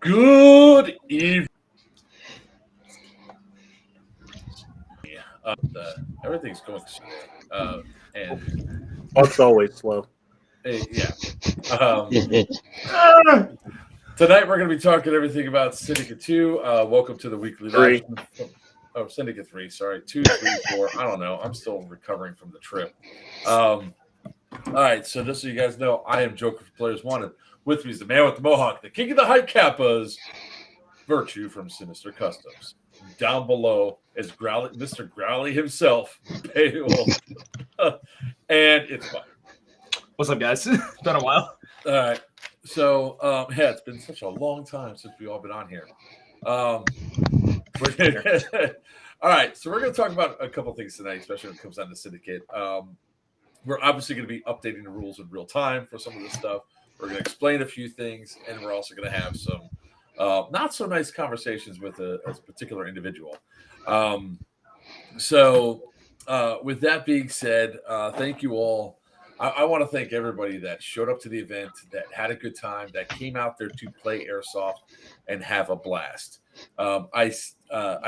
Good evening. Everything's going and Buck's always slow. yeah. Tonight we're going to be talking everything about Syndicate 2. Welcome to the weekly live. Syndicate 3. Sorry, 2, 3, 4. I don't know. I'm still recovering from the trip. All right. So just so you guys know, I am Joker for Players Wanted. With me is the man with the mohawk, the king of the high kappas, Virtue from Sinister Customs. Down below is Mr. Growly himself, Beowulf. And it's Mike. What's up, guys? It's been a while. All right. So, yeah, it's been such a long time since we've all been on here. All right. So, we're going to talk about a couple things tonight, especially when it comes down to Syndicate. We're obviously going to be updating the rules in real time for some of this stuff. We're going to explain a few things, and we're also going to have some not so nice conversations with a particular individual. With that being said, thank you all. I want to thank everybody that showed up to the event, that had a good time, that came out there to play Airsoft and have a blast. I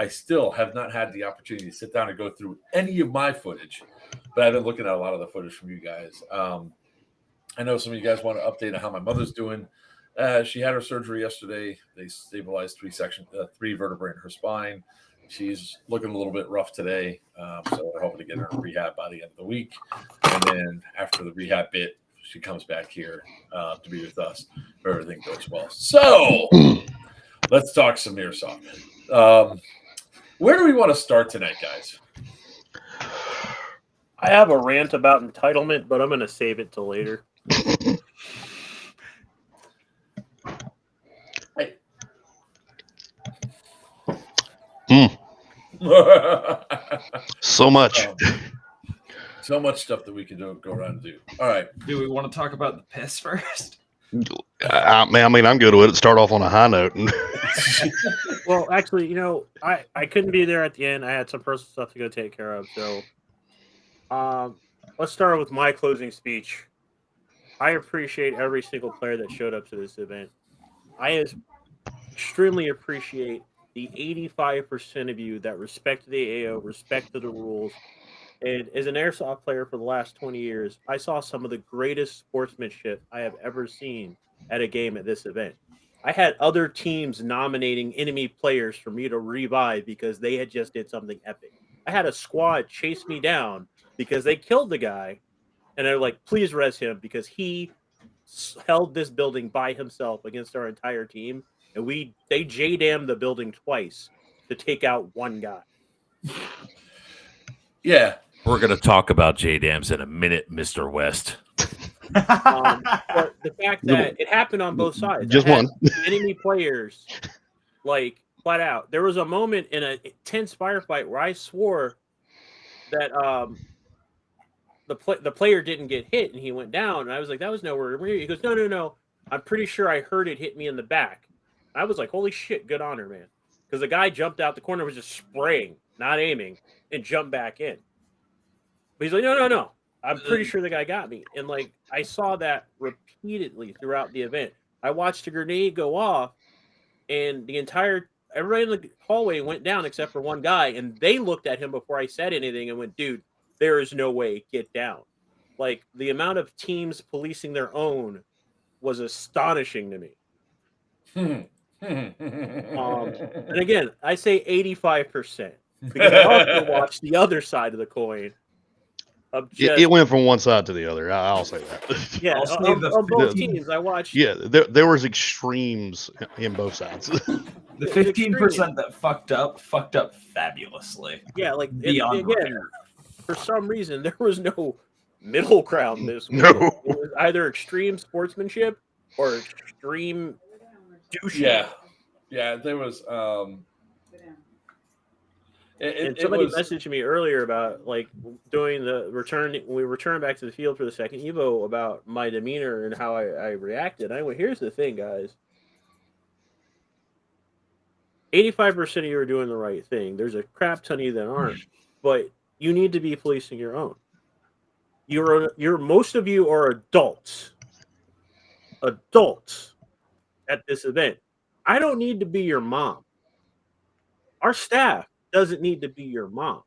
still have not had the opportunity to sit down and go through any of my footage, but I've been looking at a lot of the footage from you guys. I know some of you guys want to update on how my mother's doing. She had her surgery yesterday. They stabilized three vertebrae in her spine. She's looking a little bit rough today, so we're hoping to get her in rehab by the end of the week. And then after the rehab bit, she comes back here to be with us if everything goes well. So let's talk some Airsoft. Where do we want to start tonight, guys? I have a rant about entitlement, but I'm going to save it till later. So much. So much stuff that we can go around and do. All right. Do we want to talk about the piss first? I mean, I'm good with it. Start off on a high note. Well, actually, I couldn't be there at the end. I had some personal stuff to go take care of. So let's start with my closing speech. I appreciate every single player that showed up to this event. I extremely appreciate the 85% of you that respected the AO, respected the rules. And as an Airsoft player for the last 20 years, I saw some of the greatest sportsmanship I have ever seen at a game at this event. I had other teams nominating enemy players for me to revive because they had just did something epic. I had a squad chase me down because they killed the guy, and they're like, please res him because he held this building by himself against our entire team. And they J-damned the building twice to take out one guy. Yeah. We're going to talk about J-dams in a minute, Mr. West. But the fact that it happened on both sides. Just one. Enemy players, like, flat out. There was a moment in a tense firefight where I swore that the player didn't get hit and he went down. And I was like, that was nowhere near. He goes, no. I'm pretty sure I heard it hit me in the back. I was like, holy shit, good honor, man. Because the guy jumped out the corner, was just spraying, not aiming, and jumped back in. But he's like, no. I'm pretty sure the guy got me. And, like, I saw that repeatedly throughout the event. I watched a grenade go off, and everybody in the hallway went down except for one guy, and they looked at him before I said anything and went, dude, there is no way, get down. Like, the amount of teams policing their own was astonishing to me. And again, I say 85% because I also watched the other side of the coin. It went from one side to the other. I'll say that. Yeah, on both teams, I watched. Yeah, there was extremes in both sides. The 15% that fucked up fabulously. Yeah, like beyond again, for some reason there was no middle ground this week. No. It was either extreme sportsmanship or extreme douchey. Yeah, there was. Somebody messaged me earlier about like doing the return. We returned back to the field for the second Evo about my demeanor and how I reacted. I went, here's the thing, guys. 85% of you are doing the right thing. There's a crap ton of you that aren't, but you need to be policing your own. Most of you are adults at this event. I don't need to be your mom. Our staff doesn't need to be your mom.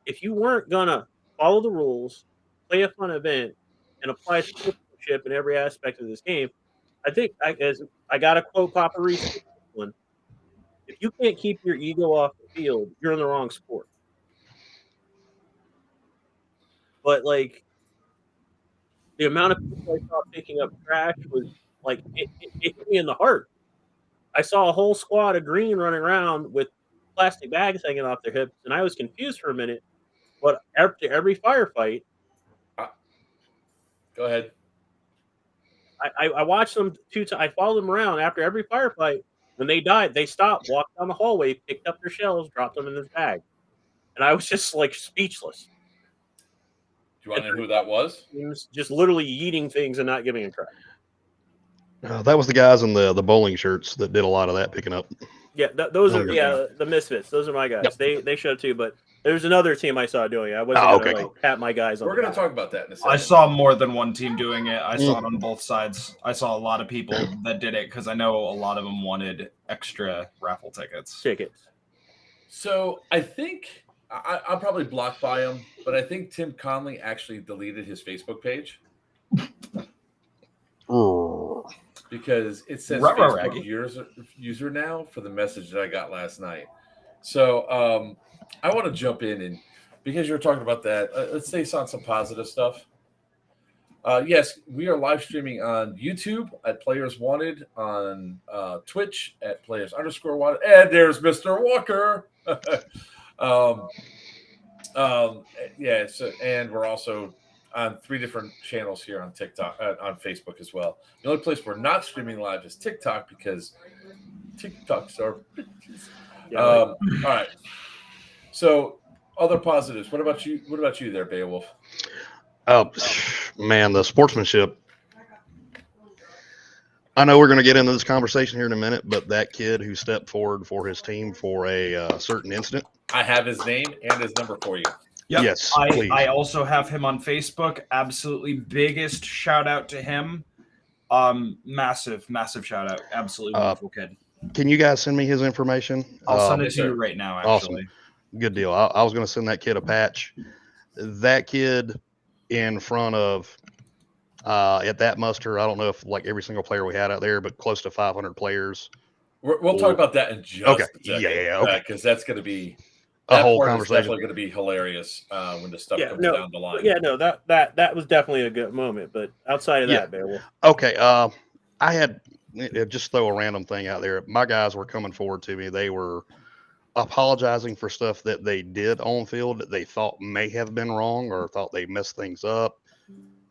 If you weren't gonna follow the rules, play a fun event, and apply sportsmanship in every aspect of this game, I think I got a quote Papa Reese one. If you can't keep your ego off the field, you're in the wrong sport. But like the amount of people I saw picking up trash was like it hit me in the heart. I saw a whole squad of green running around with plastic bags hanging off their hips, and I was confused for a minute. But after every firefight, Go ahead. I watched them I followed them around after every firefight. When they died, they stopped, walked down the hallway, picked up their shells, dropped them in his bag, and I was just like speechless. Do you want to know who that was? He was just literally eating things and not giving a crap. That was the guys in the bowling shirts that did a lot of that picking up. Yeah, those are the Misfits. Those are my guys. Yep. They showed too, but there's another team I saw doing it. I wasn't gonna pat my guys on. We're gonna talk about that in a second. I saw more than one team doing it. I saw it on both sides. I saw a lot of people that did it because I know a lot of them wanted extra raffle tickets. So I think I'm probably blocked by him, but I think Tim Conley actually deleted his Facebook page. Because it says Facebook user now for the message that I got last night. So I want to jump in, and because you're talking about that, let's say on some positive stuff. Yes, we are live streaming on YouTube at Players Wanted, on Twitch at Players_Wanted, and there's Mr. Walker. Yeah, so, and we're also on 3 different channels here on TikTok, on Facebook as well. The only place we're not streaming live is TikTok because TikToks are bitches. All right. So other positives. What about you? What about you there, Beowulf? Oh man, the sportsmanship. I know we're going to get into this conversation here in a minute, but that kid who stepped forward for his team for a certain incident. I have his name and his number for you. Yep. Yes, I also have him on Facebook. Absolutely biggest shout out to him. Massive shout out. Absolutely wonderful kid. Can you guys send me his information? I'll send it to you right now, actually. Awesome. Good deal. I was going to send that kid a patch. That kid in front of at that muster, I don't know if like every single player we had out there, but close to 500 players. We'll talk about that in just a second. Okay. Because that's going to be a whole conversation. Definitely going to be hilarious when the stuff comes down the line. Yeah, no, that was definitely a good moment. But outside of that, Beowulf. Okay. I had just throw a random thing out there. My guys were coming forward to me. They were apologizing for stuff that they did on field that they thought may have been wrong or thought they messed things up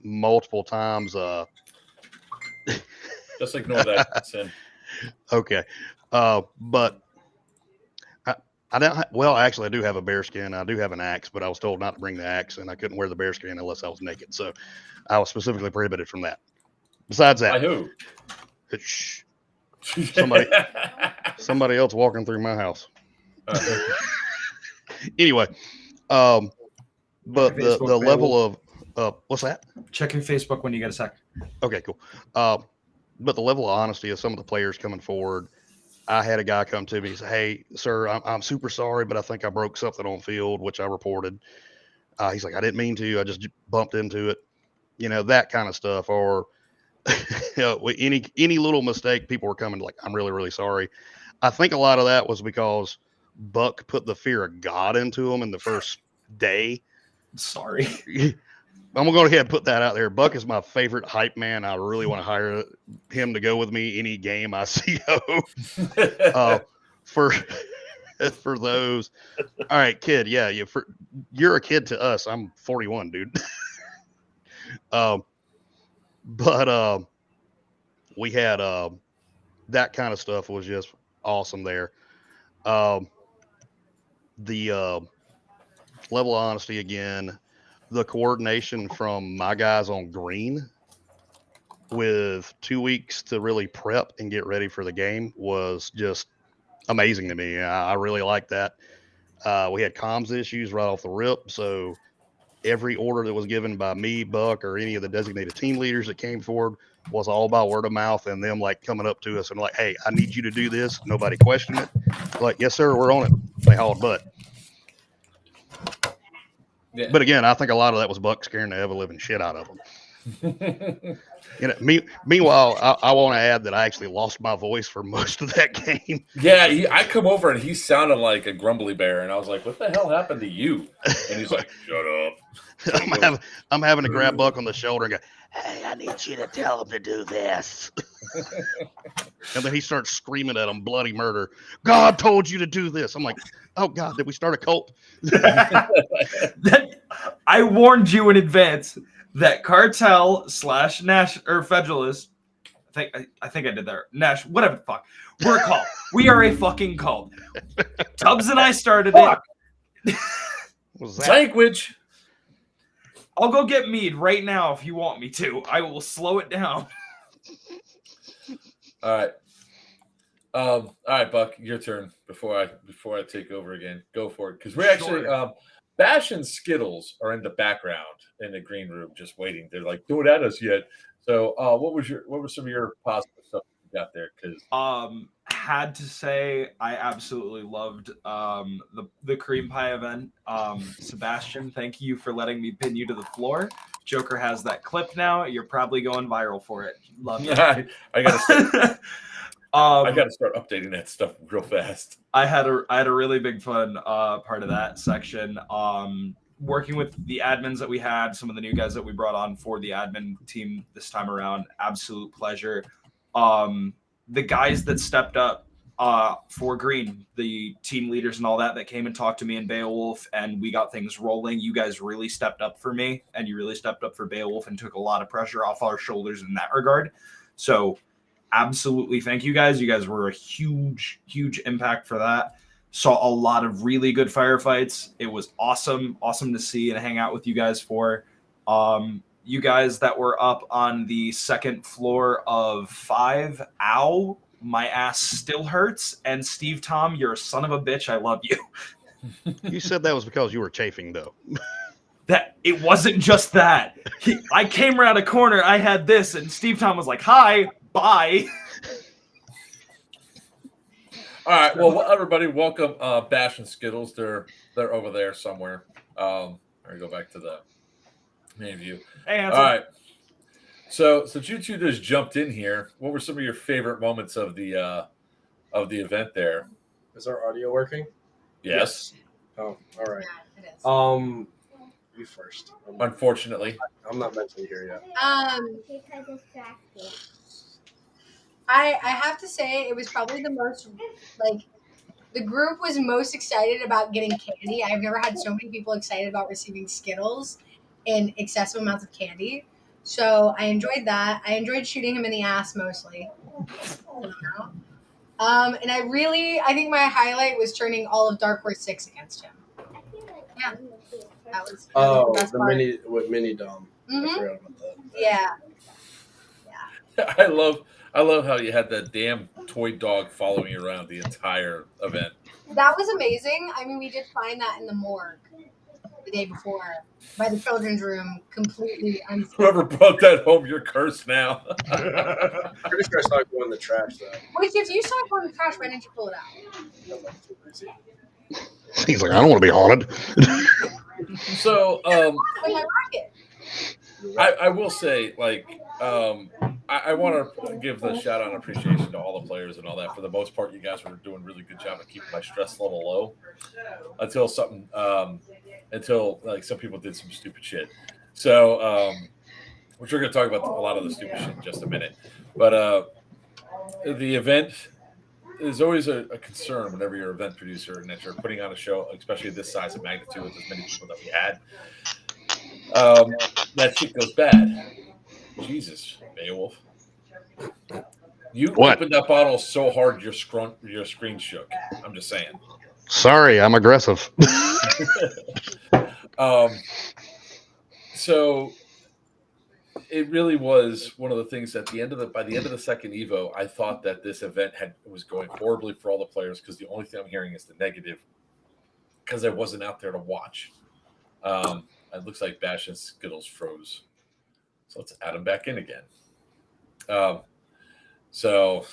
multiple times. Just ignore that, Sin. Okay. But I don't. Actually, I do have a bear skin. I do have an axe, but I was told not to bring the axe, and I couldn't wear the bear skin unless I was naked. So I was specifically prohibited from that. Besides that, by who? Somebody else walking through my house. Anyway, but the level of what's that? Check your Facebook when you get a sec. Okay, cool. But the level of honesty of some of the players coming forward. I had a guy come to me and say, "Hey, sir, I'm super sorry, but I think I broke something on field," which I reported. He's like, "I didn't mean to. I just bumped into it." You know, that kind of stuff. Or any little mistake, people were coming like, "I'm really, really sorry." I think a lot of that was because Buck put the fear of God into him in the first day. Sorry. I'm going to go ahead and put that out there. Buck is my favorite hype man. I really want to hire him to go with me any game I see. For those. All right, kid. Yeah, you're a kid to us. I'm 41, dude. But we had that kind of stuff was just awesome there. The level of honesty again. The coordination from my guys on green with 2 weeks to really prep and get ready for the game was just amazing to me. I really like that. We had comms issues right off the rip. So every order that was given by me, Buck, or any of the designated team leaders that came forward was all by word of mouth and them like coming up to us and like, hey, I need you to do this. Nobody questioned it. Like, yes, sir, we're on it. They hauled butt. Yeah. But again, I think a lot of that was Buck scaring the ever living shit out of them. Meanwhile, I want to add that I actually lost my voice for most of that game. Yeah, I come over and he sounded like a grumbly bear, and I was like, "What the hell happened to you?" And he's like, "Shut up." I'm having to grab Buck on the shoulder and go, hey, I need you to tell him to do this. And then he starts screaming at him, bloody murder. God told you to do this. I'm like, oh, God, did we start a cult? I warned you in advance that Cartel / Nash or Federalist. I think I did that. Nash, whatever the fuck. We're a cult. We are a fucking cult. Tubbs and I started it. Language. I'll go get mead right now if you want me to. I will slow it down. All right, Buck, your turn before I take over again. Go for it, because we're actually Bash and Skittles are in the background in the green room just waiting. They're like, don't at us yet. So, what were some of your positive stuff you got there? Because had to say I absolutely loved the cream pie event. Sebastian, thank you for letting me pin you to the floor. Joker has that clip now. You're probably going viral for it. Love it. I gotta start updating that stuff real fast. I had a really big fun part of that section. Working with the admins that we had, some of the new guys that we brought on for the admin team this time around, absolute pleasure. The guys that stepped up for Green, the team leaders and all that came and talked to me and Beowulf, and we got things rolling. You guys really stepped up for me, and you really stepped up for Beowulf and took a lot of pressure off our shoulders in that regard. So absolutely thank you guys. You guys were a huge impact for that. Saw a lot of really good firefights. It was awesome to see and hang out with you guys for. You guys that were up on the second floor of 5, ow, my ass still hurts. And Steve Tom, you're a son of a bitch. I love you. You said that was because you were chafing, though. That it wasn't just that. I came around a corner, I had this, and Steve Tom was like, hi, bye. All right, well, everybody, welcome Bash and Skittles. They're over there somewhere. I'm gonna go back to the main view. Hey, all right. So since you two just jumped in here, what were some of your favorite moments of the event there? Is our audio working? Yes. Oh, all right. Yeah, it is. You first. Unfortunately, I'm not mentally here yet. I have to say it was probably the most, like, the group was most excited about getting candy. I've never had so many people excited about receiving Skittles in excessive amounts of candy. So I enjoyed that. I enjoyed shooting him in the ass mostly. And I think my highlight was turning all of Dark Horse 6 against him. Yeah. That was Oh, the best the part. mini dom. Mhm. I forgot about that. Yeah. I love how you had that damn toy dog following you around the entire event. That was amazing. I mean, we did find that in the morgue the day before by the children's room, completely unseen. Whoever brought that home, you're cursed now. Pretty sure I saw it go in the trash though. Which, if you saw it going in the trash, why didn't you pull it out? I'm like too busy. He's like, I don't want to be haunted. So, With my rocket. I will say, like, I want to give the shout out and appreciation to all the players and all that. For the most part, you guys were doing a really good job of keeping my stress level low until like some people did some stupid shit. So, which we're going to talk about a lot of the stupid shit in just a minute. But the event is always a concern whenever you're an event producer and that you're putting on a show, especially this size and magnitude with as many people that we had. That shit goes bad. Jesus, Beowulf. You opened that bottle so hard your screen shook. I'm just saying. Sorry, I'm aggressive. So it really was one of the things at the end of by the end of the second Evo, I thought that this event was going horribly for all the players because the only thing I'm hearing is the negative because I wasn't out there to watch. It looks like Bash and Skittles froze. So let's add them back in again. So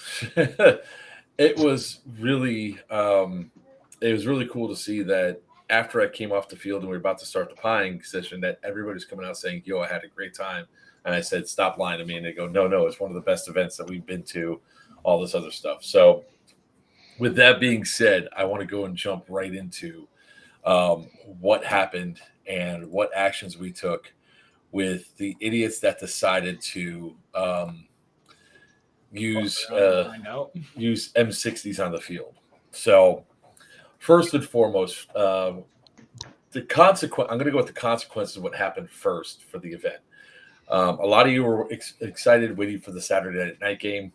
it was really cool to see that after I came off the field and we were about to start the pieing session, that everybody's coming out saying, "Yo, I had a great time." And I said, "Stop lying to me." And they go, "No, it's one of the best events that we've been to." All this other stuff. So with that being said, I want to go and jump right into what happened and what actions we took with the idiots that decided to use M60s on the field. So first and foremost, the consequence. I'm going to go with the consequences of what happened first for the event. A lot of you were excited waiting for the Saturday night game,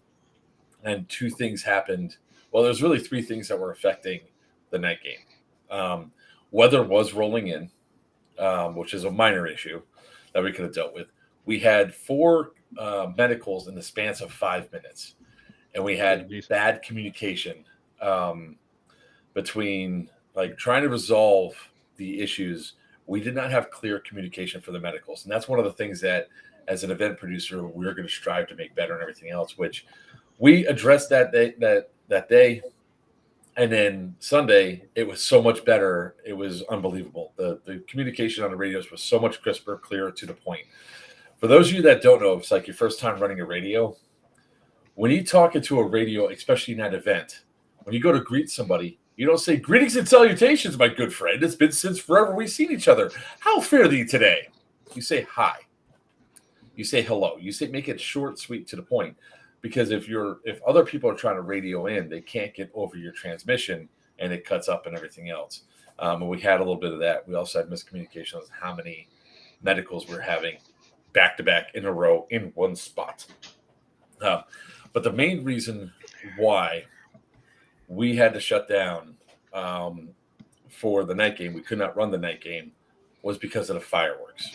and two things happened. Well, there's really three things that were affecting the night game. Weather was rolling in, which is a minor issue that we could have dealt with. We had 4 medicals in the span of 5 minutes, and we had bad communication between trying to resolve the issues. We did not have clear communication for the medicals, and that's one of the things that, as an event producer, we're going to strive to make better and everything else, which we addressed that day. And then Sunday, it was so much better. It was unbelievable. The communication on the radios was so much crisper, clearer, to the point. For those of you that don't know, it's like your first time running a radio. When you talk into a radio, especially in that event, when you go to greet somebody, you don't say, "Greetings and salutations, my good friend. It's been since forever we've seen each other. How fare thee today?" You say hi. You say hello. You say, make it short, sweet, to the point. Because if other people are trying to radio in, they can't get over your transmission, and it cuts up and everything else. And we had a little bit of that. We also had miscommunication on how many medicals we're having back to back in a row in one spot. But the main reason why we had to shut down for the night game, we could not run the night game, was because of the fireworks.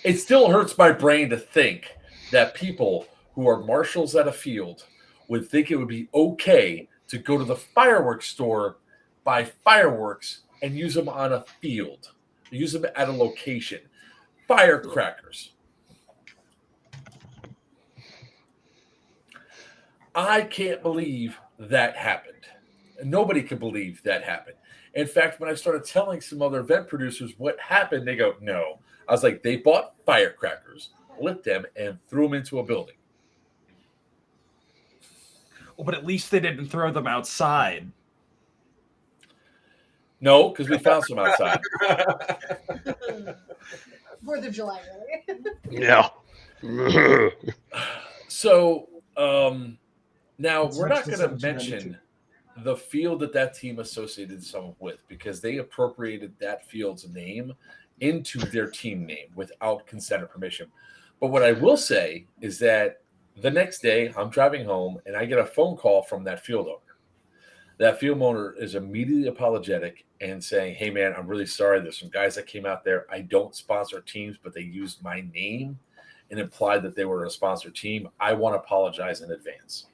It still hurts my brain to think that people who are marshals at a field would think it would be okay to go to the fireworks store, buy fireworks, and use them on a field, use them at a location. Firecrackers. I can't believe that happened. Nobody can believe that happened. In fact, when I started telling some other event producers what happened, they go, "No." I was like, they bought firecrackers, lit them, and threw them into a building. Well, but at least they didn't throw them outside. No, because we found some outside. 4th of July, really. Yeah. So now we're not going to mention the field that team associated someone with, because they appropriated that field's name into their team name without consent or permission. But what I will say is that the next day I'm driving home and I get a phone call from that field owner. That field owner is immediately apologetic and saying, "Hey man, I'm really sorry. There's some guys that came out there. I don't sponsor teams, but they used my name and implied that they were a sponsor team. I want to apologize in advance."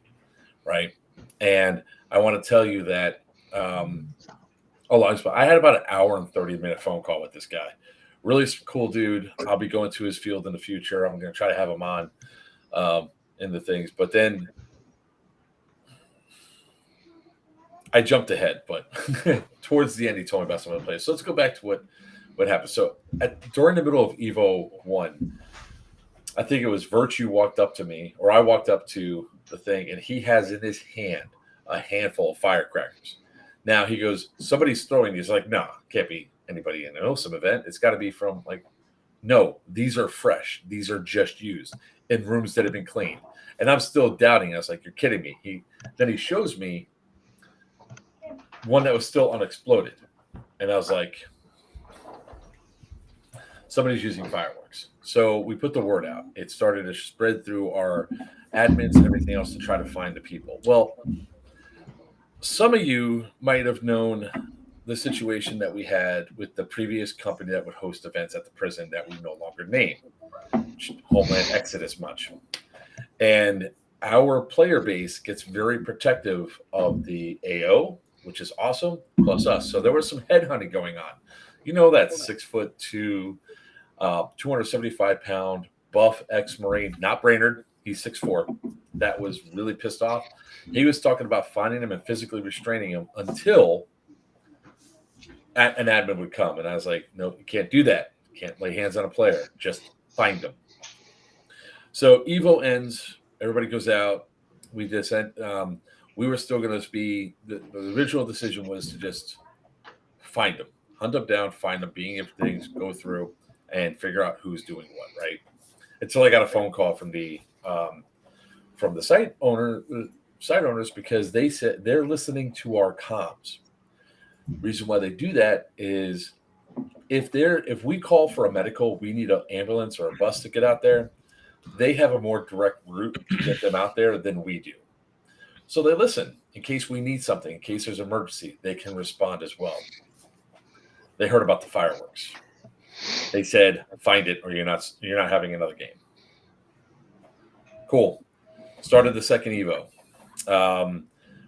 Right. And I want to tell you that I had about an hour and 30-minute phone call with this guy. Really cool dude. I'll be going to his field in the future. I'm going to try to have him on in the things. But then I jumped ahead. But towards the end, he told me about some of the plays. So let's go back to what happened. So during the middle of Evo 1, I think it was Virtue walked up to me, or I walked up to the thing, and he has in his hand a handful of firecrackers. Now he goes, "Somebody's throwing these." Like, no, can't be anybody in an awesome event. It's got to be from no, these are fresh. These are just used in rooms that have been cleaned. And I'm still doubting. I was like, "You're kidding me." Then he shows me one that was still unexploded. And I was like, somebody's using fireworks. So we put the word out. It started to spread through our admins and everything else to try to find the people. Well, some of you might have known the situation that we had with the previous company that would host events at the prison that we no longer name, Homeland Exodus much. And our player base gets very protective of the AO, which is awesome, plus us. So there was some headhunting going on. You know that 6'2", 275-pound buff ex-Marine, not Brainerd. He's 6'4". That was really pissed off. He was talking about finding him and physically restraining him until an admin would come. And I was like, no, you can't do that. You can't lay hands on a player. Just find him. So Evo ends. Everybody goes out. We just we were still going to be the original decision was to just find them, hunt them down, find them, being if things go through, and figure out who's doing what. Right. Until I got a phone call from the site owners because they said they're listening to our comms. Reason why they do that is if we call for a medical, we need an ambulance or a bus to get out there. They have a more direct route to get them out there than we do. So they listen in case we need something, in case there's an emergency, they can respond as well. They heard about the fireworks. They said, find it or you're not having another game. Cool. Started the second Evo.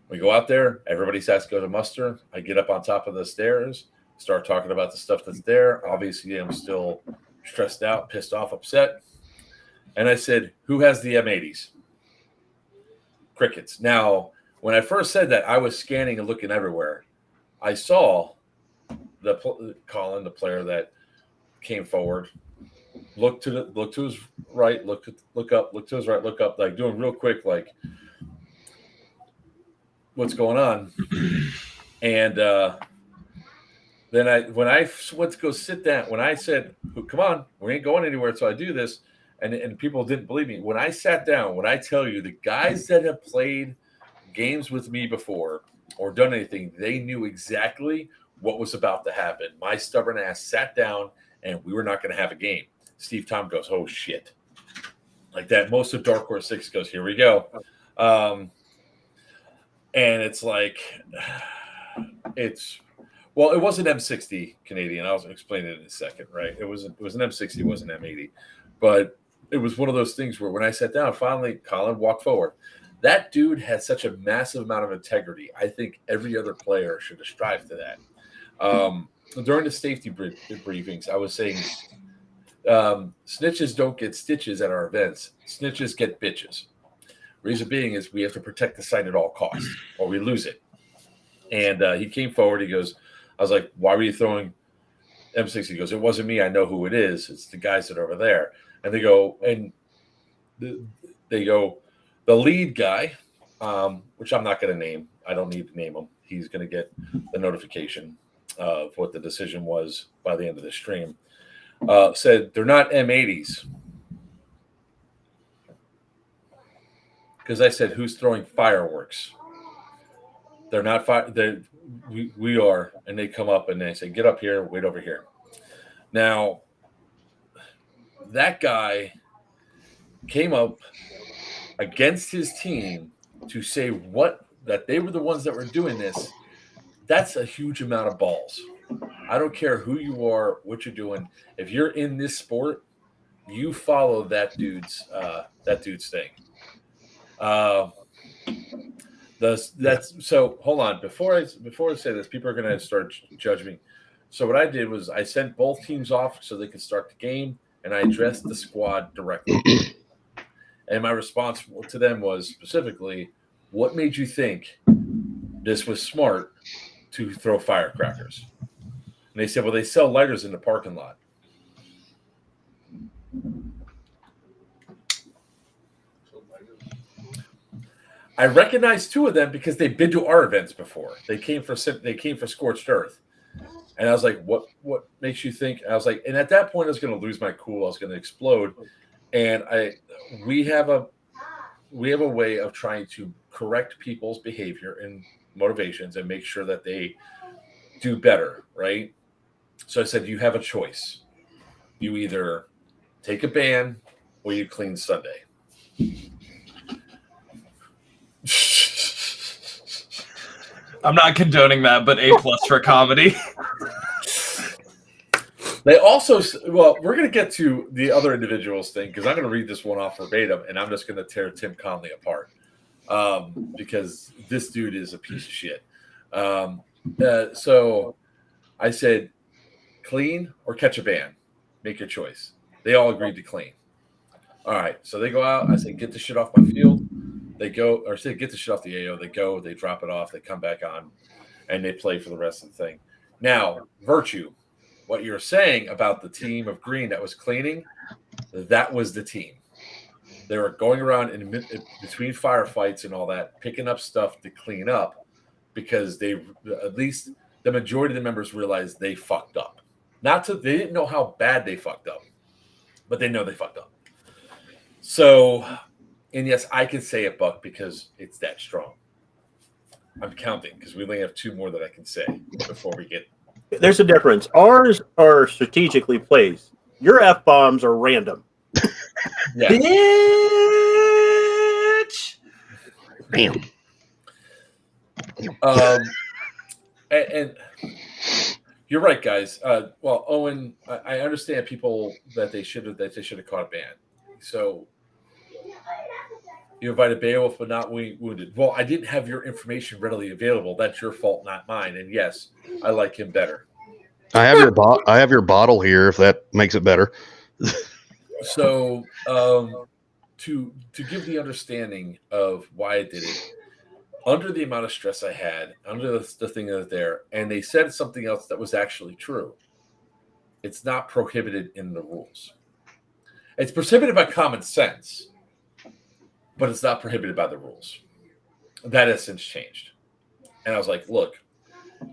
We go out there. Everybody has to go to muster. I get up on top of the stairs, start talking about the stuff that's there. Obviously, I'm still stressed out, pissed off, upset. And I said, who has the M80s? Crickets. Now, when I first said that, I was scanning and looking everywhere. I saw Colin, the player that came forward, look to his right, look up, look to his right, look up, like doing real quick, like what's going on. And then when I went to go sit down, when I said, come on, we ain't going anywhere, so I do this. And people didn't believe me. When I sat down, when I tell you the guys that have played games with me before or done anything, they knew exactly what was about to happen. My stubborn ass sat down and we were not going to have a game. Steve Tom goes, oh, shit. Like that. Most of Dark Horse 6 goes, here we go. And it's like, it was an M60 Canadian. I'll explain it in a second, right? It was an M60, it wasn't M80. But it was one of those things where when I sat down, finally, Colin walked forward. That dude had such a massive amount of integrity. I think every other player should strive to that. During the safety briefings, I was saying snitches don't get stitches at our events. Snitches get bitches. Reason being is we have to protect the site at all costs or we lose it. And he came forward. He goes, I was like, why were you throwing M60? He goes, it wasn't me. I know who it is. It's the guys that are over there. And they go, the lead guy, which I'm not going to name. I don't need to name him. He's going to get the notification of what the decision was by the end of the stream. Said they're not M80s. Because I said, who's throwing fireworks? They're not we are. And they come up and they say, get up here, wait over here. Now, that guy came up against his team to say that they were the ones that were doing this. That's a huge amount of balls. I don't care who you are, what you're doing. If you're in this sport, you follow that dude's thing. So hold on. Before I say this, people are going to start judging me. So what I did was I sent both teams off so they could start the game, and I addressed the squad directly. And my response to them was specifically, what made you think this was smart to throw firecrackers? And they said, well, they sell lighters in the parking lot. I recognized two of them because they've been to our events before. They came for Scorched Earth. And I was like, what makes you think? And I was like, and at that point I was going to lose my cool. I was going to explode. And we have a way of trying to correct people's behavior and motivations and make sure that they do better, right? So I said, you have a choice. You either take a ban or you clean Sunday. I'm not condoning that, but A+ for comedy. They also, well, we're going to get to the other individuals thing because I'm going to read this one off verbatim, and I'm just going to tear Tim Conley apart because this dude is a piece of shit. So I said, clean or catch a ban. Make your choice. They all agreed to clean. All right, so they go out. I said, get the shit off my field. They go, or say, get the shit off the AO. They go, they drop it off, they come back on, and they play for the rest of the thing. Now, Virtue, what you're saying about the team of Green that was cleaning, that was the team. They were going around in between firefights and all that, picking up stuff to clean up because they, at least the majority of the members realized they fucked up. They didn't know how bad they fucked up, but they know they fucked up. So, and yes, I can say it, Buck, because it's that strong. I'm counting because we only have 2 more that I can say before we get. There's a difference. Ours are strategically placed. Your F-bombs are random. Yeah. Bitch. Bam. And you're right, guys. Well, Owen, I understand people that they should have caught a ban. So you invited Beowulf, but not wounded. Well, I didn't have your information readily available. That's your fault, not mine. And yes, I like him better. I have your bottle here, if that makes it better. So to give the understanding of why I did it, under the amount of stress I had, under the thing that was there, and they said something else that was actually true. It's not prohibited in the rules. It's prohibited by common sense, but it's not prohibited by the rules. That has since changed. And I was like, look,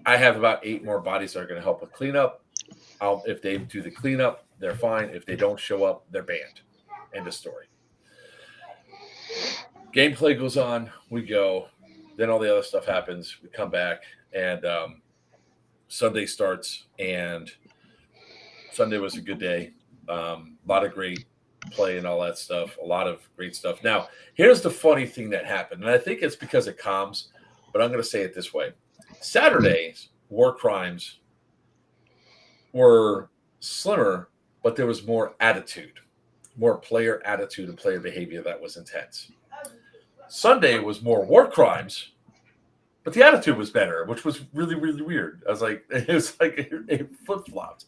I have about 8 more bodies that are going to help with cleanup. If they do the cleanup, they're fine. If they don't show up, they're banned. End of story. Gameplay goes on. We go. Then all the other stuff happens. We come back, and Sunday starts, and Sunday was a good day. A lot of great play and all that stuff. A lot of great stuff. Now, here's the funny thing that happened, and I think it's because of comms, but I'm going to say it this way. Saturday's war crimes were slimmer, but there was more attitude, more player attitude and player behavior that was intense. Sunday was more war crimes, but the attitude was better, which was really, really weird. I was like, it was like it flip-flopped.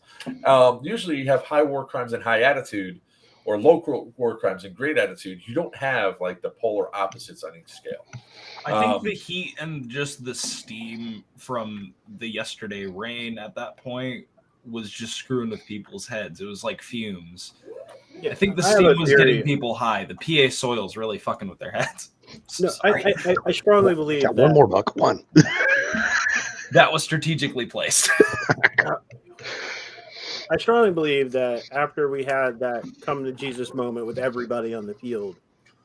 Usually you have high war crimes and high attitude, or low war crimes and great attitude. You don't have like the polar opposites on each scale. I think the heat and just the steam from the yesterday rain at that point was just screwing with people's heads. It was like fumes. Yeah, I think the steam was getting people high. The PA soil's really fucking with their heads. No, I strongly believe Got that one more, Buck. One. That was strategically placed. I strongly believe that after we had that come to Jesus moment with everybody on the field,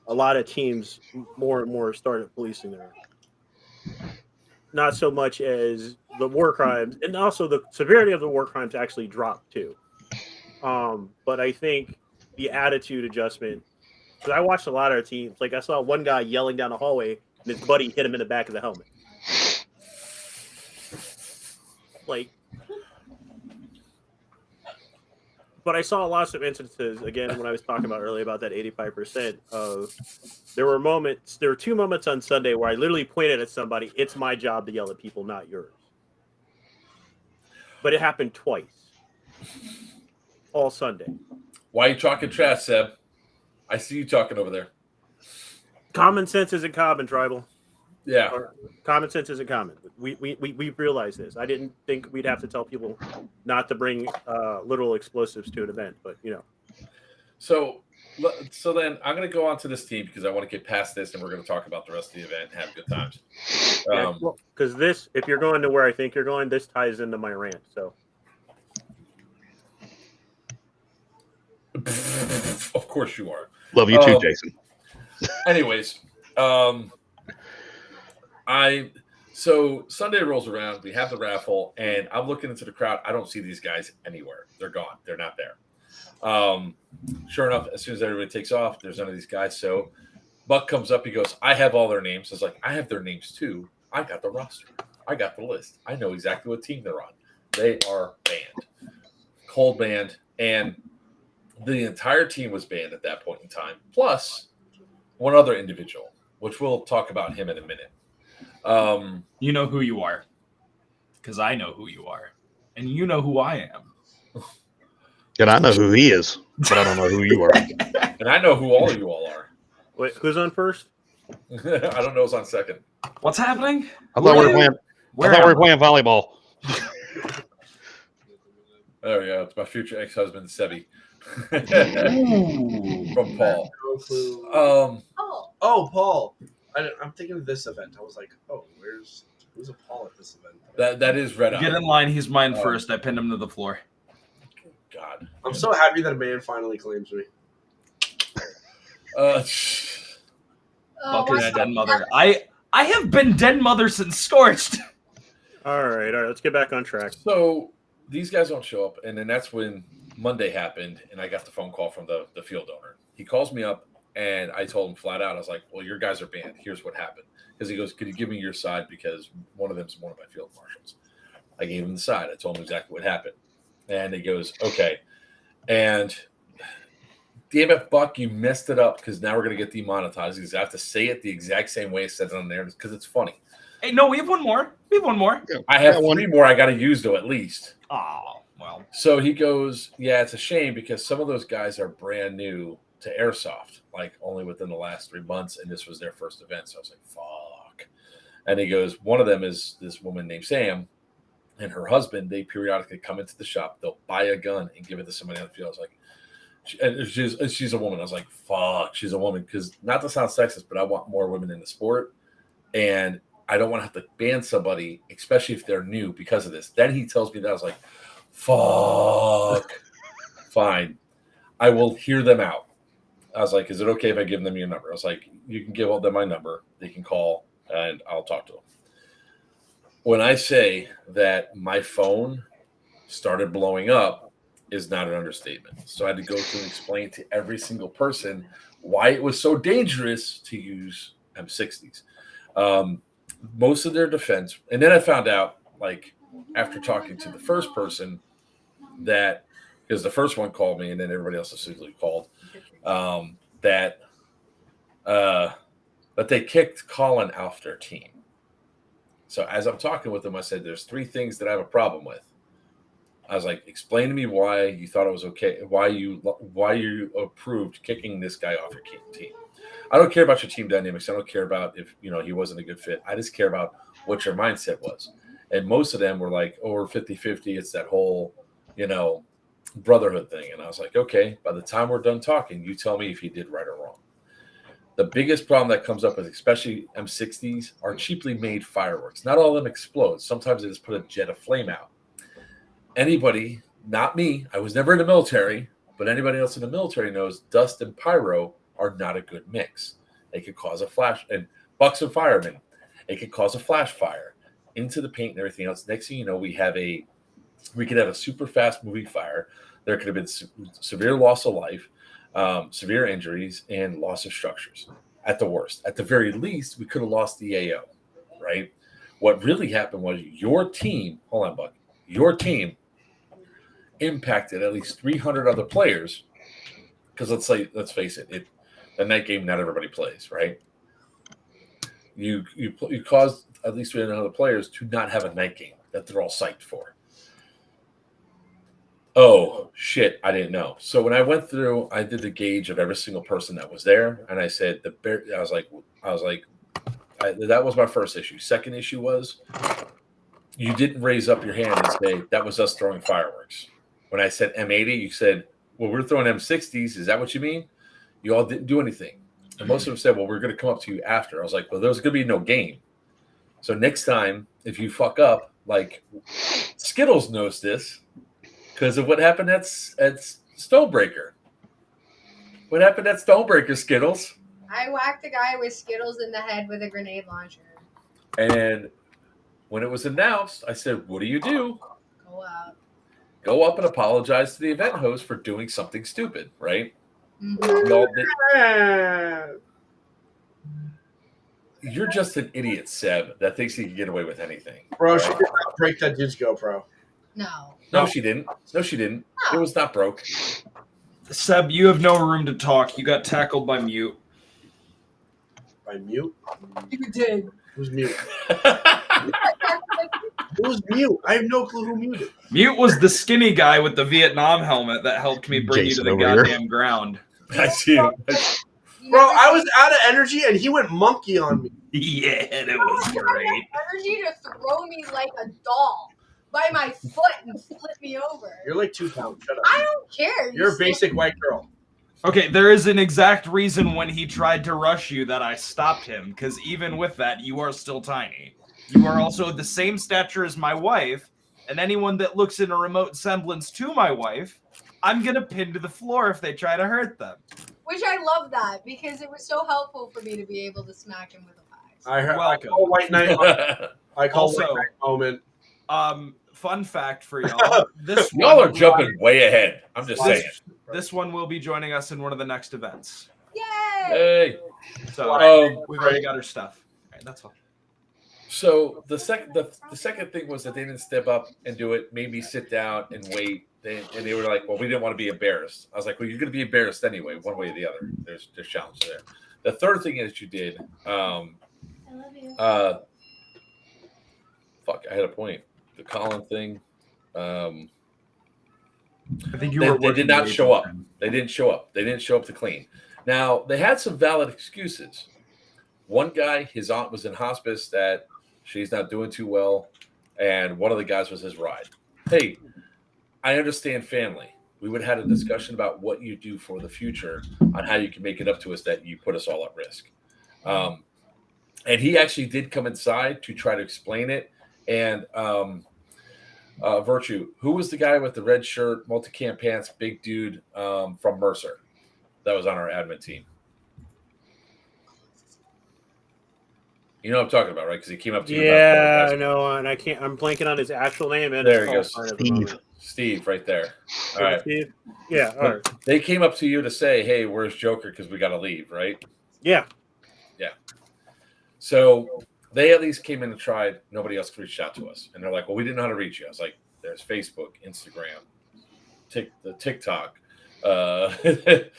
a lot of teams more and more started policing their. Not so much as the war crimes, and also the severity of the war crimes actually dropped too. But I think the attitude adjustment, because I watched a lot of our teams, like I saw one guy yelling down the hallway and his buddy hit him in the back of the helmet. Like, but I saw lots of instances, again, when I was talking about earlier about that 85% of, there were 2 moments on Sunday where I literally pointed at somebody, it's my job to yell at people, not yours. But it happened twice. All Sunday. Why are you talking trash, Seb? I see you talking over there. Common sense isn't common, Tribal. Yeah. Common sense isn't common. We realized this. I didn't think we'd have to tell people not to bring literal explosives to an event, but you know. So then I'm going to go on to this team because I want to get past this, and we're going to talk about the rest of the event and have good times. Because this, if you're going to where I think you're going, this ties into my rant. So. Of course you are. Love you too, Jason. Anyways, so Sunday rolls around, we have the raffle, and I'm looking into the crowd. I don't see these guys anywhere. They're gone. They're not there. Sure enough, as soon as everybody takes off, there's none of these guys. So Buck comes up, he goes, I have all their names. I was like, I have their names too. I got the roster. I got the list. I know exactly what team they're on. They are banned. hold banned, and the entire team was banned at that point in time, plus one other individual, which we'll talk about him in a minute. You know who you are, because I know who you are, and you know who I am. And I know who he is, but I don't know who you are. And I know who all of you all are. Wait, who's on first? I don't know who's on second. What's happening? I thought we were playing volleyball. Oh yeah, it's my future ex-husband Sebi. Ooh. From Paul. No clue. Oh, Oh, Paul. I'm thinking of this event. I was like, oh, who's a Paul at this event? That is Red Eye. Get in line. He's mine first. I pinned him to the floor. God. I'm so happy that a man finally claims me. Bucker's why- den mother. I have been den mother since Scorched. All right. Let's get back on track. So these guys don't show up, and then that's when Monday happened, and I got the phone call from the field owner. He calls me up, and I told him flat out, I was like, well, your guys are banned. Here's what happened. Because he goes, could you give me your side? Because one of them's one of my field marshals. I gave him the side. I told him exactly what happened. And he goes, okay. And damn it, Buck, you messed it up because now we're going to get demonetized because I have to say it the exact same way I said it on there because it's funny. Hey, no, we have one more. I have three more I got to use, though, at least. Oh, well. So he goes, yeah, it's a shame because some of those guys are brand new to Airsoft, like only within the last 3 months, and this was their first event. So I was like, fuck. And he goes, one of them is this woman named Sam and her husband. They periodically come into the shop. They'll buy a gun and give it to somebody on the field. I was like, she's a woman. I was like, fuck, she's a woman. Because not to sound sexist, but I want more women in the sport. And I don't want to have to ban somebody, especially if they're new because of this. Then he tells me that. I was like, fuck. Fine. I will hear them out. I was like, is it okay if I give them your number? I was like, you can give them my number. They can call and I'll talk to them. When I say that my phone started blowing up is not an understatement. So I had to go through and explain to every single person why it was so dangerous to use M60s. Most of their defense, and then I found out, like, after talking to the first person, that because the first one called me and then everybody else essentially called, that they kicked Colin off their team. So as I'm talking with them, I said, there's 3 things that I have a problem with. I was like, explain to me why you thought it was okay, why you approved kicking this guy off your team. I don't care about your team dynamics. I don't care about if, he wasn't a good fit. I just care about what your mindset was. And most of them were like, oh, we're 50-50. It's that whole, brotherhood thing. And I was like, okay, by the time we're done talking, you tell me if you did right or wrong. The biggest problem that comes up with especially M60s are cheaply made fireworks. Not all of them explode. Sometimes they just put a jet of flame out. Anybody, not me, I was never in the military, but anybody else in the military knows dust and pyro are not a good mix. They could cause a flash, and Bucks and firemen, it could cause a flash fire into the paint and everything else. Next thing you know, we could have a super fast moving fire. There could have been severe loss of life, severe injuries, and loss of structures at the worst. At the very least, we could have lost the AO, right? What really happened was your team, hold on, Buck, your team impacted at least 300 other players because let's face it, in that game, not everybody plays, right? You caused at least 300 other players to not have a night game that they're all psyched for. Oh, shit, I didn't know. So when I went through, I did the gauge of every single person that was there, and I said, that was my first issue. Second issue was you didn't raise up your hand and say, that was us throwing fireworks. When I said M80, you said, well, we're throwing M60s. Is that what you mean? You all didn't do anything. And most of them said, well, we're going to come up to you after. I was like, well, there's going to be no game. So next time, if you fuck up, like Skittles knows this, because of what happened at Stonebreaker. What happened at Stonebreaker, Skittles? I whacked a guy with Skittles in the head with a grenade launcher. And when it was announced, I said, what do you do? Go out. Go up and apologize to the event host for doing something stupid, right? Mm-hmm. Y'all did. You're just an idiot, Seb, that thinks he can get away with anything. Bro, right? she did not break that dude's GoPro. No. No, she didn't. No, she didn't. It was not broke. Seb, you have no room to talk. You got tackled by Mute. By Mute? You did. Who's Mute? Who's Mute? I have no clue who muted. Mute was the skinny guy with the Vietnam helmet that helped me bring Jason you to the over here. goddamn ground. I see him. Bro, I was out of energy and he went monkey on me. Yeah, that was great. Energy to throw me like a doll by my foot and flip me over. You're like 2 pounds. Shut up. I don't care. You're a basic white girl. Okay, there is an exact reason when he tried to rush you that I stopped him, because even with that, you are still tiny. You are also the same stature as my wife, and anyone that looks in a remote semblance to my wife, I'm going to pin to the floor if they try to hurt them. Which I love that because it was so helpful for me to be able to smack him with a pie. I heard. Welcome. I call White Knight. I call Also- White Knight moment. Fun fact for y'all. This Y'all one are jumping way ahead. I'm just saying. This one will be joining us in one of the next events. Yay! Hey. So we've already got our stuff. All right, that's all. So the second thing was that they didn't step up and do it. Made me sit down and wait. And they were like, "Well, we didn't want to be embarrassed." I was like, "Well, you're going to be embarrassed anyway, one way or the other." There's challenge there. The third thing is you did. I love you. Fuck, I had a point. The Colin thing. I think you They were. did not show up. They didn't show up. They didn't show up to clean. Now they had some valid excuses. One guy, his aunt was in hospice that she's not doing too well, and one of the guys was his ride. Hey, I understand family. We would have had a discussion about what you do for the future on how you can make it up to us that you put us all at risk. And he actually did come inside to try to explain it. And Virtue, who was the guy with the red shirt, multicam pants, big dude from Mercer that was on our admin team? You know what I'm talking about, right? Because he came up to you. Yeah, I know, and I can't. I'm blanking on his actual name. And There he goes. Steve, right there. All right. Steve. Yeah. All right. They came up to you to say, "Hey, where's Joker? Because we got to leave." Right? Yeah. Yeah. So they at least came in and tried. Nobody else reached out to us, and they're like, "Well, we didn't know how to reach you." I was like, "There's Facebook, Instagram, the TikTok." I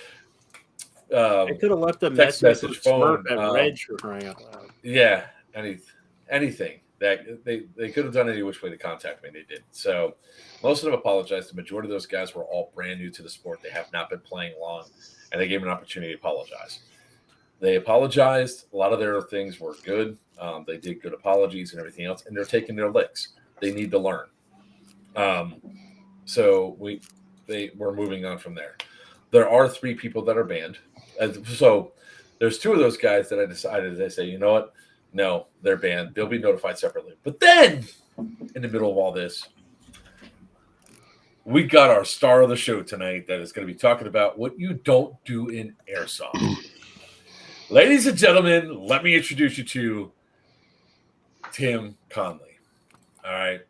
could have left a text message, phone, at Reg for crying out loud. Yeah, anything that they could have done any which way to contact me. They did. So most of them apologized. The majority of those guys were all brand new to the sport. They have not been playing long, and they gave them an opportunity to apologize. They apologized. A lot of their things were good. They did good apologies and everything else, and they're taking their licks. They need to learn. So we're moving on from there. There are 3 people that are banned. So there's 2 of those guys that I decided to say, you know what? No, they're banned. They'll be notified separately. But then, in the middle of all this, we got our star of the show tonight that is going to be talking about what you don't do in airsoft. Ladies and gentlemen, let me introduce you to Tim Conley. All right.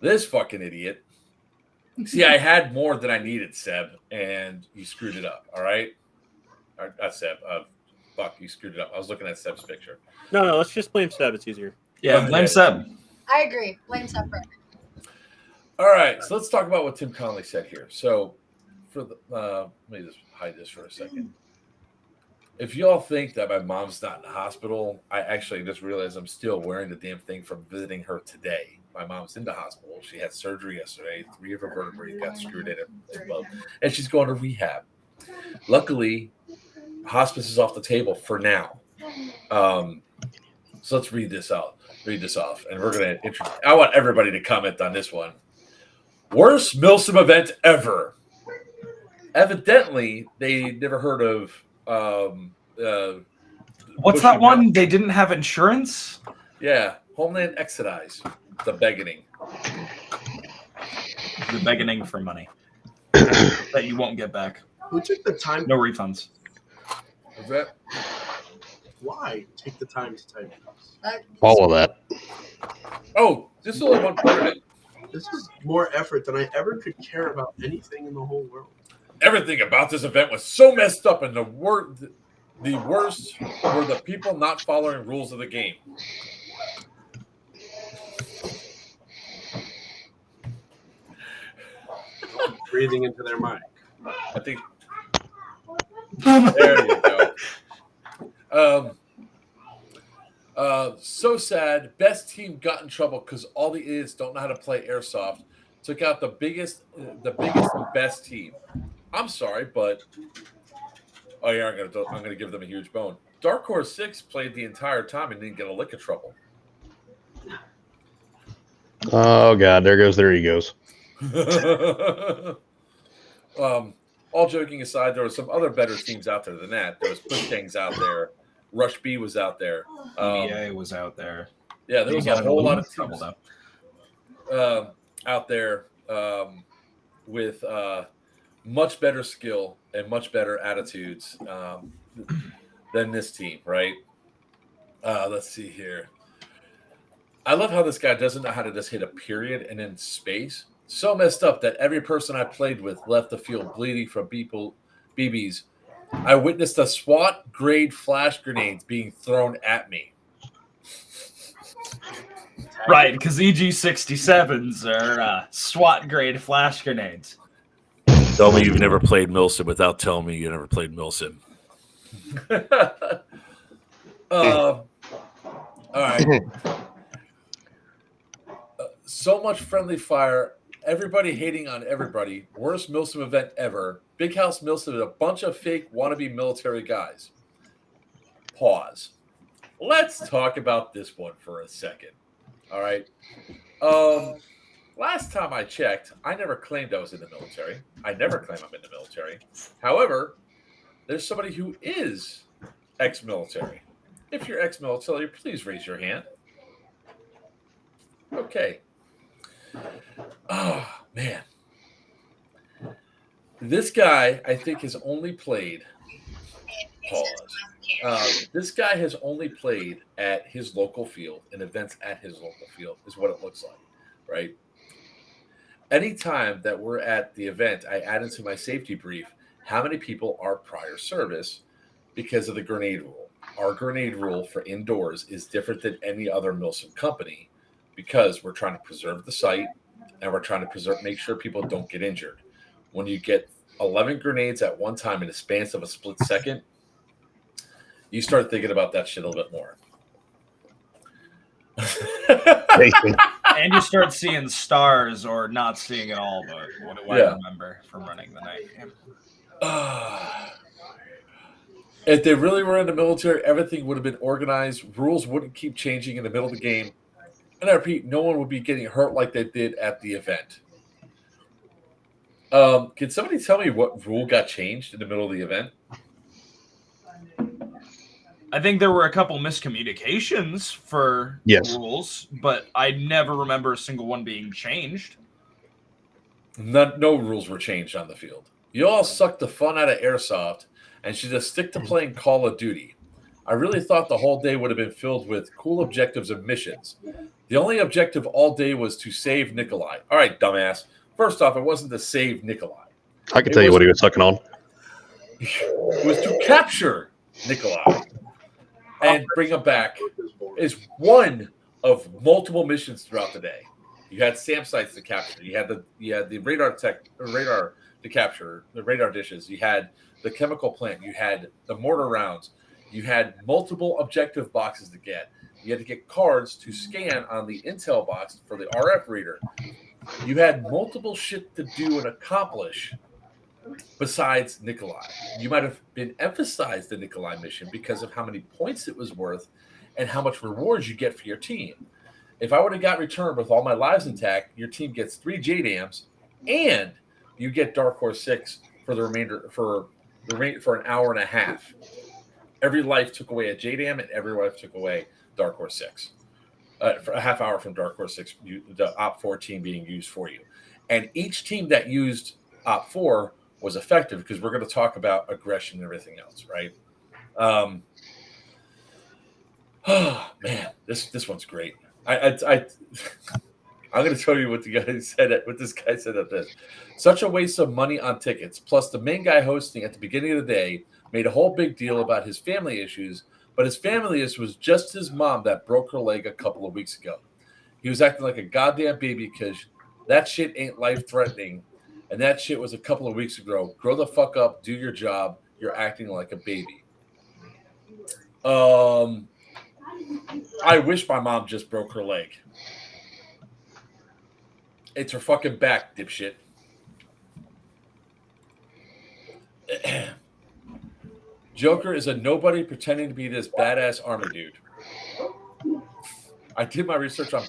This fucking idiot. See, I had more than I needed, Seb, and you screwed it up. All right? Not Seb. Fuck, you screwed it up. I was looking at Seb's picture. No, let's just blame Seb. It's easier. Yeah, blame Seb. I agree. Blame separate. All right, so let's talk about what Tim Conley said here. So, for the let me just hide this for a second. If y'all think that my mom's not in the hospital, I actually just realized I'm still wearing the damn thing from visiting her today. My mom's in the hospital. She had surgery yesterday. 3 of her vertebrae got screwed in as well, and she's going to rehab. Luckily, hospice is off the table for now. So let's read this off, and we're gonna. I want everybody to comment on this one. Worst Milsim event ever. Evidently, they never heard of. What's that one? They didn't have insurance? Yeah, Homeland Exodus. The begging. The begging for money that you won't get back. Who took the time? No refunds. Is that? Why take the time to type this? All of that. Oh, this is only one part of it. This is more effort than I ever could care about anything in the whole world. Everything about this event was so messed up, and the worst were the people not following rules of the game. breathing into their mic. I think. There you go. So sad. Best team got in trouble because all the idiots don't know how to play airsoft. Took out the biggest and best team. I'm sorry, but oh yeah, I'm gonna give them a huge bone. Dark Horse 6 played the entire time and didn't get a lick of trouble. Oh God, there goes their egos. All joking aside, there were some other better teams out there than that. There was Push Gangs out there. Rush B was out there. EA was out there. Yeah, there was a whole lot of teams out there with much better skill and much better attitudes than this team, right? Let's see here. I love how this guy doesn't know how to just hit a period and then space. So messed up that every person I played with left the field bleeding from BBs. I witnessed a SWAT grade flash grenades being thrown at me. Right, because EG67s are SWAT grade flash grenades. Tell me you've never played Milsim without telling me you never played Milsim. All right. So much friendly fire. Everybody hating on everybody. Worst Milsim event ever. Big House Milsim is a bunch of fake wannabe military guys. Pause. Let's talk about this one for a second. All right. Last time I checked, I never claimed I was in the military. I never claim I'm in the military. However, there's somebody who is ex-military. If you're ex-military, please raise your hand. Okay. Oh, man. This guy, I think, has only played. Pause. This guy has only played at his local field and events at his local field, is what it looks like, right? Anytime that we're at the event, I add into my safety brief how many people are prior service because of the grenade rule. Our grenade rule for indoors is different than any other Milsim company because we're trying to preserve the site and we're trying to make sure people don't get injured. When you get 11 grenades at one time in the span of a split second, you start thinking about that shit a little bit more. And you start seeing stars or not seeing it all, but what do I remember from running the night game? If they really were in the military, everything would have been organized. Rules wouldn't keep changing in the middle of the game. And I repeat, no one would be getting hurt like they did at the event. Can somebody tell me what rule got changed in the middle of the event? I think there were a couple miscommunications for rules, but I never remember a single one being changed. No rules were changed on the field. You all sucked the fun out of airsoft and should just stick to playing Call of Duty. I really thought the whole day would have been filled with cool objectives and missions. The only objective all day was to save Nikolai. All right, dumbass. First off, it wasn't to save Nikolai. I can tell you what he was sucking on. It was to capture Nikolai and bring him back. Is one of multiple missions throughout the day. You had SAM sites to capture. You had the radar to capture, the radar dishes. You had the chemical plant. You had the mortar rounds. You had multiple objective boxes to get. You had to get cards to scan on the intel box for the RF reader. You had multiple shit to do and accomplish besides Nikolai. You might have been emphasized the Nikolai mission because of how many points it was worth and how much rewards you get for your team. If I would have got returned with all my lives intact, your team gets 3 JDAMs and you get Dark Horse 6 for the remainder for an hour and a half. Every life took away a JDAM and every life took away Dark Horse 6. For a half hour from Dark Horse 6, the Op 4 team being used for you. And each team that used Op 4 was effective because we're going to talk about aggression and everything else, right? Oh, man, this one's great. I'm going to tell you what this guy said at this. Such a waste of money on tickets. Plus, the main guy hosting at the beginning of the day made a whole big deal about his family issues, but his family issue was just his mom that broke her leg a couple of weeks ago. He was acting like a goddamn baby because that shit ain't life-threatening, And that shit was a couple of weeks ago. Grow the fuck up. Do your job. You're acting like a baby. I wish my mom just broke her leg. It's her fucking back, dipshit. Joker is a nobody pretending to be this badass army dude. I did my research on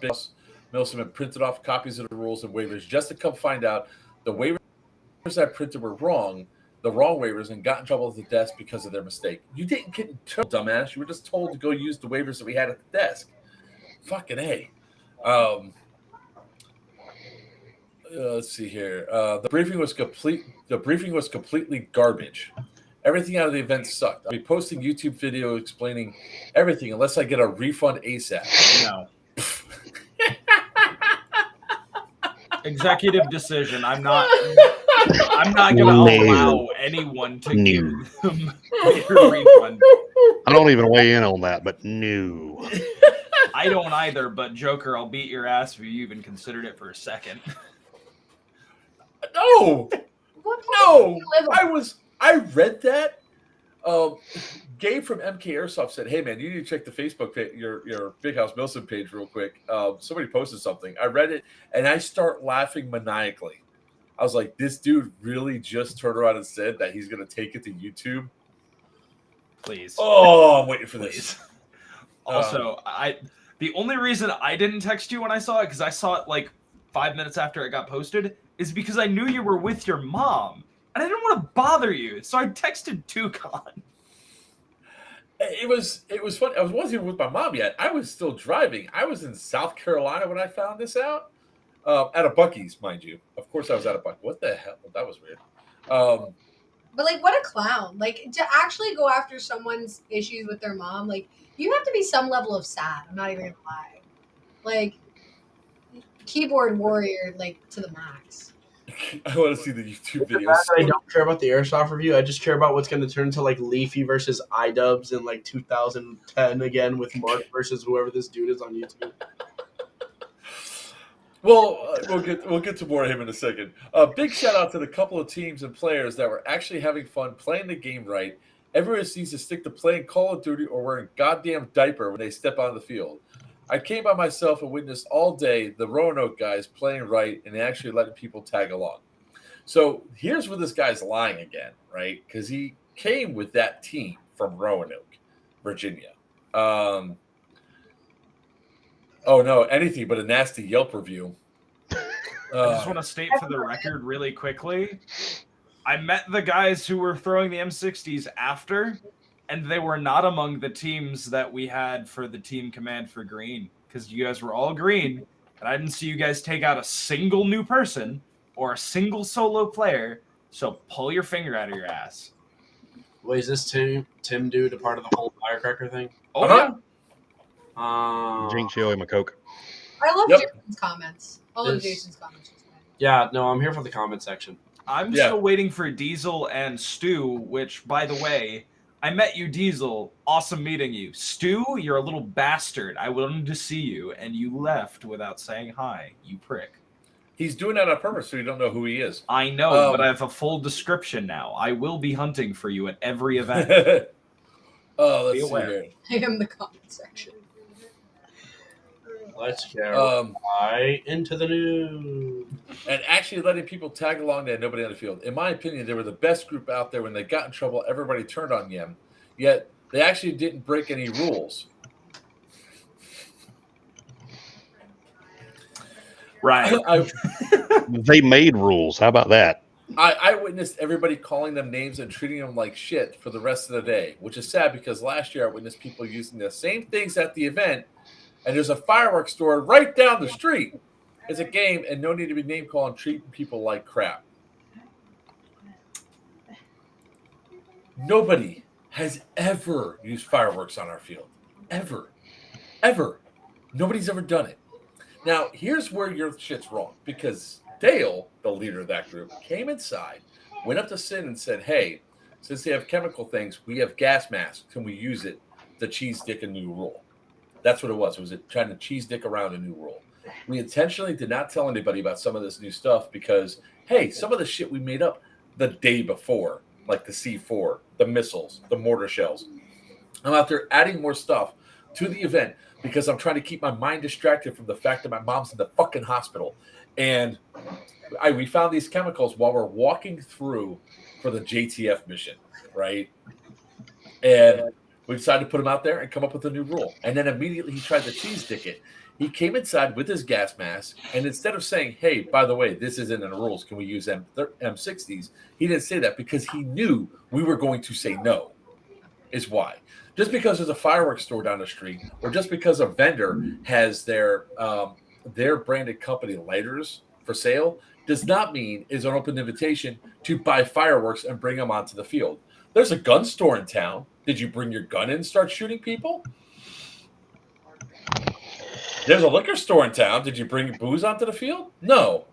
Milsom and printed off copies of the rules and waivers just to come find out the waivers I printed were wrong, the wrong waivers, and got in trouble at the desk because of their mistake. You didn't get in trouble, dumbass. You were just told to go use the waivers that we had at the desk. Fucking A. Let's see here. The briefing was completely garbage. Everything out of the event sucked. I'll be posting YouTube video explaining everything unless I get a refund ASAP. No. Executive decision. I'm not going to allow anyone to give them their refund. I don't even weigh in on that, but no. I don't either, but Joker, I'll beat your ass if you even considered it for a second. No. What No. live I read that. Gabe from MK Airsoft said, "Hey man, you need to check the Facebook page, your Big House Milson page real quick. Somebody posted something. I read it and I start laughing maniacally. I was like, this dude really just turned around and said that he's gonna take it to YouTube. Please. Oh, I'm waiting for this. Also, the only reason I didn't text you when I saw it, because I saw it like 5 minutes after it got posted, is because I knew you were with your mom. And I didn't want to bother you, so I texted Toucan. It was funny. I wasn't even with my mom yet. I was still driving. I was in South Carolina when I found this out. At a Buc-ee's, mind you. Of course, I was at a Buc-ee's. What the hell? That was weird. But like, what a clown! Like, to actually go after someone's issues with their mom, like, you have to be some level of sad. I'm not even gonna lie. Like, keyboard warrior, like, to the max. I want to see the YouTube The videos. fact that I don't care about the airsoft review. I just care about what's going to turn into like Leafy versus iDubbbz in like 2010 again with Mark versus whoever this dude is on YouTube. Well, we'll get to more of him in a second. Big shout out to the couple of teams and players that were actually having fun playing the game right. Everyone needs to stick to playing Call of Duty or wearing goddamn diaper when they step on the field. I came by myself and witnessed all day the Roanoke guys playing right and actually letting people tag along. So here's where this guy's lying again, right? Because he came with that team from Roanoke, Virginia. Oh no, anything but a nasty Yelp review. I just want to state for the record really quickly, I met the guys who were throwing the M60s after, and they were not among the teams that we had for the team command for green, because you guys were all green, and I didn't see you guys take out a single new person or a single solo player, so pull your finger out of your ass. Wait, is this Tim dude a part of the whole firecracker thing? Oh, Uh, Gene, show him a Coke. I love Yep. Jason's comments. All of This- Jason's comments. yeah, no, I'm here for the comment section. I'm Yeah. still waiting for Diesel and Stu, which, by the way, I met you, Diesel. Awesome meeting you. Stu, you're a little bastard. I wanted to see you, and you left without saying hi, you prick. He's doing that on purpose so you don't know who he is. I know, but Um, I have a full description now. I will be hunting for you at every event. Let's Be see aware. here. I am the comment section. Let's get Um, right into the news. and actually letting people tag along that nobody on the field. In my opinion, they were the best group out there. When they got in trouble, everybody turned on them. Yet they actually didn't break any rules. Right. They made rules. How about that? I witnessed everybody calling them names and treating them like shit for the rest of the day, which is sad because last year I witnessed people using the same things at the event, and there's a fireworks store right down the street. It's a game, and no need to be name calling, treating people like crap. Nobody has ever used fireworks on our field. Ever. Nobody's ever done it. Now, here's where your shit's wrong, because Dale, the leader of that group, came inside, went up to Sin and said, hey, since they have chemical things, we have gas masks. Can we use it to cheese dick a new rule? That's what it was. It was trying to cheese dick around a new rule. We intentionally did not tell anybody about some of this new stuff because, hey, some of the shit we made up the day before, like the C4, the missiles, the mortar shells. I'm out there adding more stuff to the event because I'm trying to keep my mind distracted from the fact that my mom's in the fucking hospital. And we found these chemicals while we're walking through for the JTF mission, right? And we decided to put him out there and come up with a new rule. And then immediately he tried to cheese dick it. He came inside with his gas mask, and instead of saying, hey, by the way, this isn't in the rules, can we use M60s? He didn't say that because he knew we were going to say no, is why. Just because there's a fireworks store down the street, or just because a vendor has their branded company lighters for sale, does not mean is an open invitation to buy fireworks and bring them onto the field. There's a gun store in town. Did you bring your gun in and start shooting people? There's a liquor store in town. Did you bring booze onto the field? No,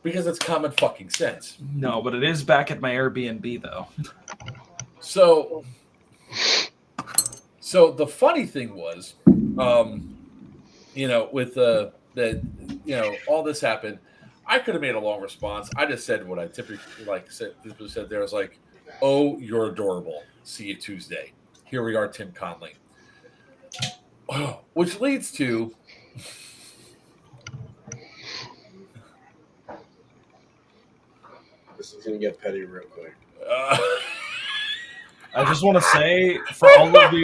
because it's common fucking sense. No, but it is back at my Airbnb, though. So the funny thing was, with all this happened, I could have made a long response. I just said what I typically said there. I was like, oh, you're adorable. See you Tuesday. Here we are, Tim Conley. Which leads to This is gonna get petty real quick. I just want to say for all of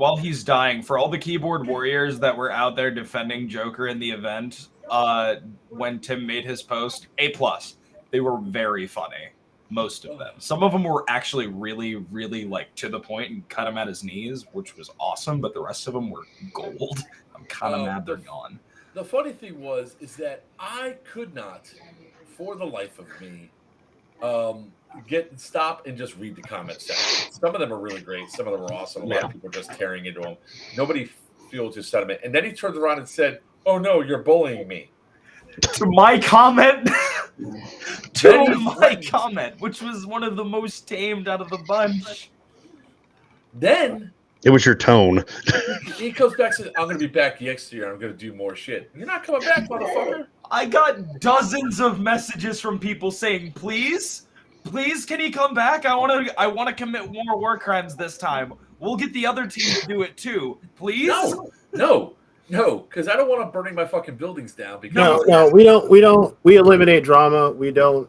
while he's dying, for all the keyboard warriors that were out there defending Joker in the event, when Tim made his post, A+. They were very funny. Most of them. Some of them were actually really, really to the point and cut him at his knees, which was awesome. But the rest of them were gold. I'm kind of mad they're gone. The funny thing is that I could not, for the life of me, stop and just read the comment section. Some of them are really great. Some of them are awesome. A lot of people are just tearing into them. Nobody feels his sentiment. And then he turned around and said, "Oh no, you're bullying me." To my comment, which was one of the most tamed out of the bunch. Then it was your tone. He comes back and says, "I'm going to be back next year. I'm going to do more shit." You're not coming back, motherfucker. I got dozens of messages from people saying, "Please, can he come back? I want to commit more war crimes this time. We'll get the other team to do it too. Please." No, because I don't want them burning my fucking buildings down. No, we don't. We eliminate drama. We don't.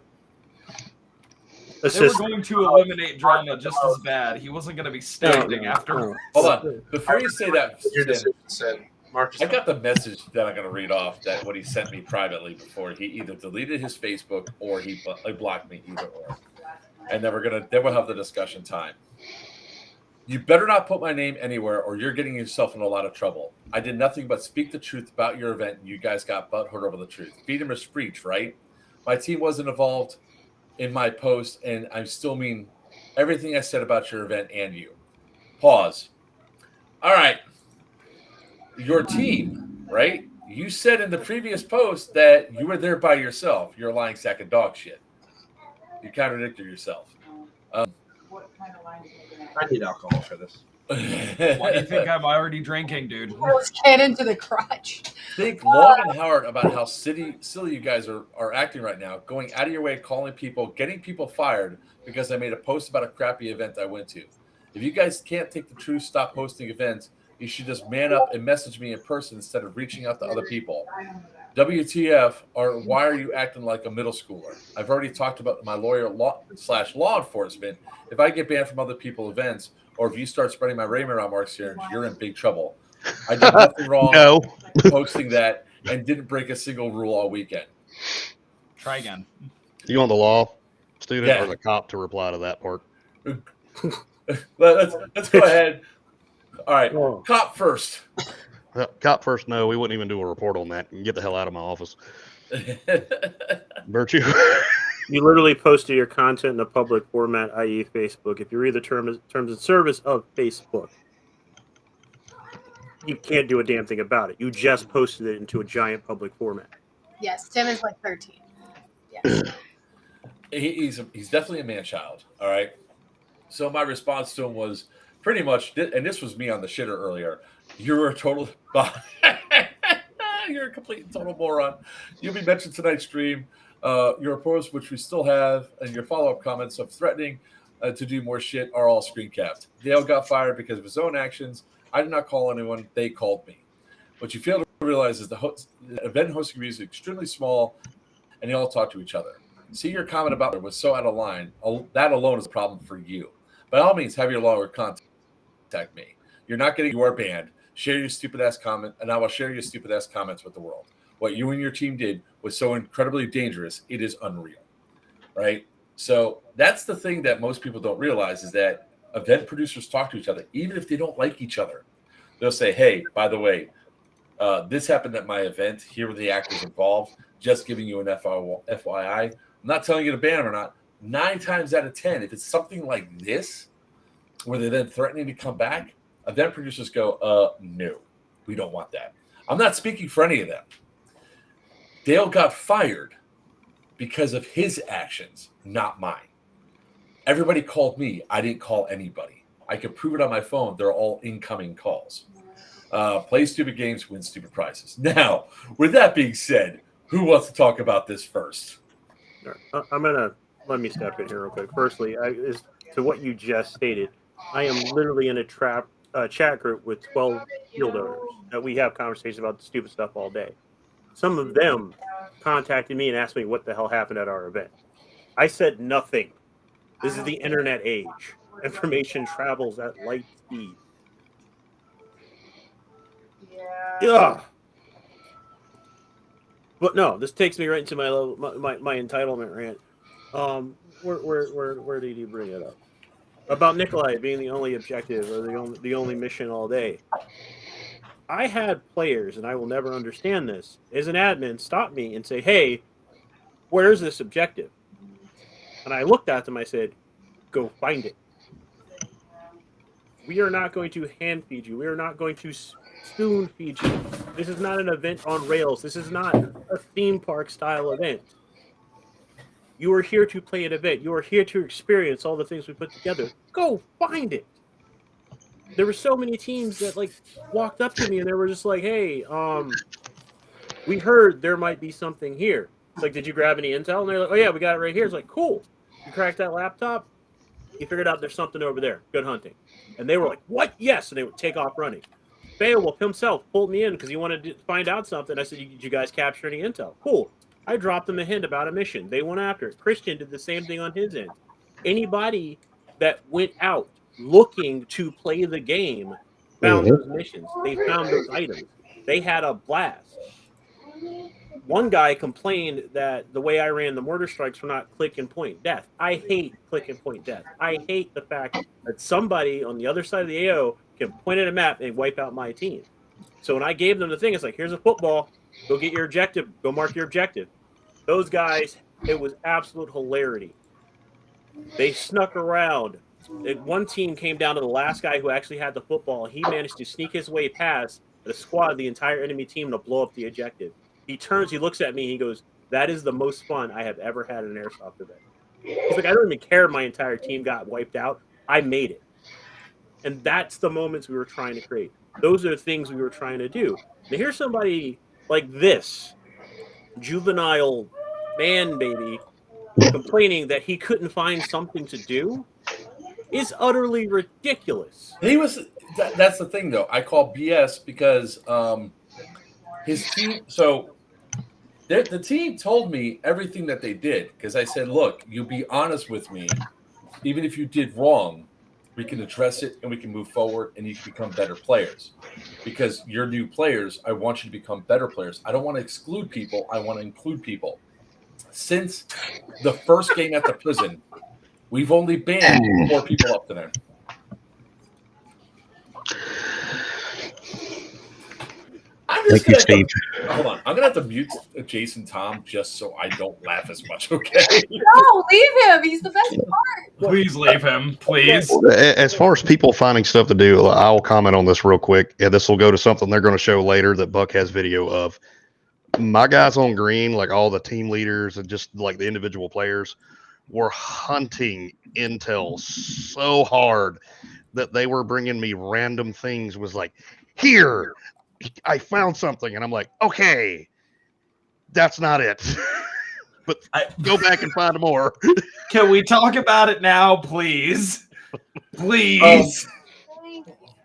They were going to eliminate drama just as bad. He wasn't going to be standing after. Hold on. Before you say that, Your decision said, Marcus. I got the message that I'm going to read off that what he sent me privately before he either deleted his Facebook or he blocked me, either or. And then we'll have the discussion time. You better not put my name anywhere or you're getting yourself in a lot of trouble. I did nothing but speak the truth about your event and you guys got butthurt over the truth. Freedom of speech, right? My team wasn't involved in my post and I still mean everything I said about your event and you. Pause. All right. Your team, right? You said in the previous post that you were there by yourself. You're a lying sack of dog shit. You contradicted yourself. I need alcohol for this. Why do you think I'm already drinking, dude? Let's get into the crotch. Think long and hard about how silly you guys are acting right now, going out of your way, calling people, getting people fired because I made a post about a crappy event I went to. If you guys can't take the truth, stop posting events. You should just man up and message me in person instead of reaching out to other people. WTF, or why are you acting like a middle schooler? I've already talked about my law enforcement. If I get banned from other people's events, or if you start spreading my Raymond remarks here, you're in big trouble. I did nothing wrong posting that and didn't break a single rule all weekend. Try again. You want the law student Yeah. or the cop to reply to that part? Let's go ahead. All right, Oh. cop first. Cop first, no. We wouldn't even do a report on that. And get the hell out of my office. Virtue. You literally posted your content in a public format, i.e., Facebook. If you read the terms and service of Facebook, you can't do a damn thing about it. You just posted it into a giant public format. Yes, Tim is like 13. Yes. He's definitely a man-child. All right. So my response to him was pretty much, and this was me on the shitter earlier. You're a total. You're a complete and total moron. You'll be mentioned tonight's stream. Your posts, which we still have, and your follow-up comments of threatening to do more shit are all screen capped. Dale got fired because of his own actions. I did not call anyone. They called me. What you fail to realize is the event hosting community is extremely small, and they all talk to each other. See, your comment about it was so out of line. That alone is a problem for you. By all means, have your lawyer contact me. You're not getting your banned. Share your stupid ass comment, and I will share your stupid ass comments with the world. What you and your team did was so incredibly dangerous. It is unreal, right? So that's the thing that most people don't realize is that event producers talk to each other, even if they don't like each other. They'll say, "Hey, by the way, this happened at my event. Here were the actors involved. Just giving you an FYI. I'm not telling you to ban them or not. 9 times out of 10, if it's something like this, where they're then threatening to come back, event producers go, no, we don't want that." I'm not speaking for any of them. Dale got fired because of his actions, not mine. Everybody called me. I didn't call anybody. I can prove it on my phone. They're all incoming calls. Play stupid games, win stupid prizes. Now, with that being said, who wants to talk about this first? I'm gonna let me step in here real quick. Firstly, as to what you just stated, I am literally in a chat group with 12 field owners that we have conversations about stupid stuff all day. Some of them contacted me and asked me what the hell happened at our event. I said nothing. This is the internet age. Information travels at light speed. Yeah. But no, this takes me right into my entitlement rant. Where did you bring it up? About Nikolai being the only objective or the only mission all day. I had players, and I will never understand this, as an admin, stop me and say, "Hey, where's this objective?" And I looked at them, I said, "Go find it. We are not going to hand feed you. We are not going to spoon feed you. This is not an event on rails. This is not a theme park style event. You are here to play an event. You are here to experience all the things we put together. Go find it." There were so many teams that walked up to me and they were just like, "Hey, we heard there might be something here." It's like, "Did you grab any intel?" And they're like, "Oh yeah, we got it right here." It's like, "Cool. You cracked that laptop? You figured out there's something over there. Good hunting." And they were like, "What? Yes." And they would take off running. Beowulf himself pulled me in because he wanted to find out something. I said, "Did you guys capture any intel?" "Cool." I dropped them a hint about a mission. They went after it. Christian did the same thing on his end. Anybody that went out looking to play the game found those missions. They found those items. They had a blast. One guy complained that the way I ran the mortar strikes were not click and point death. I hate click and point death. I hate the fact that somebody on the other side of the AO can point at a map and wipe out my team. So when I gave them the thing, it's like, "Here's a football. Go get your objective. Go mark your objective." Those guys, it was absolute hilarity. They snuck around. One team came down to the last guy who actually had the football. He managed to sneak his way past the squad, the entire enemy team, to blow up the objective. He turns, he looks at me, he goes, "That is the most fun I have ever had in an airsoft event." He's like, "I don't even care if my entire team got wiped out. I made it." And that's the moments we were trying to create. Those are the things we were trying to do. Now here's somebody like this, juvenile man baby, complaining that he couldn't find something to do is utterly ridiculous. That's the thing, though. I call BS because his team. So the team told me everything that they did because I said, "Look, you be honest with me. Even if you did wrong, we can address it and we can move forward and you can become better players. Because you're new players, I want you to become better players. I don't want to exclude people. I want to include people." Since the first game at the prison, we've only banned 4 people up to there. Thank you, Steve. Hold on. I'm going to have to mute Jason Tom just so I don't laugh as much, okay? No, leave him. He's the best part. Please leave him, please. As far as people finding stuff to do, I'll comment on this real quick. Yeah, this will go to something they're going to show later that Buck has video of. My guys on green, like all the team leaders and just like the individual players, were hunting intel so hard that they were bringing me random things. Was like, here, I found something. And I'm like, okay, that's not it. But go back and find more. Can we talk about it now, please? Please.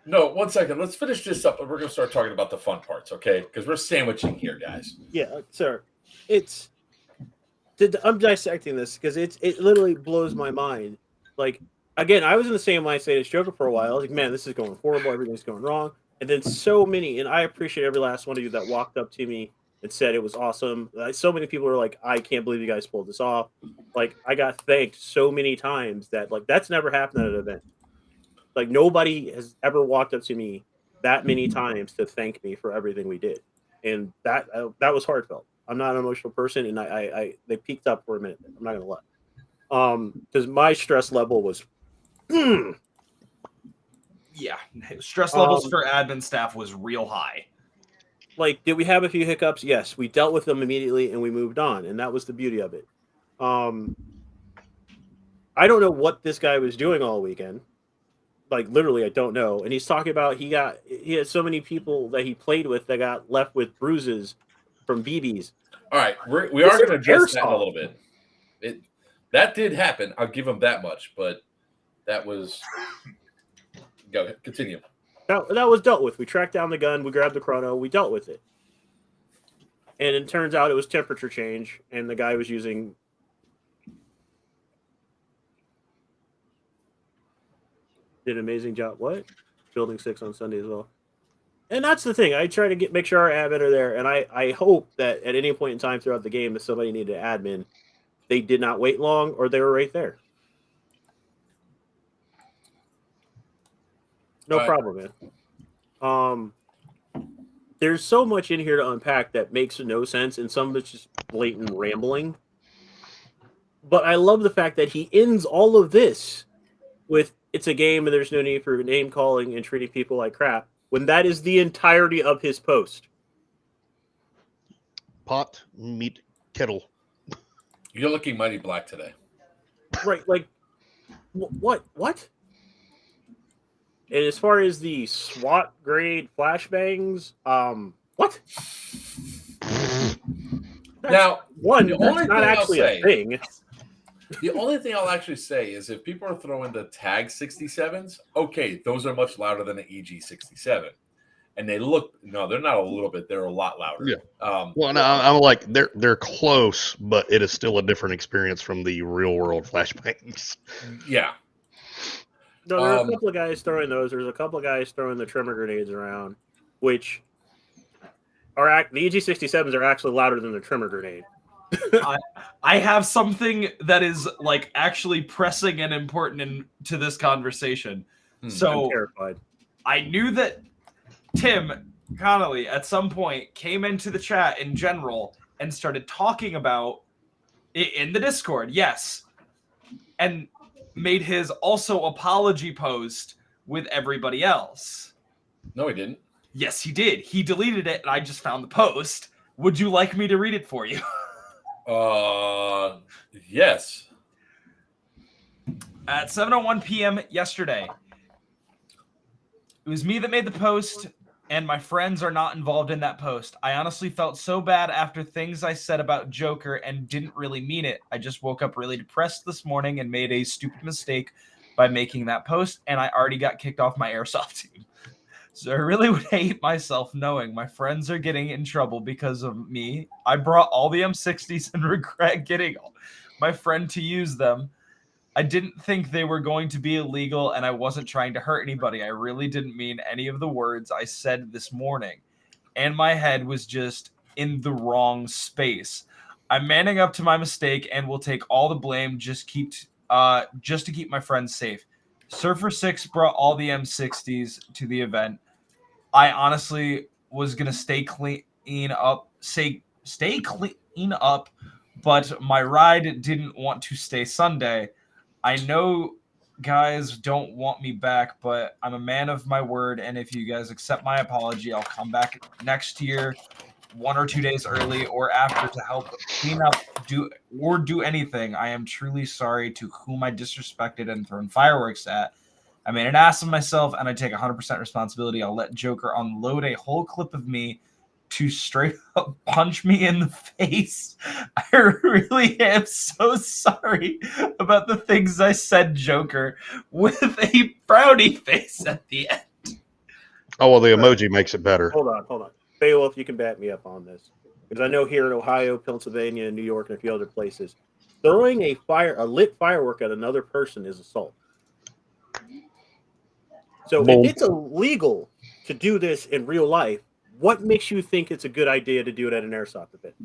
No, 1 second. Let's finish this up, and we're going to start talking about the fun parts, okay? Because we're sandwiching here, guys. Yeah, sir. I'm dissecting this because it literally blows my mind. Like, again, I was in the same mindset as Joker for a while. I was like, man, this is going horrible. Everything's going wrong. And then so many, and I appreciate every last one of you that walked up to me and said it was awesome. So many people were like, I can't believe you guys pulled this off. Like, I got thanked so many times that, like, that's never happened at an event. Like, nobody has ever walked up to me that many times to thank me for everything we did. And that was heartfelt. I'm not an emotional person, and they peaked up for a minute. I'm not going to lie. Because my stress level was Yeah. Stress levels for admin staff was real high. like, did we have a few hiccups? Yes, we dealt with them immediately and we moved on, and that was the beauty of it. I don't know what this guy was doing all weekend. Like, literally, I don't know. And he's talking about he had so many people that he played with that got left with bruises from BBs. All right, we are going to address that in a little bit. That did happen. I'll give him that much, but that was go ahead, continue. That was dealt with. We tracked down the gun. We grabbed the chrono. We dealt with it. And it turns out it was temperature change, and the guy was using. Did an amazing job. What? Building 6 on Sunday as well. And that's the thing. I try to make sure our admin are there, and I hope that at any point in time throughout the game, if somebody needed an admin, they did not wait long, or they were right there. No problem, man. There's so much in here to unpack that makes no sense, and some of it's just blatant rambling. But I love the fact that he ends all of this with it's a game and there's no need for name calling and treating people like crap, when that is the entirety of his post. Pot, meat, kettle. You're looking mighty black today. Right, like, what? And as far as the SWAT grade flashbangs, what? Now, One, the that's only not thing actually I'll a say, thing. the only thing I'll actually say is if people are throwing the tag 67s, okay, those are much louder than an EG 67. And they look, no, they're not a little bit, they're a lot louder. Yeah. Well, no, I'm like, they're close, but it is still a different experience from the real world flashbangs. Yeah. No, there are a couple of guys throwing those. There's a couple of guys throwing the trimmer grenades around, which are the EG67s are actually louder than the trimmer grenade. I have something that is like actually pressing and important to this conversation. So I'm terrified. I knew that Tim Connolly at some point came into the chat in general and started talking about it in the Discord. Yes. And made his also apology post with everybody else. No, he didn't. Yes, he did. He deleted it and I just found the post. Would you like me to read it for you? Yes. At 7:01 p.m. yesterday, it was me that made the post, and my friends are not involved in that post. I honestly felt so bad after things I said about Joker and didn't really mean it. I just woke up really depressed this morning and made a stupid mistake by making that post, and I already got kicked off my airsoft team. So I really would hate myself knowing my friends are getting in trouble because of me. I brought all the M60s and regret getting my friend to use them. I didn't think they were going to be illegal, and I wasn't trying to hurt anybody. I really didn't mean any of the words I said this morning, and my head was just in the wrong space. I'm manning up to my mistake and will take all the blame just to keep my friends safe. Surfer 6 brought all the M60s to the event. I honestly was going to stay clean up, but my ride didn't want to stay Sunday. I know guys don't want me back, but I'm a man of my word, and if you guys accept my apology, I'll come back next year 1 or 2 days early or after to help clean up, do anything. I am truly sorry to whom I disrespected and thrown fireworks at. I made an ass of myself, and I take 100% responsibility. I'll let Joker unload a whole clip of me to straight up punch me in the face. I really am so sorry about the things I said, Joker, with a frowny face at the end. Oh, well, the emoji makes it better. Hold on. Beowulf, you can back me up on this. Because I know here in Ohio, Pennsylvania, New York, and a few other places, throwing a lit firework at another person is assault. So if it's illegal to do this in real life, what makes you think it's a good idea to do it at an airsoft event?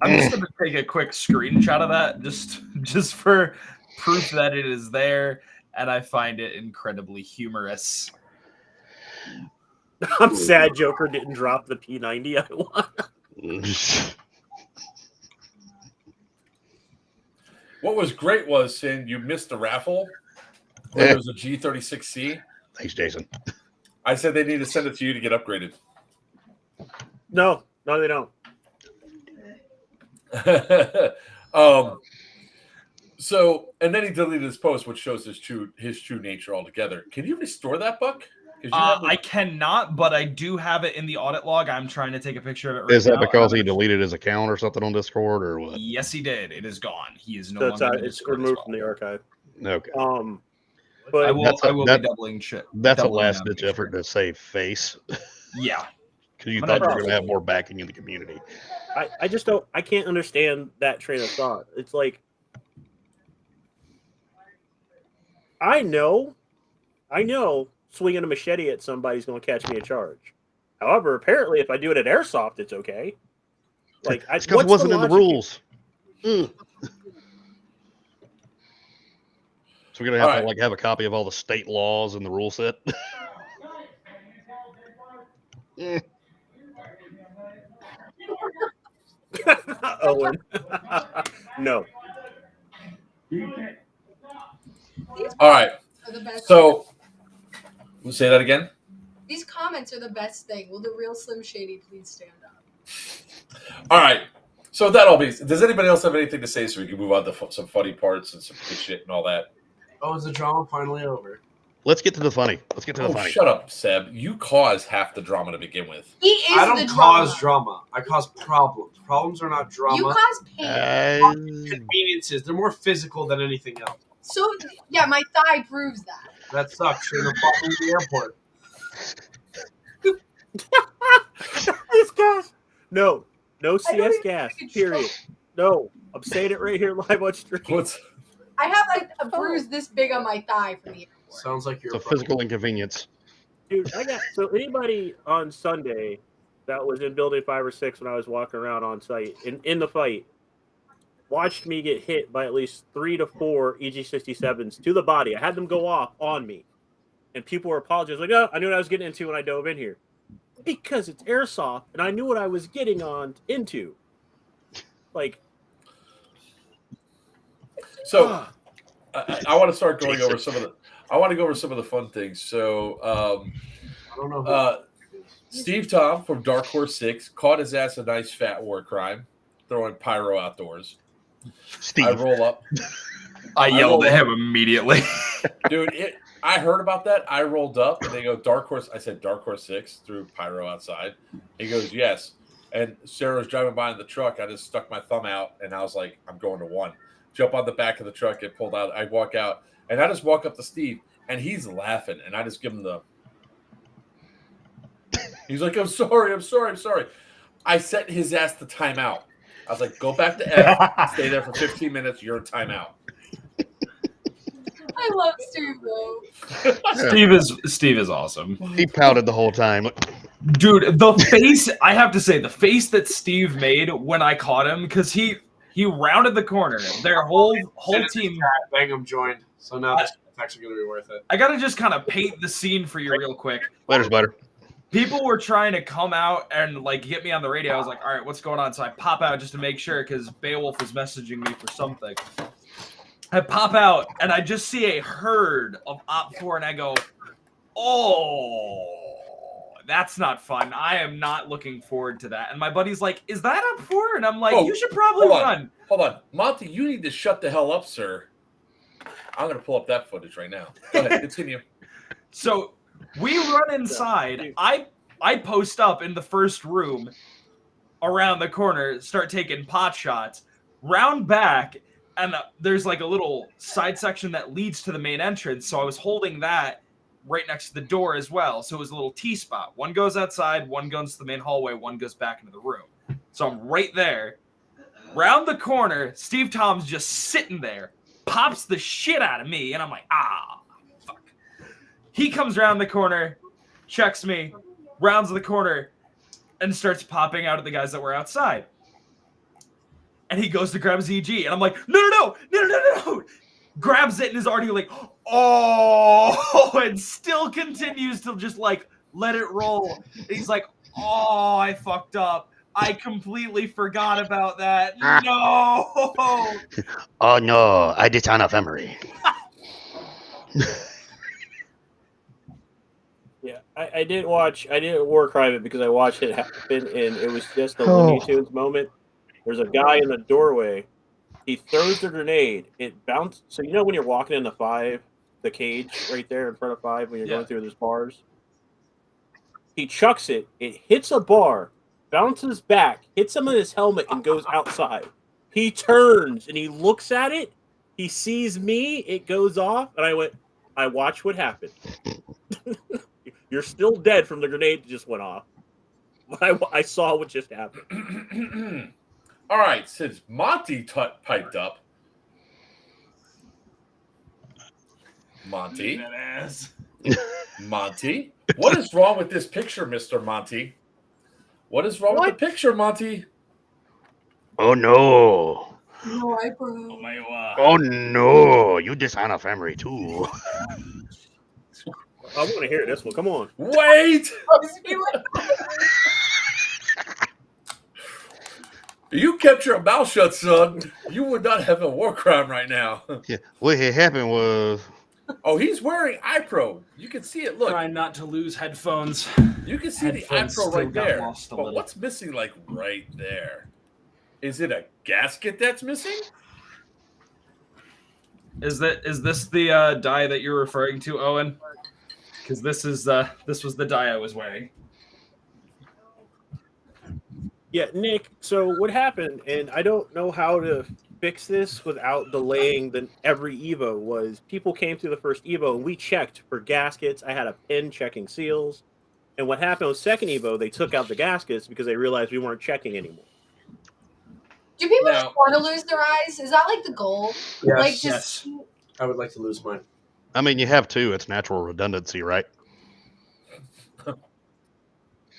I'm just going to take a quick screenshot of that just for proof that it is there, and I find it incredibly humorous. I'm sad Joker didn't drop the P90 I want. What was great was, Sin, you missed the raffle. There was a G36C. Thanks, Jason. I said they need to send it to you to get upgraded. No, they don't. So, and then he deleted his post, which shows his true nature altogether. Can you restore that, Buck? I cannot, but I do have it in the audit log. I'm trying to take a picture of it right now. Is that because he deleted his account or something on Discord, or what? Yes, he did. It is gone. He is no longer. It's removed from the archive. Okay. But I will be doubling shit. That's a last ditch effort to save face. Yeah. Because you thought you were going to have more backing in the community. I just don't. I can't understand that train of thought. It's like, I know, swinging a machete at somebody's going to catch me a charge. However, apparently, if I do it at airsoft, it's okay. Like, it's because it wasn't in the rules. So we're gonna have to have a copy of all the state laws and the rule set. Owen. No. All right. So, we'll say that again. These comments are the best thing. Will the real Slim Shady please stand up? All right. So that all being, does anybody else have anything to say so we can move on to some funny parts and some good shit and all that? Oh, is the drama finally over? Let's get to the funny. Shut up, Seb. You cause half the drama to begin with. He is I don't cause drama. I cause problems. Problems are not drama. You cause pain. Conveniences. They're more physical than anything else. So, yeah, my thigh proves that. That sucks. You're in the This gas. No CS gas. Period. No, I'm saying it right here live on stream. I have like a bruise this big on my thigh from the airport. Sounds like you're a physical inconvenience. Dude, so anybody on Sunday that was in building 5 or 6 when I was walking around on site in the fight watched me get hit by at least 3 to 4 EG67s to the body. I had them go off on me. And people were apologizing, like, oh, I knew what I was getting into when I dove in here. Because it's airsoft, and I knew what I was getting into. Like, so I want to start going over some of the. I want to go over some of the fun things. So, I don't know. Steve Tom from Dark Horse 6 caught his ass a nice fat war crime, throwing pyro outdoors. Steve, I roll up. I yelled at him immediately, dude. I heard about that. I rolled up and they go Dark Horse. I said Dark Horse 6 threw pyro outside. He goes yes. And Sarah was driving by in the truck. I just stuck my thumb out and I was like, I'm going to 1. Jump on the back of the truck, get pulled out. I walk out and I just walk up to Steve and he's laughing and I just give him the. He's like, I'm sorry. I sent his ass to timeout. I was like, go back to F, stay there for 15 minutes. You're in timeout. I love Steve though. Steve is awesome. He pouted the whole time. Dude, the face, I have to say, the face that Steve made when I caught him, because he rounded the corner. Their whole team. Bangham joined. So now it's actually going to be worth it. I got to just kind of paint the scene for you real quick. Later's better. People were trying to come out and like get me on the radio. I was like, all right, what's going on? So I pop out just to make sure because Beowulf was messaging me for something. I pop out and I just see a herd of Op4 and I go, oh, that's not fun. I am not looking forward to that. And my buddy's like, is that Op4? And I'm like, you should probably run. Hold on. Monty, you need to shut the hell up, sir. I'm going to pull up that footage right now. Go ahead, continue. So we run inside. I post up in the first room around the corner, start taking pot shots, round back, and there's like a little side section that leads to the main entrance. So I was holding that right next to the door as well. So it was a little T-spot. One goes outside, one goes to the main hallway, one goes back into the room. So I'm right there. Round the corner, Steve Tom's just sitting there, pops the shit out of me, and I'm like, fuck. He comes around the corner, checks me, rounds the corner, and starts popping out at the guys that were outside. And he goes to grab his EG, and I'm like, no. Grabs it and is already like, oh, and still continues to just like let it roll. And he's like, oh, I fucked up. I completely forgot about that. No. Oh no, I did on a memory. Yeah, I didn't Warcry it because I watched it happen, and it was just a Looney Tunes moment. There's a guy in the doorway. He throws the grenade. It bounced. So you know when you're walking in the cage right there in front of 5 when you're going through those bars? He chucks it. It hits a bar, bounces back, hits him in his helmet, and goes outside. He turns, and he looks at it. He sees me. It goes off, and I watched what happened. You're still dead from the grenade that just went off. I saw what just happened. All right, since Monty piped up. Monty, what is wrong with this picture, Mr. Monty? What is wrong with the picture, Monty? Oh no. No, I broke. Oh no, you dishonor family too. I want to hear this one. Come on. Wait! You kept your mouth shut, son. You would not have a war crime right now. Yeah, what had happened was. Oh, he's wearing iPro. You can see it. Look. Trying not to lose headphones. You can see the iPro right there. But what's missing, like, right there? Is it a gasket that's missing? Is this the die that you're referring to, Owen? Because this was the die I was wearing. Yeah, Nick, so what happened, and I don't know how to fix this without delaying every Evo, was people came through the first Evo, and we checked for gaskets. I had a pin checking seals. And what happened with second Evo, they took out the gaskets because they realized we weren't checking anymore. Do people just want to lose their eyes? Is that like the goal? Yes. Yes. I would like to lose mine. I mean, you have to. It's natural redundancy, right?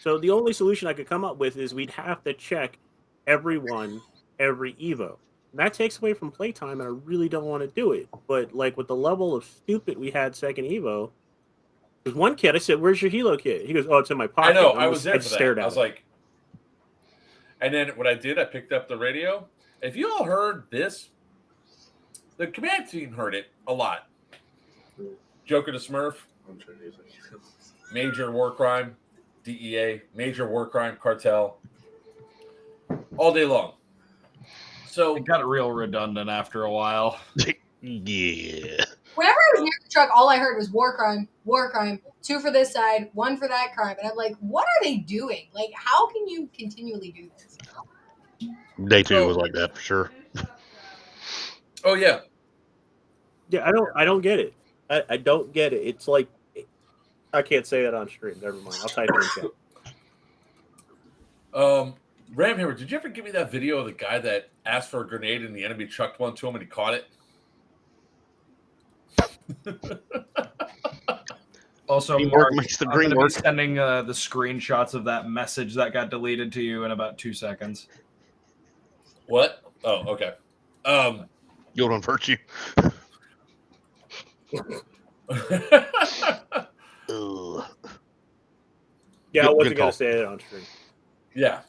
So the only solution I could come up with is we'd have to check everyone every Evo. And that takes away from playtime, and I really don't want to do it. But like with the level of stupid we had second Evo, there's one kid, I said, "Where's your helo kit?" He goes, "Oh, it's in my pocket." I know. I was there for stared that. at I was like, and then what I did, I picked up the radio. If you all heard this, the command team heard it a lot. Joker the Smurf, major war crime, DEA, major war crime, cartel, all day long. So it got real redundant after a while. Yeah. Whenever I was near the truck, all I heard was war crime, 2 for this side, 1 for that crime. And I'm like, what are they doing? Like, how can you continually do this? Day 2 was like that for sure. Oh yeah. Yeah, I don't get it. I don't get it. It's like, I can't say that on stream. Never mind. I'll type it in chat. Ramhammer, did you ever give me that video of the guy that asked for a grenade and the enemy chucked one to him and he caught it? Also, Mark makes the dream work. Sending the screenshots of that message that got deleted to you in about 2 seconds. What? Oh, okay. You'll don't hurt you. Yeah, I wasn't going to say it on stream. Yeah.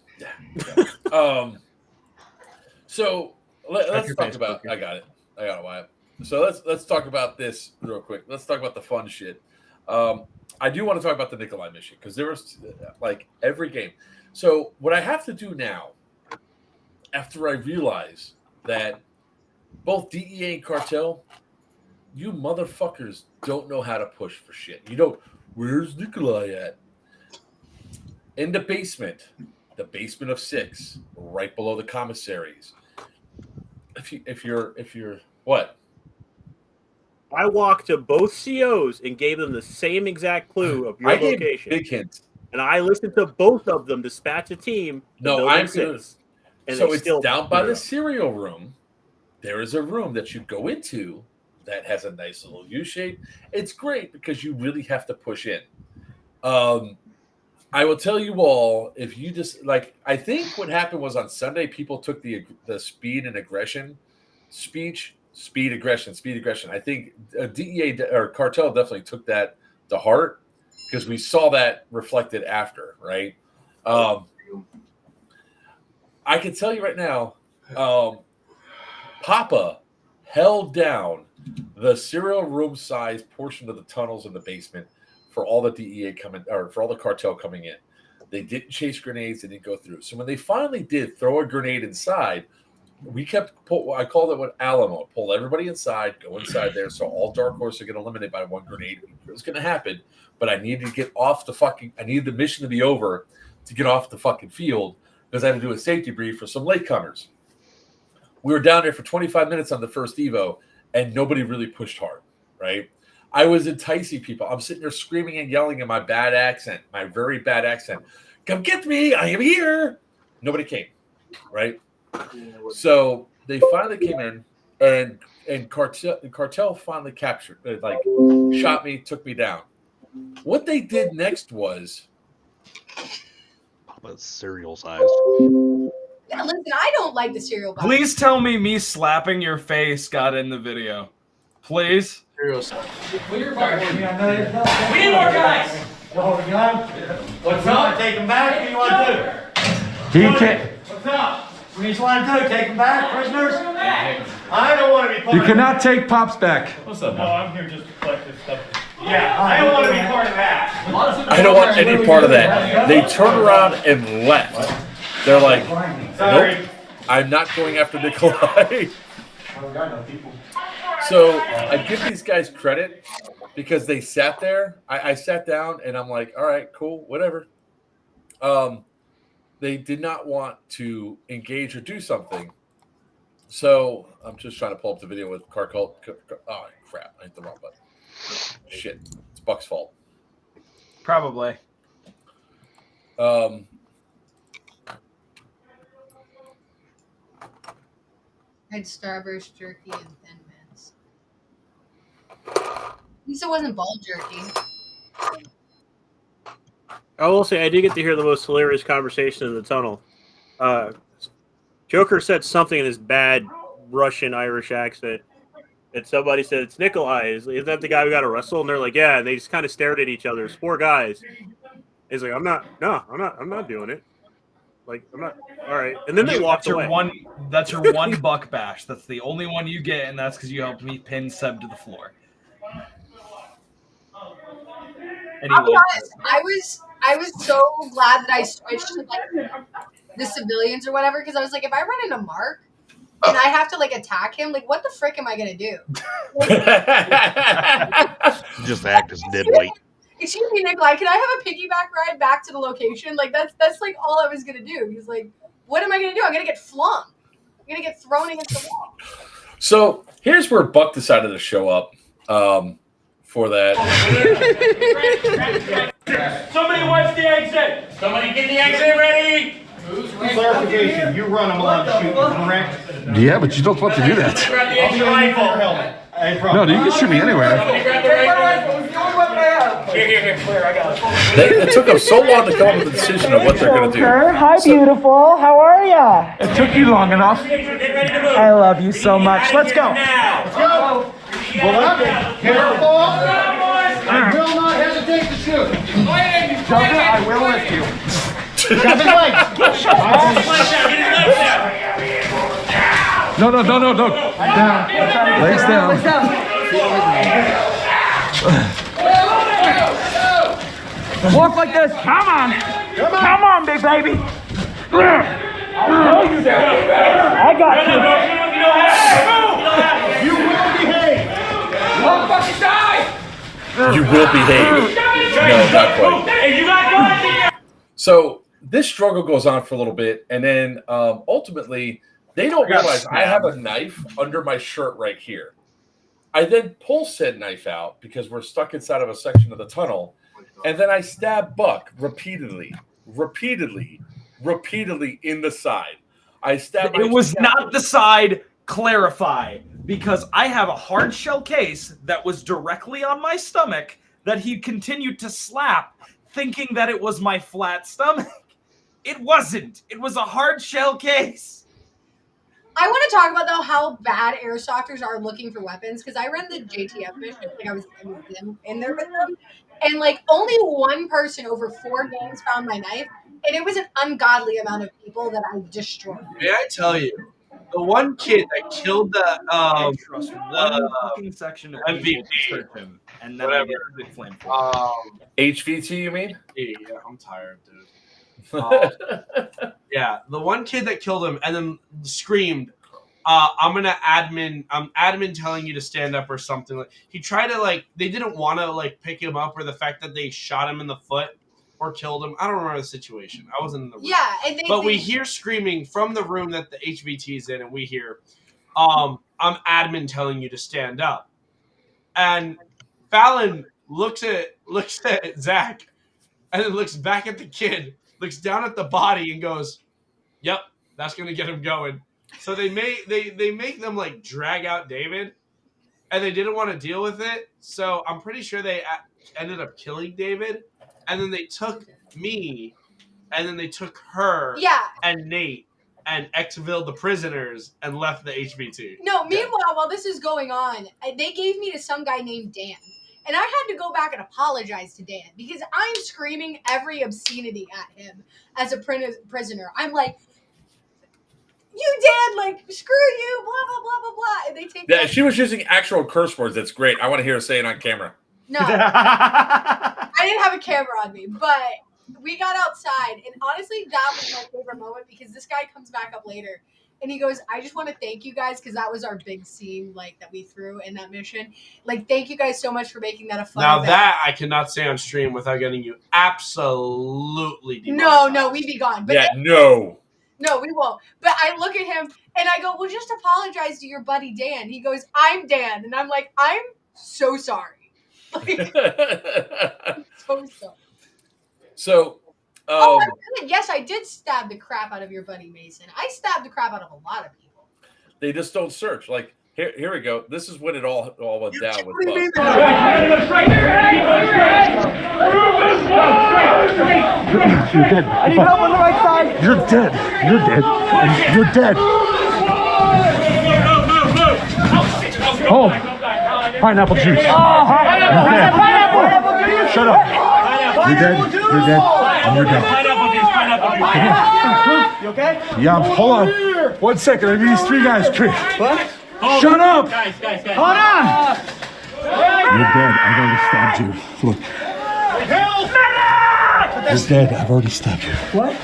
So let's talk about. I got it, Wyatt. So let's talk about this real quick. Let's talk about the fun shit. I do want to talk about the Nikolai mission because there was like every game. So what I have to do now, after I realize that both DEA and Cartel you motherfuckers don't know how to push for shit. You know, where's Nikolai at? In the basement of 6, right below the commissaries. If you're what? I walked to both COs and gave them the same exact clue of your I gave location. big hints. And I listened to both of them dispatch a team. to No, Building I'm 6, and so they it's still down by screwed the up. cereal room. There is a room that you go into that has a nice little U shape. It's great because you really have to push in. I will tell you all, if you just like, I think what happened was on Sunday, people took the speed and aggression speech, speed aggression. I think DEA or cartel definitely took that to heart because we saw that reflected after, right? I can tell you right now, Papa held down the serial room size portion of the tunnels in the basement for all the DEA coming, or for all the cartel coming in. They didn't chase grenades, they didn't go through. So when they finally did throw a grenade inside, we kept, I called it what Alamo, pull everybody inside, go inside there. So all Dark Horse are get eliminated by one grenade. It was going to happen, but I needed to get off I needed the mission to be over to get off the fucking field because I had to do a safety brief for some latecomers. We were down there for 25 minutes on the first Evo, and nobody really pushed hard, right? I was enticing people. I'm sitting there screaming and yelling in my bad accent, my very bad accent. Come get me. I am here. Nobody came, right? So they finally came in, and cartel finally captured, shot me, took me down. What they did next was Papa's cereal sized. Yeah, listen, I don't like the cereal box. Please tell me slapping your face got in the video. Please. Heroes. We need more guys. What's up? Take them back. What do you want to do? He can't. What's up? What do you want to do? Take them back, prisoners? I don't want to be part You of that. cannot take Pops back. What's up? No, I'm here just to collect this stuff. Yeah, I don't want to be part of that. I don't want any part of that. They turned around and left. They're like, Sorry. nope, I'm not going after Nikolai. So I give these guys credit because they sat there. I sat down and I'm like, all right, cool, whatever. They did not want to engage or do something. So I'm just trying to pull up the video with Carcult. Oh, crap. I hit the wrong button. Shit. It's Buck's fault. Probably. I had Starburst jerky and Thin Mints. At least it wasn't ball jerky. I will say I did get to hear the most hilarious conversation in the tunnel. Joker said something in his bad Russian Irish accent, and somebody said, "It's Nikolai. Isn't that the guy we got to wrestle?" And they're like, "Yeah." And they just kind of stared at each other. It's 4 guys. He's like, I'm not doing it. Like, I'm not. All right. And then they walked away. That's your one buck bash. That's the only one you get, and that's because you helped me pin Seb to the floor. I'll be honest, I was so glad that I switched to like the civilians or whatever, because I was like, if I run into Mark and I have to like attack him, like what the frick am I gonna do? Just act as dead weight. Excuse me, Nikolai, can I have a piggyback ride back to the location? Like that's like all I was gonna do. He's like, what am I gonna do? I'm gonna get flung. I'm gonna get thrown against the wall. So here's where Buck decided to show up for that. Somebody watch the exit. Somebody get the exit ready. Clarification, you run them allowed to shoot, correct? Yeah, but you're not supposed to do that. Grab the exit rifle. No, you can shoot me anywhere. Somebody grab the rifle. Here, Claire, I got it. It took them so long to come up with a decision of what they're going to do. Hi, beautiful. How are ya? It took you long enough. Get ready to move. I love you so much. Let's go. Let's go. Careful. I will not hesitate to shoot. Joker, I will lift you. Grab his legs. No. Down. Legs down. Walk like this. Come on. Come on, big baby. I'll you that. I got you. You will behave. Oh, You will behave. No, not quite. So this struggle goes on for a little bit, and then ultimately they don't realize I have a knife under my shirt right here. I then pull said knife out because we're stuck inside of a section of the tunnel, and then I stab Buck repeatedly in the side. I stab. It was not the side. Clarify, because I have a hard shell case that was directly on my stomach that he continued to slap, thinking that it was my flat stomach. It wasn't. It was a hard shell case. I want to talk about though how bad airsofters are looking for weapons, because I ran the JTF mission, like I was in there with them, and like only one person over 4 games found my knife, and it was an ungodly amount of people that I destroyed. May I tell you, the one kid that killed the fucking section of MVP, him, and then I get the flame. HVT, you mean? Yeah, I'm tired, dude. Yeah, the one kid that killed him and then screamed, I'm admin telling you to stand up or something. Like he tried to they didn't want to pick him up, or the fact that they shot him in the foot or killed him. I don't remember the situation. I wasn't in the room. Yeah, and we hear screaming from the room that the HVT is in, and we hear, I'm admin telling you to stand up. And Fallon looks at Zach and then looks back at the kid, looks down at the body and goes, yep, that's going to get him going. So they make them drag out David, and they didn't want to deal with it. So I'm pretty sure they ended up killing David, and then they took me, and then they took her and Nate and exfilled the prisoners and left the HVT. No, meanwhile, while this is going on, they gave me to some guy named Dan. And I had to go back and apologize to Dan because I'm screaming every obscenity at him as a prisoner. I'm like, you Dan, screw you, blah, blah, blah, blah, blah. And they take she was using actual curse words. That's great. I want to hear her say it on camera. No. I didn't have a camera on me, but we got outside. And honestly, that was my favorite moment because this guy comes back up later. And he goes, I just want to thank you guys because that was our big scene that we threw in that mission. Thank you guys so much for making that a fun event. That I cannot say on stream without getting you absolutely demonetized. No, we'd be gone. But no, we won't. But I look at him and I go, well, just apologize to your buddy Dan. He goes, I'm Dan. And I'm like, I'm so sorry. I'm so sorry. So... yes, I did stab the crap out of your buddy Mason. I stabbed the crap out of a lot of people. They just don't search. Here we go. This is when it all went down with Buck. You're dead. I need help on the right side. You're dead. You're dead. And you're dead. Oh, pineapple juice. Pineapple juice. Shut up. You're dead. You're dead. And you're dead. You okay? Yeah, hold on. 1 second. I need these 3 guys. What? Shut up. Guys. Hold on. You're dead. I've already stabbed you. Look. You're dead. I've already stabbed you. What?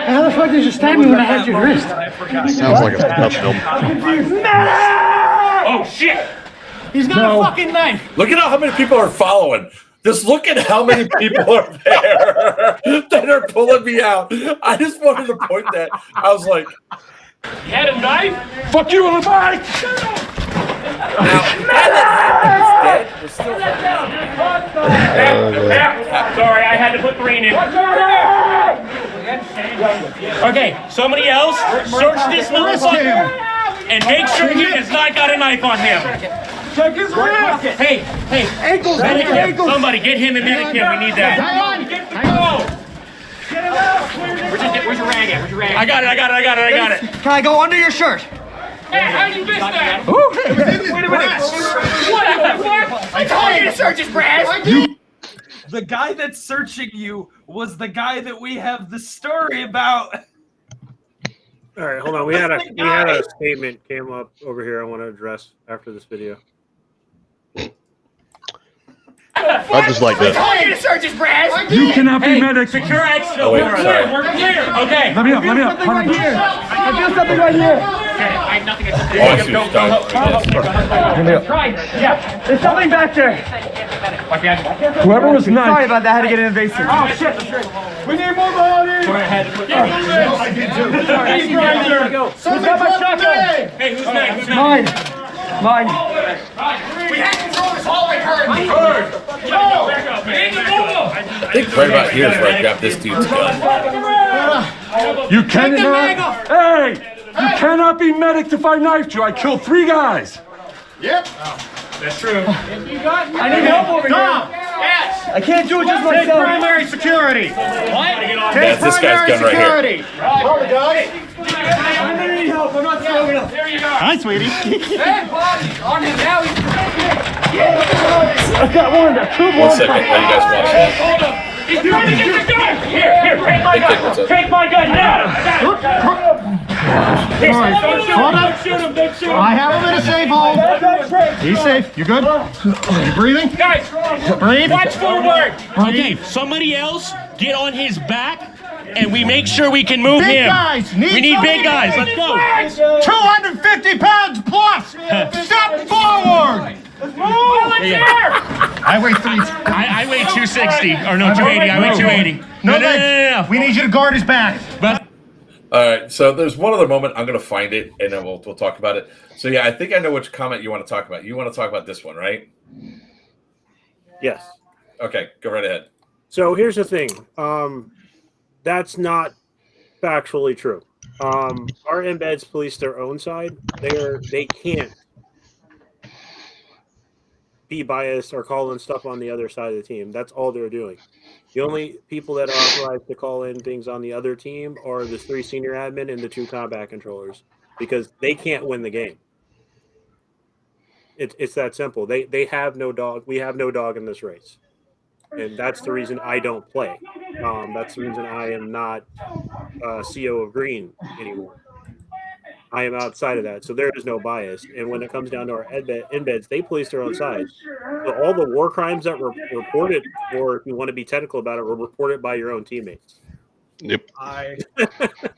How the fuck did you stab me when I had your wrist? Sounds like a touchdown. Oh shit! He's got a fucking knife. Look at how many people are following. Just look at how many people are there that are pulling me out. I just wanted to point that. I was like, you had a knife? Fuck you on the mic! dead. We're still Sorry, I had to put green in. Okay, somebody else search this motherfucker and make sure he has not got a knife on him. Check his wrist. Hey, ankles. Somebody get him and medic him. We need that. Hang on, get it out. Where's your rag at? I got it. Can I go under your shirt? Hey, how'd you miss that? Wait a minute. What the fuck? I told you to search his brass. The guy that's searching you was the guy that we have the story about. All right, hold on. We had a statement came up over here I want to address after this video. I just like that. I told you to search his brass. You cannot be medic. Secure exfil. We're clear. Okay. Let me up. I feel something right here. I have nothing to say. Oh, I see what you're talking about. Right. Yeah. There's something back there. Whoever was nice. Sorry about that. I had to get an invasive. Oh, shit. We need more bodies. Go ahead. I did too. He's right. Who's got my shotgun? Hey, who's next? Mine. We have to throw this hallway curtain. No. I think right about here is where I grabbed this dude's gun. You cannot. Hey! You cannot be medic to fight knife Jew. I killed 3 guys. Yep. That's true. I need help over here. Yes. I can't do it just Take myself. primary security. What? That's this guy's gun right here. I'm gonna need help. I'm not strong enough. There you go. Hi, sweetie. Hey, body on him now. I got one. I killed 1 second, while you guys watch that. Hold him. He's trying to get the gun. Here, take my gun. Take my gun now. Hold up. Shoot him. Don't shoot him. I have him in a safe hole. He's safe. You good? You breathing? Guys, Breathe. watch forward. Okay, somebody else get on his back, and we make sure we can move Big him. guys. We need big guys. Let's go. 250 pounds plus. Step forward. Volunteer. I weigh 3. I weigh 260, or no, 280. I weigh 280. No. We need you to guard his back. All right, so there's one other moment. I'm going to find it, and then we'll talk about it. So, yeah, I think I know which comment you want to talk about. You want to talk about this one, right? Yes. Okay, go right ahead. So here's the thing. That's not factually true. Our embeds police their own side. They can't be biased or call in stuff on the other side of the team. That's all they're doing. The only people that are authorized to call in things on the other team are the 3 senior admin and the 2 combat controllers, because they can't win the game. It's that simple. They have no dog. We have no dog in this race, and that's the reason I don't play. That's the reason I am not CO of Green anymore. I am outside of that, so there is no bias. And when it comes down to our embeds, they police their own side. So all the war crimes that were reported, or if you want to be technical about it, were reported by your own teammates. Yep. You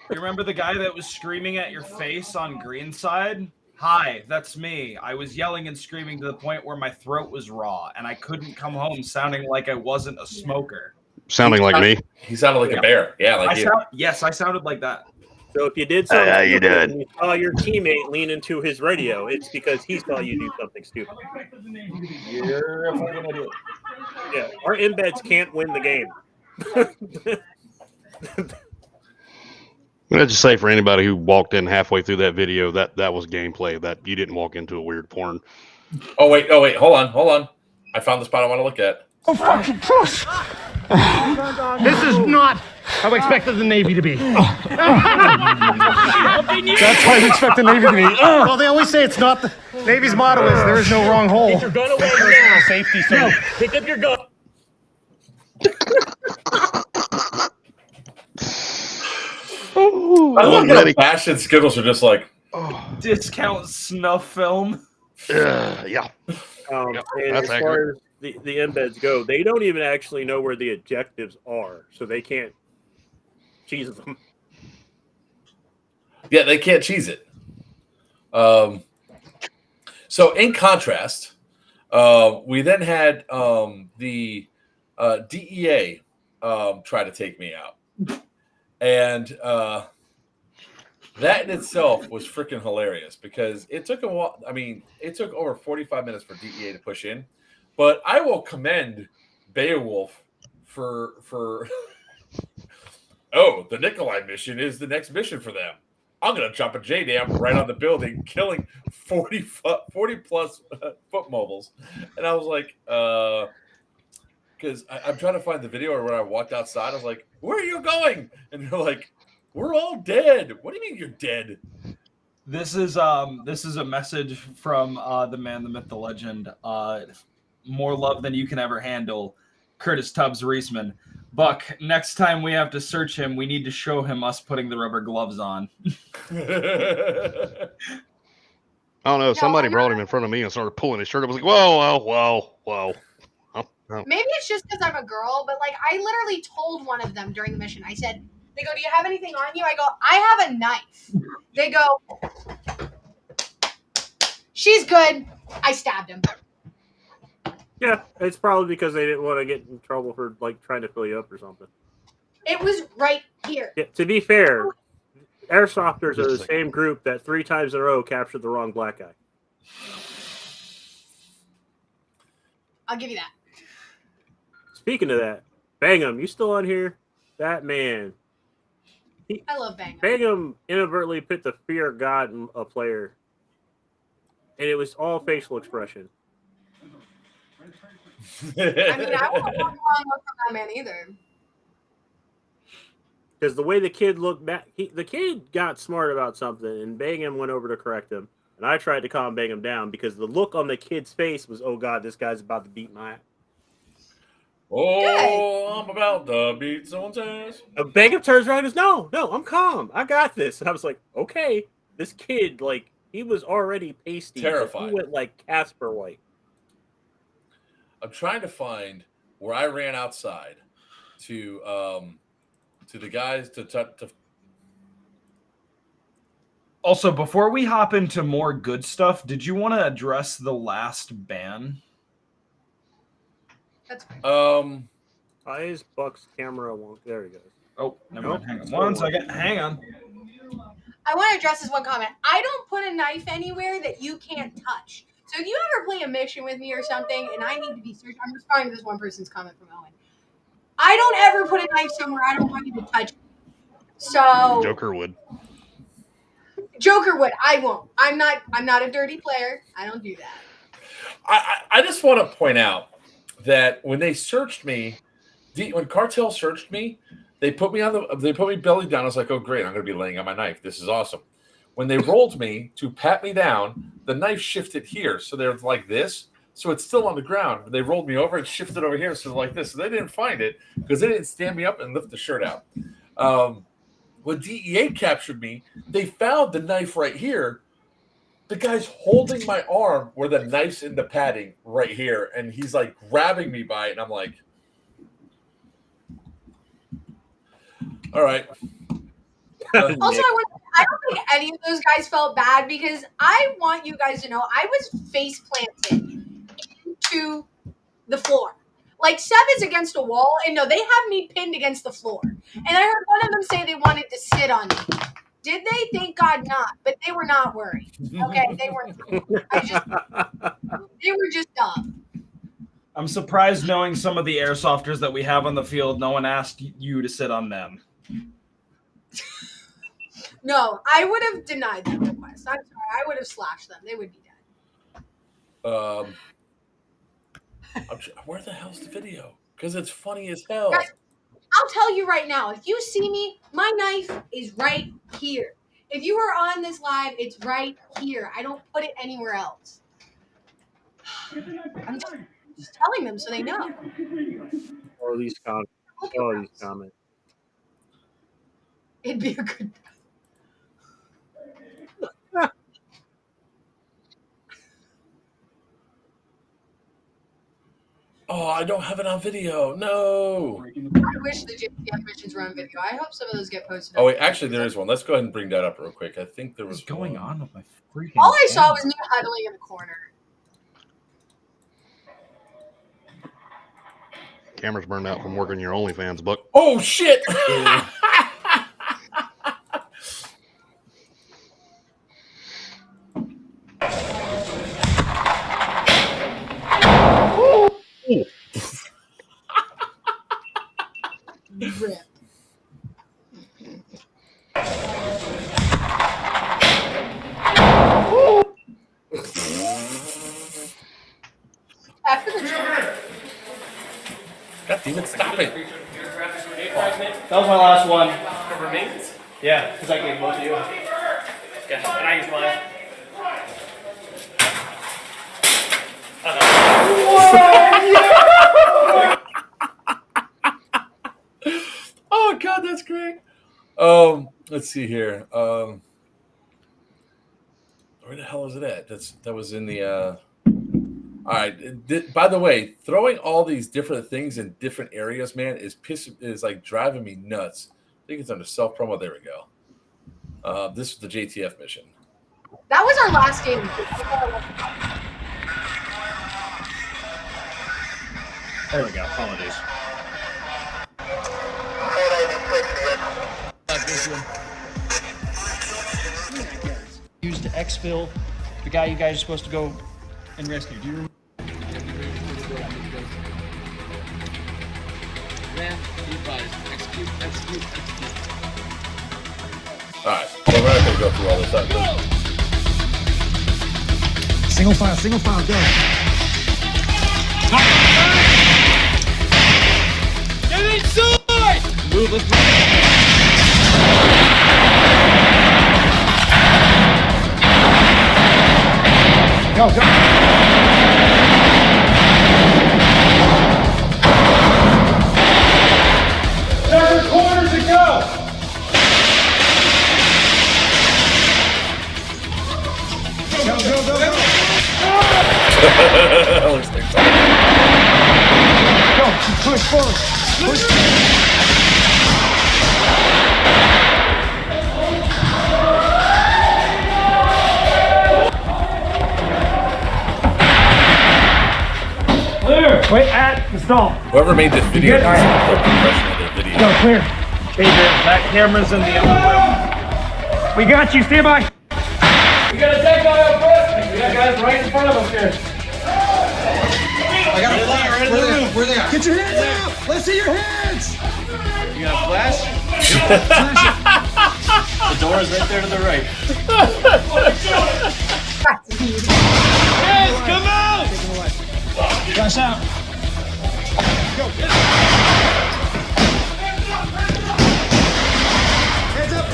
remember the guy that was screaming at your face on green side? Hi, that's me. I was yelling and screaming to the point where my throat was raw, and I couldn't come home sounding like I wasn't a smoker. Sounding like me. He sounded like a bear. Yeah, like you. Yes, I sounded like that. So if you did something, you did. and you saw your teammate lean into his radio, it's because he saw you do something stupid. You're a fucking idiot. Yeah, our embeds can't win the game. I'd just say for anybody who walked in halfway through that video, that was gameplay. That you didn't walk into a weird porn. Oh wait, hold on. I found the spot I want to look at. Oh, fucking push. This is not how I expected the Navy to be. That's how I expect the Navy to be. Well, they always say it's not the Navy's motto is there is no wrong hole. Get your gun away now. Safety, sir. Pick up your gun. I love how Bash and Skittles are just like discount snuff film. Yeah. And that's as far as the embeds go, they don't even actually know where the objectives are, so they can't cheese them. Yeah, they can't cheese it. So in contrast, we then had the DEA try to take me out. And that in itself was freaking hilarious because it took a while. I mean, it took over 45 minutes for DEA to push in. But I will commend Beowulf for the Nikolai mission is the next mission for them. I'm going to drop a JDAM right on the building, killing 40 plus foot mobiles. And I was like, because I'm trying to find the video where I walked outside. I was like, where are you going? And they're like, we're all dead. What do you mean you're dead? This is a message from the man, the myth, the legend. More love than you can ever handle. Curtis Tubbs Reisman. Buck, next time we have to search him, we need to show him us putting the rubber gloves on. I don't know. Somebody brought him in front of me and started pulling his shirt. I was like, whoa. Maybe it's just because I'm a girl, but like I literally told one of them during the mission, I said, They go, do you have anything on you? I go, I have a knife. They go, she's good. I stabbed him. Yeah, it's probably because they didn't want to get in trouble for like trying to fill you up or something. It was right here. Yeah, to be fair, airsofters are the same group that 3 times in a row captured the wrong black guy. I'll give you that. Speaking of that, Bangham, you still on here? That man. I love Bangham. Bangham inadvertently put the fear of God in a player. And it was all facial expression. I mean, I won't look wrong from that man either. Because the way the kid looked back, the kid got smart about something, and Bangham went over to correct him. And I tried to calm Bangham down because the look on the kid's face was, oh, God, this guy's about to beat my ass. Oh, I'm about to beat someone's ass. Bangham turns around and goes, no, I'm calm. I got this. And I was like, okay. This kid, like, he was already pasty. Terrified. He went like Casper White. I'm trying to find where I ran outside to the guys to Also, before we hop into more good stuff, did you want to address the last ban? Eyes, Buck's camera won't. There he goes. Oh, never mind. Hang on. 1 second. Hang on. I want to address this one comment. I don't put a knife anywhere that you can't touch. So if you ever play a mission with me or something and I need to be searched, I'm responding to this one person's comment from Owen. I don't ever put a knife somewhere I don't want you to touch it. So Joker would. I won't. I'm not a dirty player. I don't do that. I just want to point out that when they searched me, when Cartel searched me, they put me belly down. I was like, oh great, I'm gonna be laying on my knife. This is awesome. When they rolled me to pat me down, the knife shifted here. So they're like this. So it's still on the ground. When they rolled me over, it shifted over here. So like this. So they didn't find it because they didn't stand me up and lift the shirt out. When DEA captured me, they found the knife right here. The guy's holding my arm where the knife's in the padding right here. And he's like grabbing me by it. And I'm like, all right. Also, I don't think any of those guys felt bad because I want you guys to know I was face planted into the floor. Like Seb is against a wall, and no, they have me pinned against the floor. And I heard one of them say they wanted to sit on me. Did they? Thank God not. But they were not worried. Okay, they weren't. They were just dumb. I'm surprised, knowing some of the airsofters that we have on the field, no one asked you to sit on them. No, I would have denied that request. I'm sorry. I would have slashed them. They would be dead. Where the hell's the video? Because it's funny as hell. Guys, I'll tell you right now. If you see me, my knife is right here. If you are on this live, it's right here. I don't put it anywhere else. I'm just telling them so they know. Or these comments. It'd be a good. Oh, I don't have it on video. No. I wish the JTF missions were on video. I hope some of those get posted. Oh, wait, actually, there is one. Let's go ahead and bring that up real quick. I think there was What's going on with my freaking. All I saw was me huddling in the corner. Camera's burned out from working your OnlyFans, Buck. Oh, shit. Rip. After the God damn it, stop it. That was my last one. For remains? Yeah, because I gave both of you. Okay, and I used mine. Oh God, that's great. Let's see here. Where the hell is it at? That was in the. All right. By the way, throwing all these different things in different areas, man, is like driving me nuts. think it's under self promo. There we go. This is the JTF mission. That was our last game. There we go. Apologies. Used to exfil the guy you guys are supposed to go and rescue. Do you remember? All right, well, we're not going to go through all this. Single file, go. Get inside! Move, let's move. Go. Separate corners and go! Go. Looks like Go, push forward. Push. Clear! Wait, install. whoever made this video Good, all is right. the professional of their video. Go, clear. That camera's in the other room. We got you, stand by. We got a tech guy up front. We got guys right in front of us here. I got a flash. Right in the room. Where they at? Get your hands up. Let's see your hands. You got a flash? The door is right there to the right. Hands, come out! Flash out. Go. Hands up.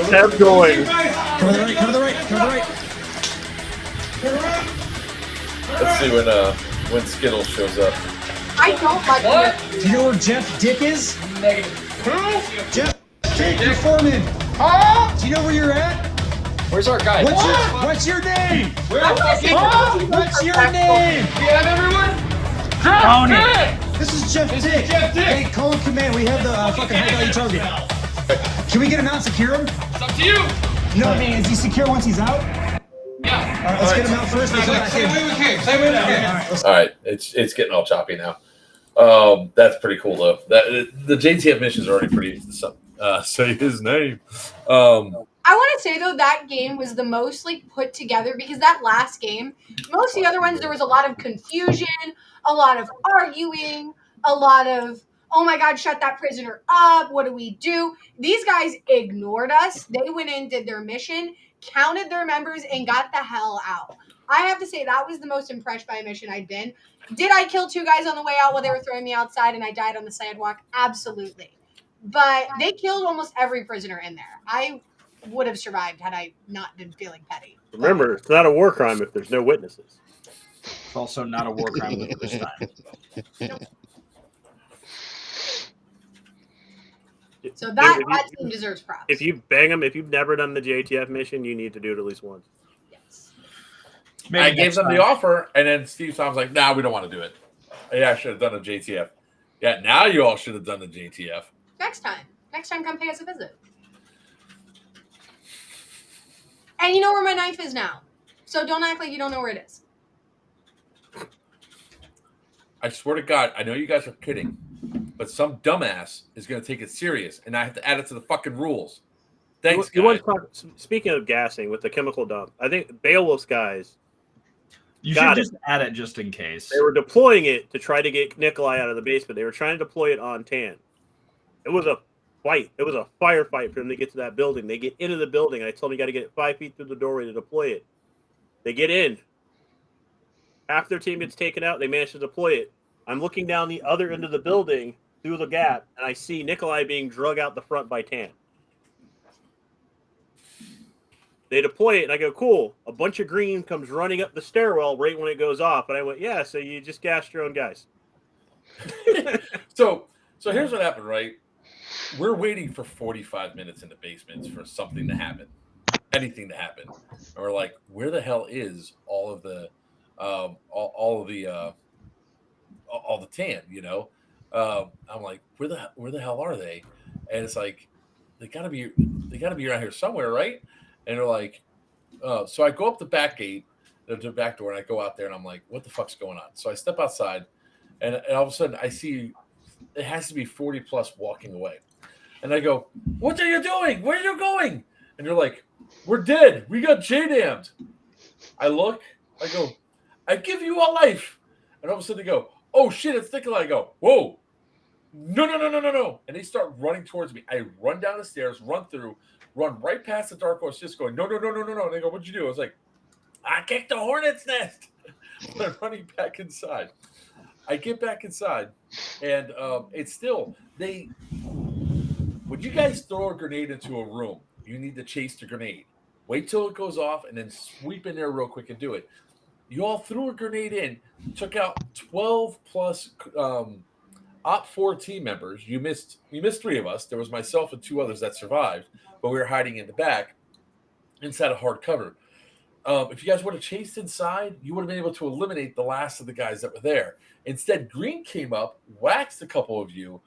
Kept going. Cover the right. Let's see when Skittles shows up. I don't like What? Do you know where Jeff Dick is? Negative. Who? Jeff Dick, your foreman. Huh? Do you know where you're at? Where's our guy? What's your name? Where the fuck is What's your name? We have everyone? Tony. Dick! This is Jeff Dick. Hey, call and command. We have the fucking high value target. Can we get him out and secure him? It's up to you. No, I mean, is he secure once he's out? Yeah. All right, let's get him out first. Let's go back in. Say we can. All right, let's All right, it's getting all choppy now. That's pretty cool though. That the JTF mission's already pretty. Say his name. I want to say though that game was the most like put together because that last game, most of the other ones there was a lot of confusion, a lot of arguing, a lot of oh my god, shut that prisoner up. What do we do? These guys ignored us. They went in, did their mission, counted their members, and got the hell out. I have to say that was the most impressed by a mission I'd been. Did I kill 2 guys on the way out while they were throwing me outside and I died on the sidewalk? Absolutely. But they killed almost every prisoner in there. I would have survived had I not been feeling petty. Remember, it's not a war crime if there's no witnesses. It's also not a war crime the first time. So that team deserves props. If you bang them, if you've never done the JTF mission, you need to do it at least once. Yes. Maybe I gave next them time. the offer, and then Steve Tom's like, "Nah, we don't want to do it." Yeah, I should have done a JTF. Yeah, now you all should have done the JTF. Next time, come pay us a visit. And you know where my knife is now, so don't act like you don't know where it is. I swear to God, I know you guys are kidding, but some dumbass is going to take it serious, and I have to add it to the fucking rules. Thanks, You guys. want to talk, speaking of gassing with the chemical dump, I think Beowulf's guys You got should just add it just in case. They were deploying it to try to get Nikolai out of the basement. They were trying to deploy it on Tan. It was a fight. It was a firefight for them to get to that building. They get into the building. I told them you got to get it 5 feet through the doorway to deploy it. They get in. Half their team gets taken out. They manage to deploy it. I'm looking down the other end of the building through the gap, and I see Nikolai being drug out the front by Tan. They deploy it, and I go, cool. A bunch of green comes running up the stairwell right when it goes off. And I went, yeah, so you just gassed your own guys. So here's what happened, right? We're waiting for 45 minutes in the basements for something to happen, anything to happen. And we're like, where the hell is all of the, all the tan, you know? I'm like, where the hell are they? And it's like, they gotta be around here somewhere, right? And they're like, so I go up the back gate, the back door, and I go out there, and I'm like, what the fuck's going on? So I step outside, and all of a sudden I see it has to be 40 plus walking away, and I go, what are you doing? Where are you going? And they're like, we're dead. We got J-damned. I look, I go, I give you a life. And all of a sudden they go, oh shit, it's Nikolai. I go, whoa. No. And they start running towards me. I run down the stairs, run through, run right past the Dark Horse, just going, no. And they go, what'd you do? I was like, I kicked the hornet's nest. I'm running back inside. I get back inside, and it's still, when you guys throw a grenade into a room, you need to chase the grenade. Wait till it goes off, and then sweep in there real quick and do it. You all threw a grenade in, took out 12 plus Op 4 team members. You missed 3 of us. There was myself and 2 others that survived, but we were hiding in the back inside a hard cover. If you guys would have chased inside, you would have been able to eliminate the last of the guys that were there. Instead, Green came up, waxed a couple of you.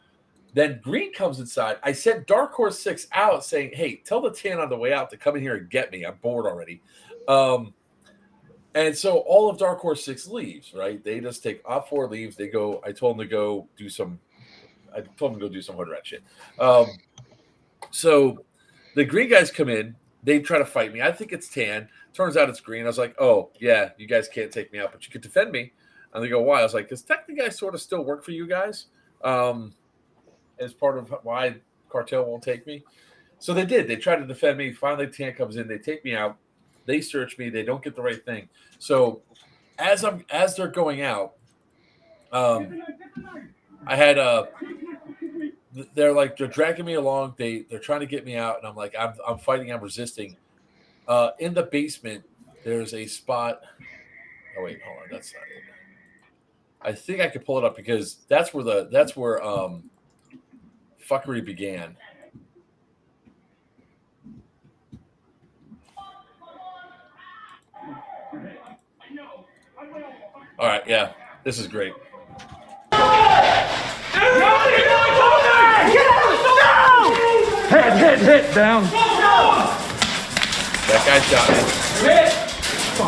Then Green comes inside. I sent Dark Horse 6 out saying, hey, tell the Tan on the way out to come in here and get me. I'm bored already. And so all of Dark Horse 6 leaves, right? They just take Op 4 leaves. They go, I told them to go do some hood rat shit. So the Green guys come in. They try to fight me. I think it's Tan. Turns out it's Green. I was like, oh, yeah, you guys can't take me out, but you can defend me. And they go, why? I was like, because technically I sort of still work for you guys as part of why Cartel won't take me. So they did. They tried to defend me. Finally, Tan comes in. They take me out. They search me. They don't get the right thing. So as they're going out, I had they're dragging me along. They're trying to get me out, and I'm like, I'm fighting. I'm resisting. In the basement, there's a spot. Oh wait, hold on. That's not it. I think I could pull it up because that's where fuckery began. All right, yeah, this is great. Hit, down. That guy shot me.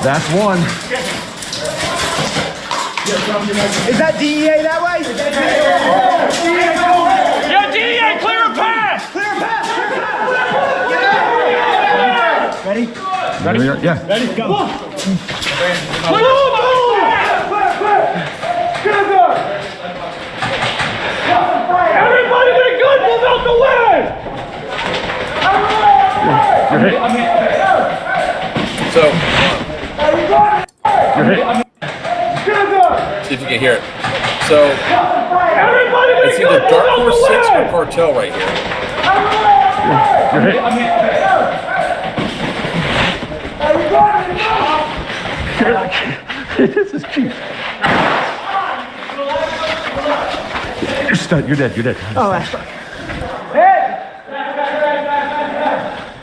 That's one. Is that DEA that way? Yo, DEA, clear a path! Clear a path! Ready? Yeah. Ready? Go. Everybody get good, move out the way! You're hit. So, You're hit. see if you can hear it. So, it's either Dark Horse 6 or Cartel right here. You're hit. This is cute. You're stunned. You're dead. Oh, that's right.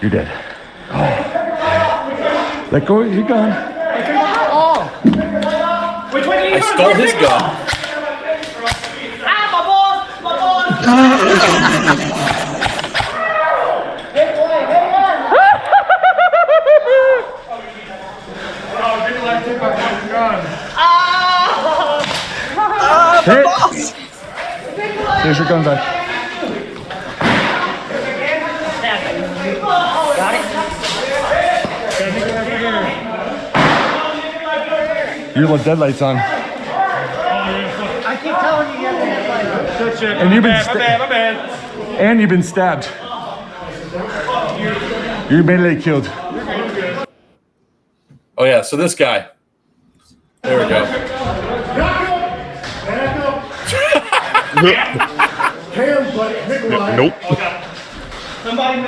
You're dead. Oh. Let go. You're gone. I stole his gun. Ah, my Hit. Here's your gun back. Got it? Your deadlight's on. I keep telling you have the headlights. And you've been my bad. And you've been stabbed. You're melee killed. Oh yeah, so this guy. There we go. Nope. Somebody.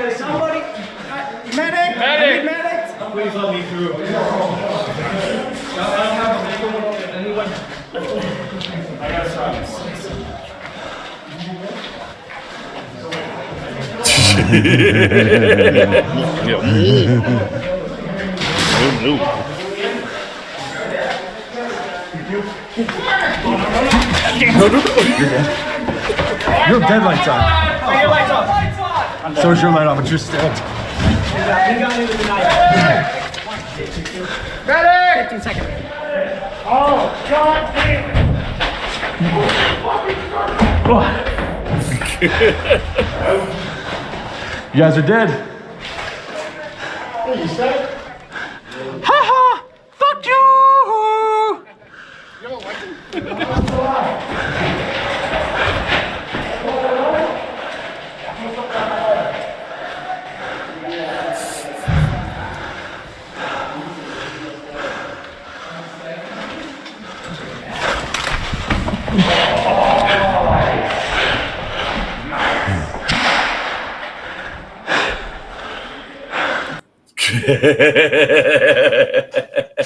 Medic. Please let me through. Anyone? I got shots. No. You're dead. Your dead light's on. Bring your lights off. So is your light on, but you're stabbed. Ready? 15 seconds. Oh, God damn it. You guys are dead. Ha ha! Fuck you!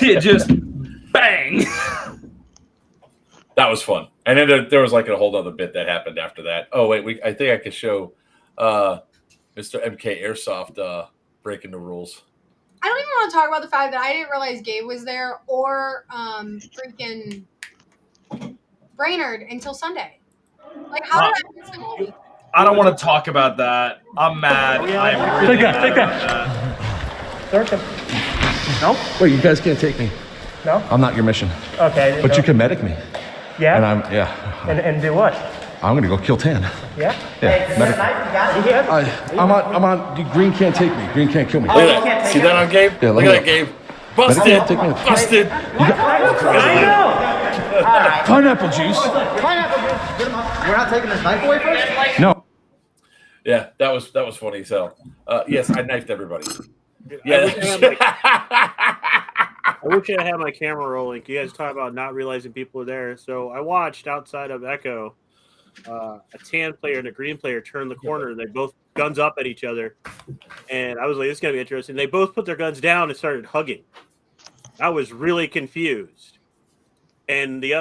It just bang. That was fun. And then there was like a whole other bit that happened after that. Oh wait, I think I could show Mr. MK Airsoft breaking the rules. I don't even want to talk about the fact that I didn't realize Gabe was there or freaking Brainerd until Sunday. Like, how did I miss them all week? I don't want to talk about that. I'm mad. I am really mad about that. No? Wait, you guys can't take me. No? I'm not your mission. Okay. But you can medic me. Yeah? And And do what? I'm gonna go kill Tan. Yeah? Yeah, medic. I'm on. Green can't take me. Green can't kill me. Look at that. See that on Gabe? Yeah, look at that, Gabe. Busted. Take me. Busted. I know. All right. Pineapple juice. Pineapple juice. We're not taking this knife away first? No. Yeah, that was funny as hell. Yes, I knifed everybody. Yeah. Yeah. I wish I had my camera rolling. You guys talk about not realizing people are there. So I watched outside of Echo a tan player and a green player turn the corner. They both guns up at each other. And I was like, this is going to be interesting. They both put their guns down and started hugging. I was really confused. And the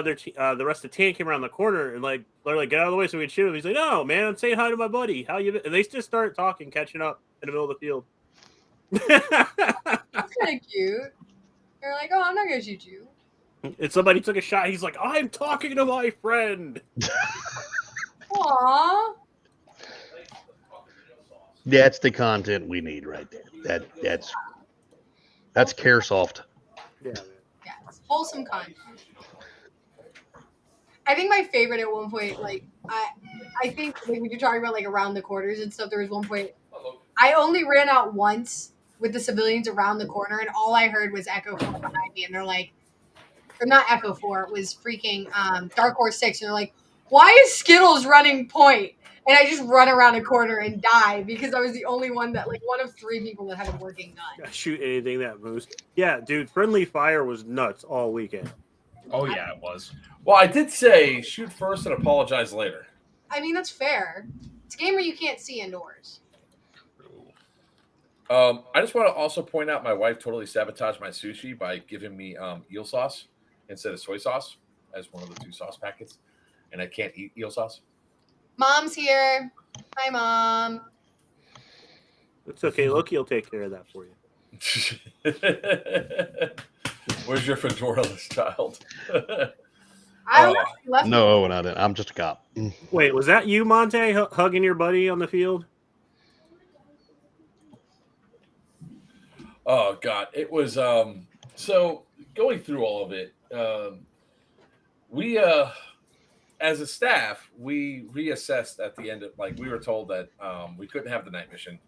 rest of the tan came around the corner and like, they're like, get out of the way so we can shoot him. He's like, no, man, I'm saying hi to my buddy. How you been? And they just start talking, catching up in the middle of the field. That's kind of cute. They're like, oh, I'm not going to shoot you. And somebody took a shot. He's like, I'm talking to my friend. Aww. That's the content we need right there. That's Caresoft. Yeah. Yeah, it's wholesome content. I think my favorite at one point, like, I think like, when you're talking about like around the corners and stuff, there was one point I only ran out once with the civilians around the corner, and all I heard was Echo 4 behind me, and they're like, or not Echo 4, it was freaking Dark Horse 6, and they're like, why is Skittles running point? And I just run around a corner and die because I was the only one that, like, one of 3 people that had a working gun. Shoot anything that moves. Yeah, dude, friendly fire was nuts all weekend. Oh, yeah, it was. Well, I did say shoot first and apologize later. I mean, that's fair. It's a game where you can't see indoors. I just want to also point out my wife totally sabotaged my sushi by giving me eel sauce instead of soy sauce as one of the 2 sauce packets, and I can't eat eel sauce. Mom's here. Hi, Mom. It's okay. Loki will take care of that for you. Where's your fedora-less child? I don't know. He left me. No, and I didn't. I'm just a cop. Wait, was that you, Monte, hugging your buddy on the field? Oh God, it was so going through all of it. We as a staff, we reassessed at the end of we were told that we couldn't have the night mission.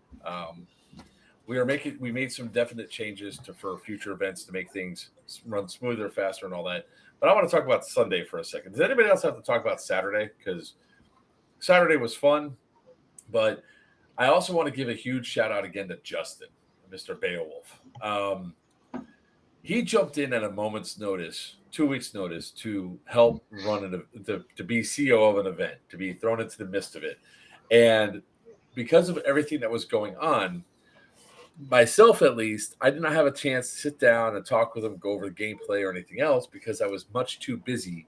We made some definite changes for future events to make things run smoother, faster, and all that. But I want to talk about Sunday for a second. Does anybody else have to talk about Saturday? Because Saturday was fun, but I also want to give a huge shout out again to Justin, Mr. Beowulf. He jumped in at a moment's notice, 2 weeks' notice, to help run to be CEO of an event, to be thrown into the midst of it. And because of everything that was going on, myself at least, I did not have a chance to sit down and talk with him, go over the gameplay or anything else because I was much too busy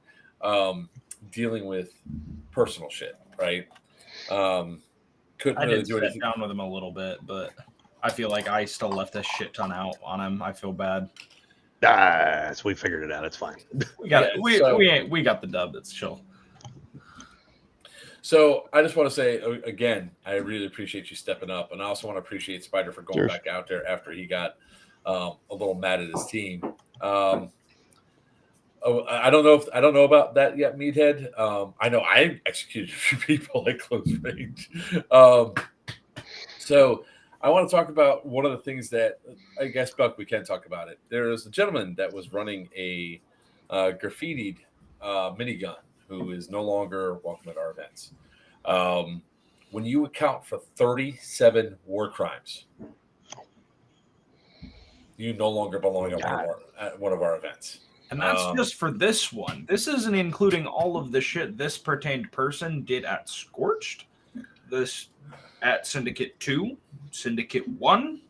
dealing with personal shit, right? Couldn't I really did do sit anything. down with him a little bit, but I feel like I still left a shit ton out on him. I feel bad. So we figured it out. It's fine. We got the dub. That's chill. So I just want to say again, I really appreciate you stepping up, and I also want to appreciate Spider for going Cheers. back out there after he got a little mad at his team. I don't know about that yet, Meathead. I know I executed a few people at close range. So I want to talk about one of the things that I guess, Buck, we can talk about it. There is a gentleman that was running a graffitied minigun who is no longer welcome at our events. When you account for 37 war crimes, you no longer belong at one of our events. And that's just for this one. This isn't including all of the shit this pertained person did at Scorched, this at Syndicate 2, Syndicate 1.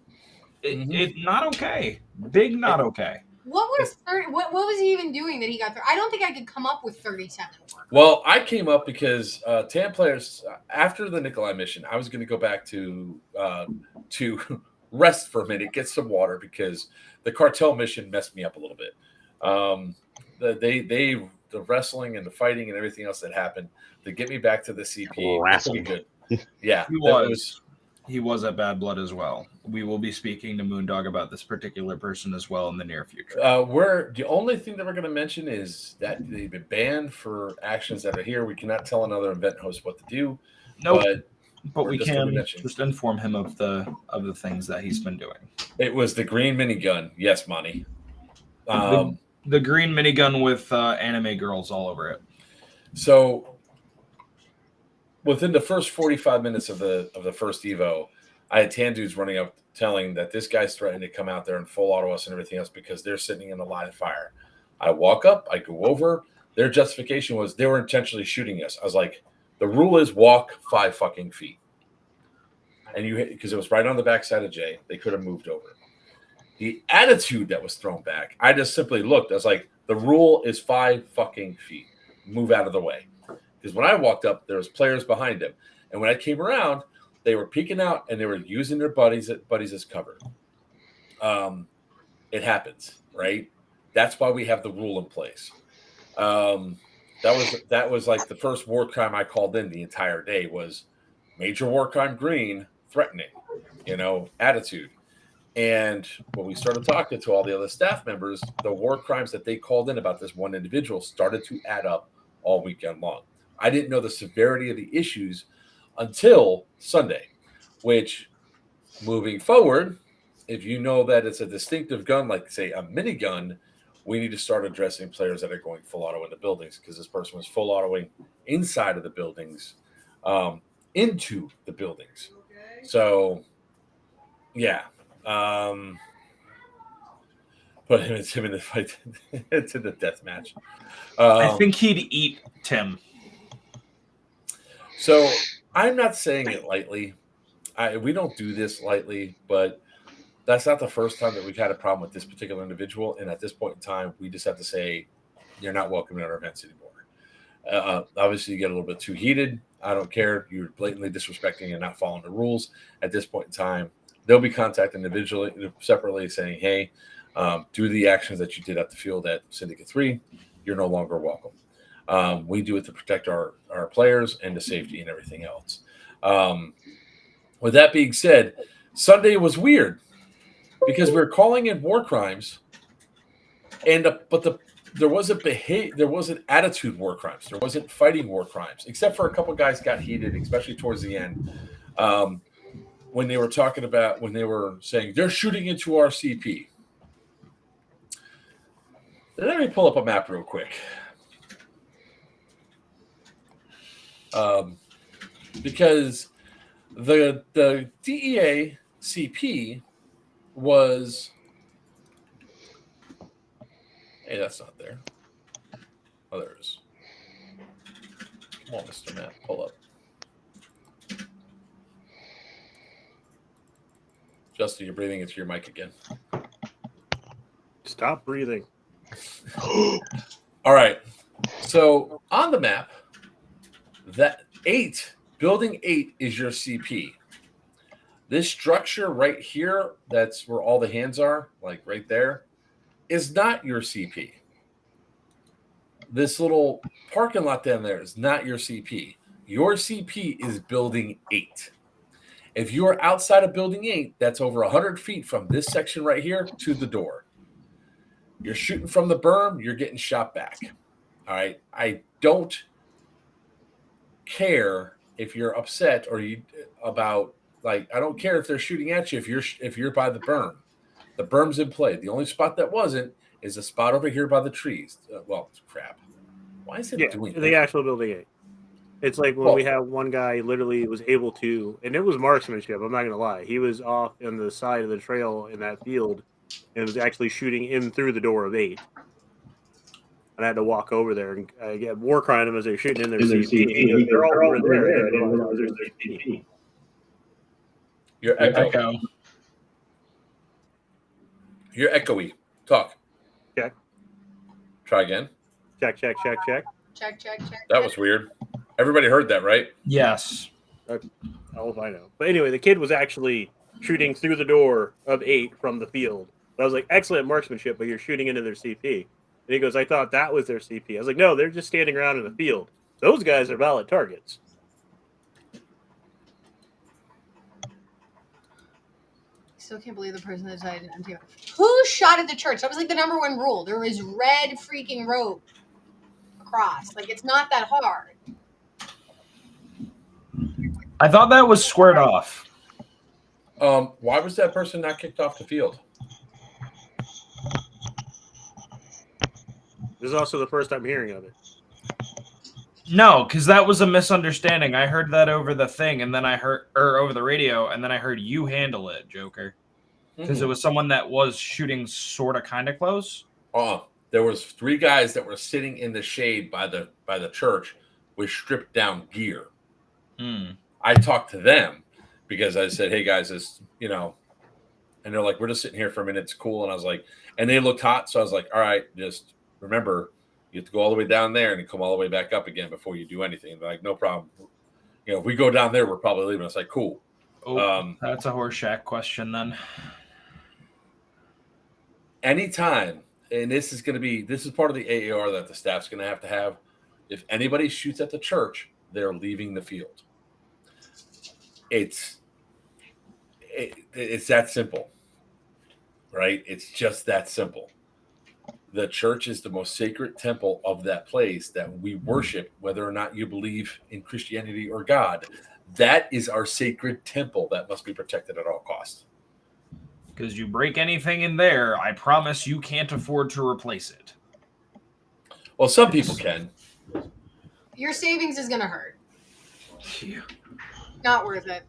It not okay. Big not okay. What was he even doing that he got there? I don't think I could come up with 37. Well, I came up because TAM players, after the Nikolai mission, I was going to go back to rest for a minute, get some water, because the cartel mission messed me up a little bit. The wrestling and the fighting and everything else that happened to get me back to the CP was pretty good. Yeah, he was at Bad Blood as well. We will be speaking to Moondog about this particular person as well in the near future. The only thing that we're going to mention is that they've been banned for actions that are here. We cannot tell another event host what to do. Nope. But we can just inform him of the things that he's been doing. It was the green minigun. Yes, Monty. The green minigun with anime girls all over it. So within the first 45 minutes of the first Evo, I had tan dudes running up telling that this guy's threatening to come out there and full auto us and everything else because they're sitting in the line of fire. I walk up, I go over. Their justification was they were intentionally shooting us. I was like, the rule is walk 5 fucking feet. And because it was right on the backside of Jay, they could have moved over. The attitude that was thrown back, I just simply looked. I was like, the rule is 5 fucking feet. Move out of the way. Because when I walked up, there was players behind him. And when I came around, they were peeking out and they were using their buddies as cover. It happens, right? That's why we have the rule in place. That was like the first war crime I called in the entire day was major war crime green, threatening, attitude. And when we started talking to all the other staff members, the war crimes that they called in about this one individual started to add up all weekend long. I didn't know the severity of the issues until Sunday, which moving forward, if you know that it's a distinctive gun, like say a minigun, we need to start addressing players that are going full auto into buildings because this person was full autoing inside of the buildings, into the buildings. So, yeah. Put him in the fight to the death match. I think he'd eat Tim. So I'm not saying it lightly. We don't do this lightly, but that's not the first time that we've had a problem with this particular individual. And at this point in time, we just have to say, you're not welcome at our events anymore. Obviously, you get a little bit too heated. I don't care. You're blatantly disrespecting and not following the rules. At this point in time, they'll be contacted individually, separately, saying, hey, do the actions that you did at the field at Syndicate 3. You're no longer welcome. We do it to protect our players and the safety and everything else. With that being said, Sunday was weird because we were calling in war crimes, but there wasn't attitude war crimes. There wasn't fighting war crimes, except for a couple guys got heated, especially towards the end. When they were saying they're shooting into our CP. Let me pull up a map real quick. Because the DEA CP was, hey, that's not there. Oh, there it is. Come on, Mr. Matt, pull up. Justin, you're breathing into your mic again. Stop breathing. All right. So on the map, that building 8 is your CP. This structure right here, that's where all the hands are, like right there, is not your CP. This little parking lot down there is not your CP. Your CP is building 8. If you are outside of building 8, that's over 100 feet from this section right here to the door. You're shooting from the berm, you're getting shot back. All right. I don't care if you're upset or I don't care if they're shooting at you if you're by the berm. The berm's in play. The only spot that wasn't is a spot over here by the trees. Crap. Why is it doing the actual building 8? It's like when we have one guy literally was able to, and it was marksmanship. I'm not gonna lie. He was off on the side of the trail in that field, and was actually shooting in through the door of 8. And I had to walk over there and get war crime them as they're shooting in their CP. They're all over there. I didn't realize there's their CP. You're echo. You're echoey. Talk. Check. Try again. Check. Check. That was weird. Everybody heard that, right? Yes. I'll find out. But anyway, the kid was actually shooting through the door of 8 from the field. I was like, excellent marksmanship, but you're shooting into their CP. And he goes, I thought that was their CP. I was like, no, they're just standing around in the field. Those guys are valid targets. Still can't believe the person that decided to empty. Who shot at the church? That was like the number one rule. There was red freaking rope across. Like, it's not that hard. I thought that was squared off. Why was that person not kicked off the field? This is also the first time hearing of it. No, because that was a misunderstanding. I heard that over the thing, and then over the radio, and then I heard you handle it, Joker. Because it was someone that was shooting sort of kind of close. There was 3 guys that were sitting in the shade by the church with stripped down gear. I talked to them because I said, hey guys, and they're like, we're just sitting here for a minute, it's cool. And I was like, and they looked hot, so I was like, all right, just remember, you have to go all the way down there and come all the way back up again before you do anything. And they're like, no problem. If we go down there, we're probably leaving. I was like, cool. That's a Horseshack question then. Anytime, and this is part of the AAR that the staff's going to have. If anybody shoots at the church, they're leaving the field. It's that simple, right? It's just that simple. The church is the most sacred temple of that place that we worship, whether or not you believe in Christianity or God. That is our sacred temple that must be protected at all costs. Because you break anything in there, I promise you can't afford to replace it. Well, some people can. Your savings is going to hurt. Yeah. Not worth it.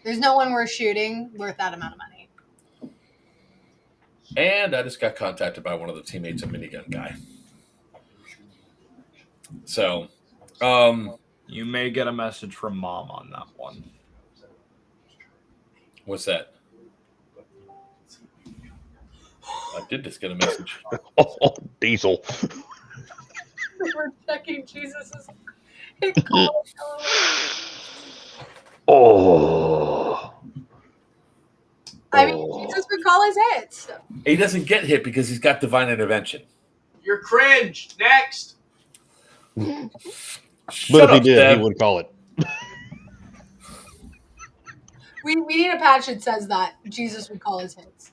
There's no one worth shooting worth that amount of money. And I just got contacted by one of the teammates, a minigun guy. So, you may get a message from Mom on that one. What's that? I did just get a message. Diesel. We're checking Jesus's. I mean, Jesus would call his hits. He doesn't get hit because he's got divine intervention. You're cringe. Next. But if he did, he would call it. We need a patch that says that Jesus would call his hits.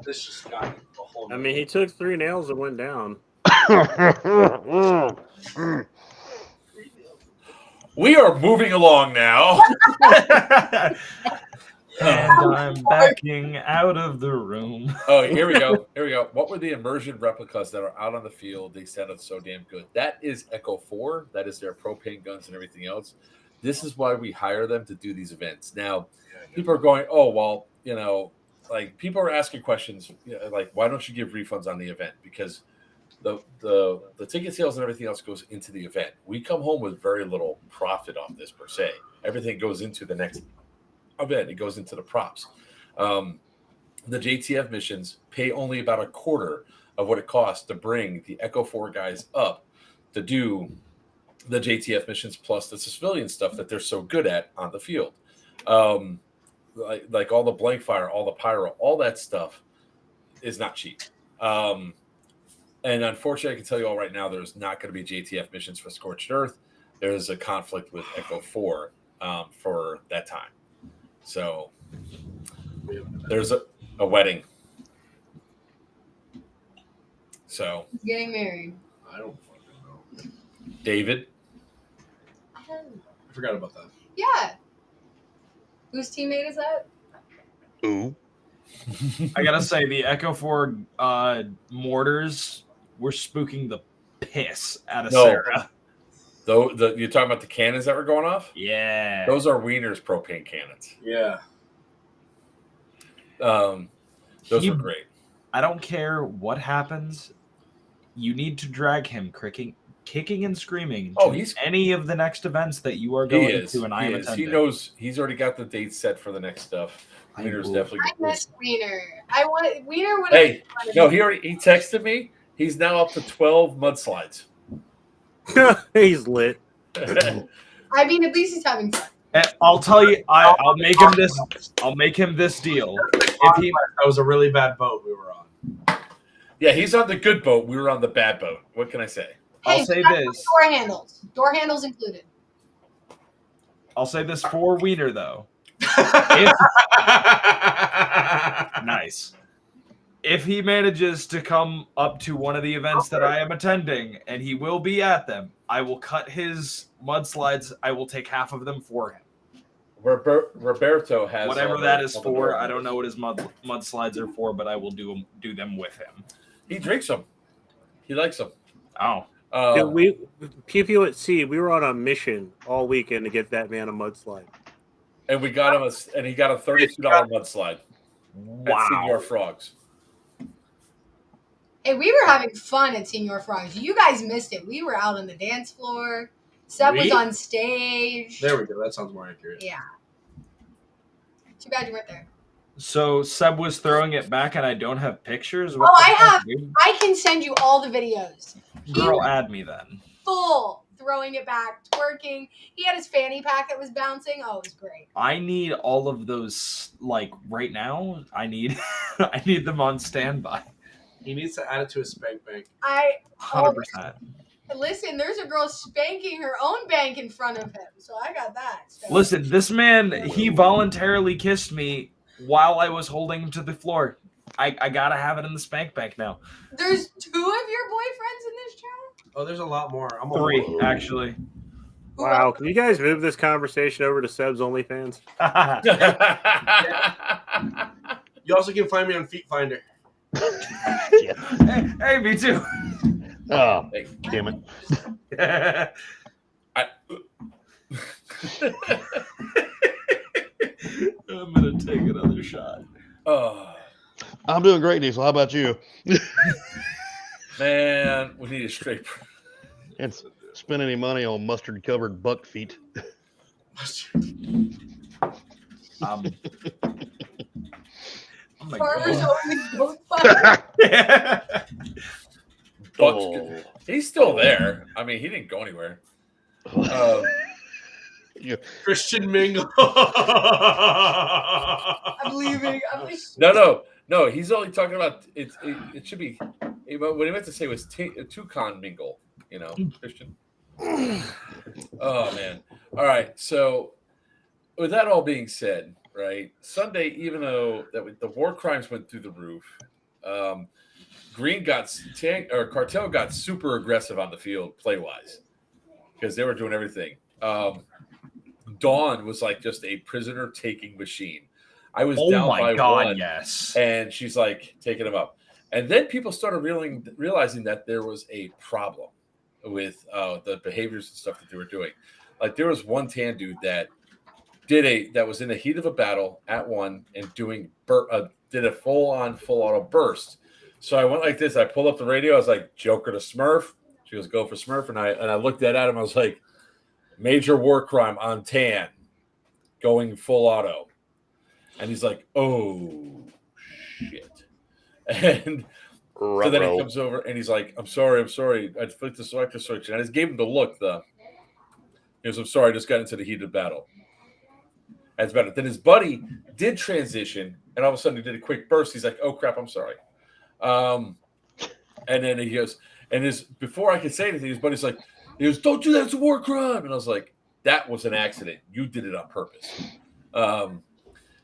This just got a whole. I mean, he took 3 nails and went down. We are moving along now. And I'm backing out of the room. Oh, here we go. What were the immersion replicas that are out on the field? They sounded so damn good. That is Echo 4. That is their propane guns and everything else. This is why we hire them to do these events. Now, people are going, oh, well, like people are asking questions like, why don't you give refunds on the event? Because the ticket sales and everything else goes into the event. We come home with very little profit off this per se. Everything goes into the next event. It goes into the props. The JTF missions pay only about a quarter of what it costs to bring the Echo 4 guys up to do the JTF missions plus the civilian stuff that they're so good at on the field. Like all the blank fire, all the pyro, all that stuff is not cheap. And unfortunately, I can tell you all right now, there's not going to be JTF missions for Scorched Earth. there's a conflict with Echo 4 for that time. So there's a wedding. So He's getting married. I don't fucking know. David. I forgot about that. Yeah. Whose teammate is that? Ooh. I gotta say, the Echo 4 mortars were spooking the piss out of Sarah. Though you're talking about the cannons that were going off? Yeah. Those are Wiener's propane cannons. Yeah. Those were great. I don't care what happens. You need to drag him kicking and screaming to any of the next events that you are going to, and I am attending. He knows. He's already got the date set for the next stuff. Wiener's definitely. I miss Wiener. Wiener would. Hey, no, he texted me. He's now up to 12 mudslides. He's lit. I mean, at least he's having fun. I'll tell you, I'll make him this. I'll make him this deal. That was a really bad boat we were on. Yeah, he's on the good boat. We were on the bad boat. What can I say? Hey, I'll say that's this. Door handles. Door handles included. I'll say this for Wiener though. Nice. If he manages to come up to one of the events that I am attending, and he will be at them, I will cut his mudslides. I will take half of them for him. Roberto has whatever that is for. I don't know what his mudslides are for, but I will do them with him. He drinks them. He likes them. Oh. Dude, people at sea, we were on a mission all weekend to get that man a mudslide. And we got him and he got a $32 mudslide. Wow. At Senior Frogs. Hey, we were having fun at Senior Frogs. You guys missed it. We were out on the dance floor. Seb was on stage. There we go. That sounds more accurate. Yeah. Too bad you weren't there. So Seb was throwing it back, and I don't have pictures. I can send you all the videos. Girl, add me then. Full throwing it back, twerking. He had his fanny pack that was bouncing. Oh, it was great. I need all of those right now. I need them on standby. He needs to add it to his spank bank. 100%. Listen, there's a girl spanking her own bank in front of him, so I got that. So. Listen, this man, he voluntarily kissed me while I was holding him to the floor. I gotta have it in the spank bank now. There's 2 of your boyfriends in this chat? Oh, there's a lot more. 3, actually. Wow, can you guys move this conversation over to Seb's OnlyFans? You also can find me on Feet Finder. Hey, me too. Oh, damn it. I'm going to take another shot. I'm doing great, Diesel. How about you? Man, we need a straight. And spend any money on mustard-covered buck feet. Farmers only goat fight. He's still there. I mean, he didn't go anywhere. Christian Mingle. I'm leaving. No. He's only talking about it. It should be. What he meant to say was Toucan Mingle. You know, Christian. Oh man. All right. So, with that all being said, right, Sunday, even though the war crimes went through the roof, Cartel got super aggressive on the field play wise because they were doing everything. Dawn was like just a prisoner taking machine. I was down by one, yes, and she's like taking him up, and then people started realizing that there was a problem with the behaviors and stuff that they were doing. Like there was one tan dude that was in the heat of a battle at one and did a full auto burst. So I went like this. I pulled up the radio. I was like, Joker to Smurf. She goes, go for Smurf. And I looked at him. I was like, major war crime on tan, going full auto. And he's like, oh, shit. And so then he comes over and he's like, I'm sorry. I flicked the selector switch. And I just gave him the look. He goes, I'm sorry. I just got into the heat of battle. That's better. Then his buddy did transition. And all of a sudden he did a quick burst. He's like, oh, crap, I'm sorry. And then he goes, before I could say anything, his buddy's like, He goes, "Don't do that. It's a war crime." And I was like, "That was an accident. You did it on purpose."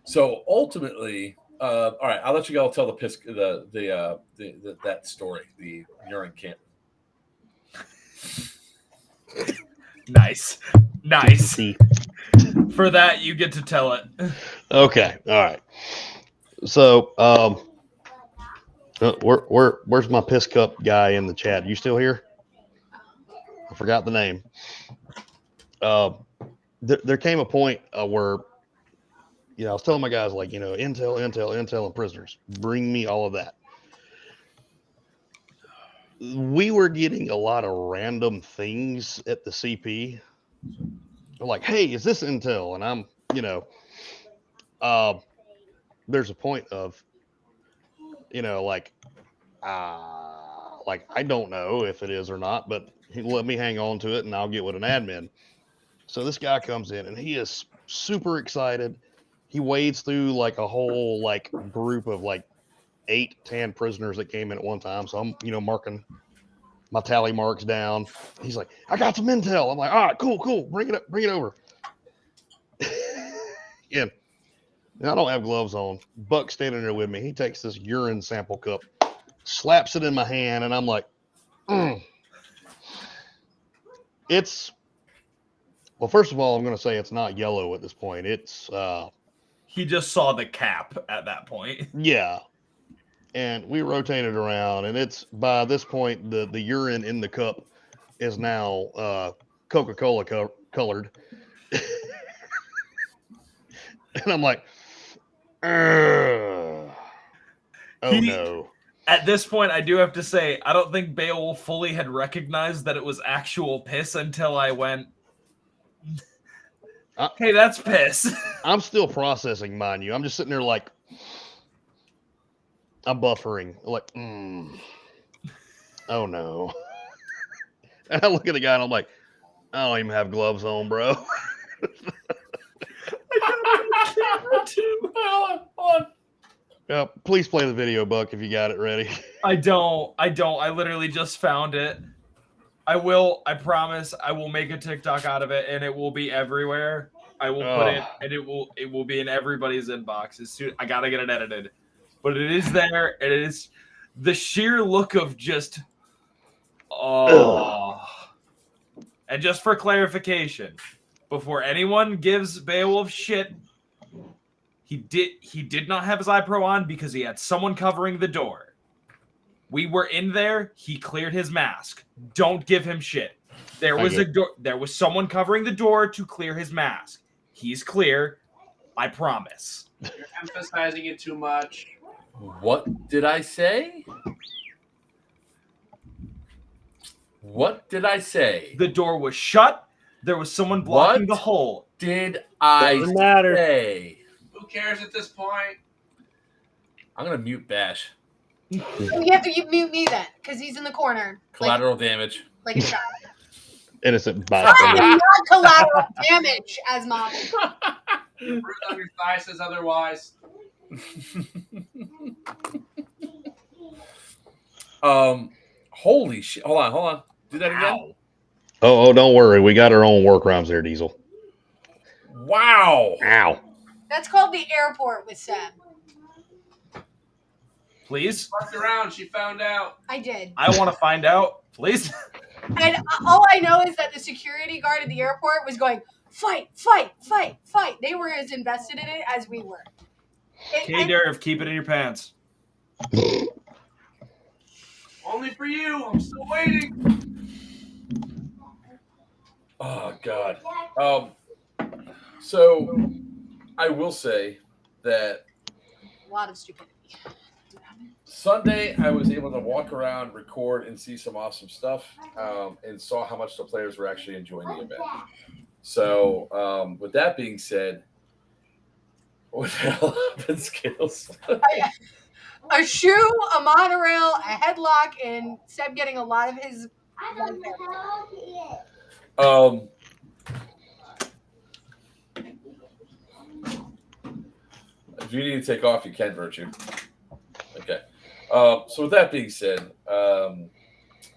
So ultimately, all right, I'll let you all tell that story, the urine camp. Nice. For that, you get to tell it. Okay, all right. So, where's my piss cup guy in the chat? You still here? I forgot the name. There came a point where, I was telling my guys, like, intel, and prisoners. Bring me all of that. We were getting a lot of random things at the CP. They're like, "Hey, is this intel?" And I'm, there's a point of, like I don't know if it is or not, but let me hang on to it and I'll get with an admin. So this guy comes in and he is super excited. He wades through like a whole like group of like 8-10 prisoners that came in at one time. So I'm, marking my tally marks down. He's like, "I got some intel." I'm like, "All right, cool. Bring it up, bring it over." Yeah. Now I don't have gloves on. Buck's standing there with me. He takes this urine sample cup, slaps it in my hand, and I'm like, It's, well, first of all, I'm going to say it's not yellow at this point. It's he just saw the cap at that point. Yeah. And we rotated around, and it's, by this point, the urine in the cup is now Coca-Cola colored. And I'm like, oh no. At this point, I do have to say, I don't think Beowulf fully had recognized that it was actual piss until I went, hey, that's piss. I'm still processing, mind you. I'm just sitting there like, I'm buffering. Like, oh no. And I look at the guy and I'm like, I don't even have gloves on, bro. Hold on. Please play the video, Buck, if you got it ready. I don't. I literally just found it. I will. I promise. I will make a TikTok out of it, and it will be everywhere. I will put it, and it will be in everybody's inbox as soon. I gotta get it edited, but it is there. It is the sheer look of just. Oh. And just for clarification, before anyone gives Beowulf shit, he did not have his eye pro on because he had someone covering the door. We were in there. He cleared his mask. Don't give him shit. There was someone covering the door to clear his mask. He's clear. I promise. You're emphasizing it too much. What did I say? What did I say? The door was shut. There was someone blocking the hole. Did I say? Who cares at this point? I'm gonna mute Bash. You have to mute me then, because he's in the corner. Collateral damage. Like a child. Innocent I am not collateral damage, as mom. The bruise on your thigh says otherwise. Holy shit! Hold on. Do that again. Oh, don't worry. We got our own work rhymes there, Diesel. Wow. Ow. That's called the airport with Seb. Please. Fucked around. She found out. I did. I want to find out. Please. And all I know is that the security guard at the airport was going, fight. They were as invested in it as we were. K-Derv, keep it in your pants. Only for you. I'm still waiting. Oh God. So I will say that A lot of stupidity. Sunday I was able to walk around, record, and see some awesome stuff, and saw how much the players were actually enjoying the event. So with that being said, what the hell happened, Skills? A shoe, a monorail, a headlock, and Seb getting a lot of his. If you need to take off, you can, Virtue. Okay. So with that being said,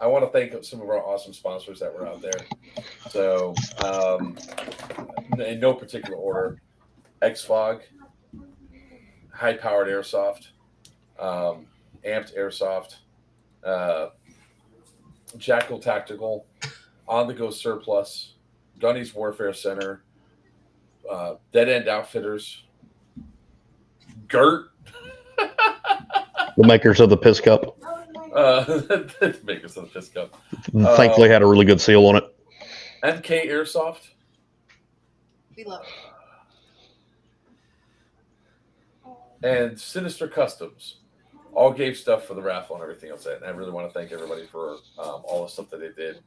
I want to thank some of our awesome sponsors that were out there. So, in no particular order, Xfog, High Powered Airsoft, Amped Airsoft, Jackal Tactical, On the Go Surplus, Gunny's Warfare Center, Dead End Outfitters, Gert, The makers of the Piss Cup. the makers of the Piss Cup. Thankfully, had a really good seal on it. MK Airsoft. We love it. And Sinister Customs all gave stuff for the raffle and everything else. And I really want to thank everybody for all the stuff that they did.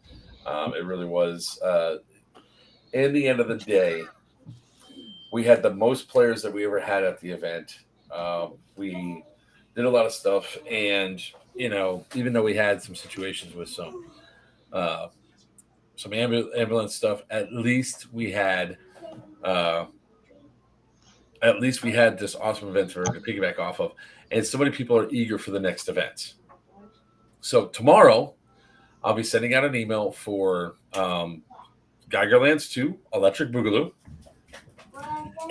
It really was, in the end of the day, we had the most players that we ever had at the event. We did a lot of stuff. And, you know, even though we had some situations with some ambulance stuff, at least we had this awesome event to piggyback off of, and so many people are eager for the next events. So tomorrow, I'll be sending out an email for Geigerlands 2 Electric Boogaloo,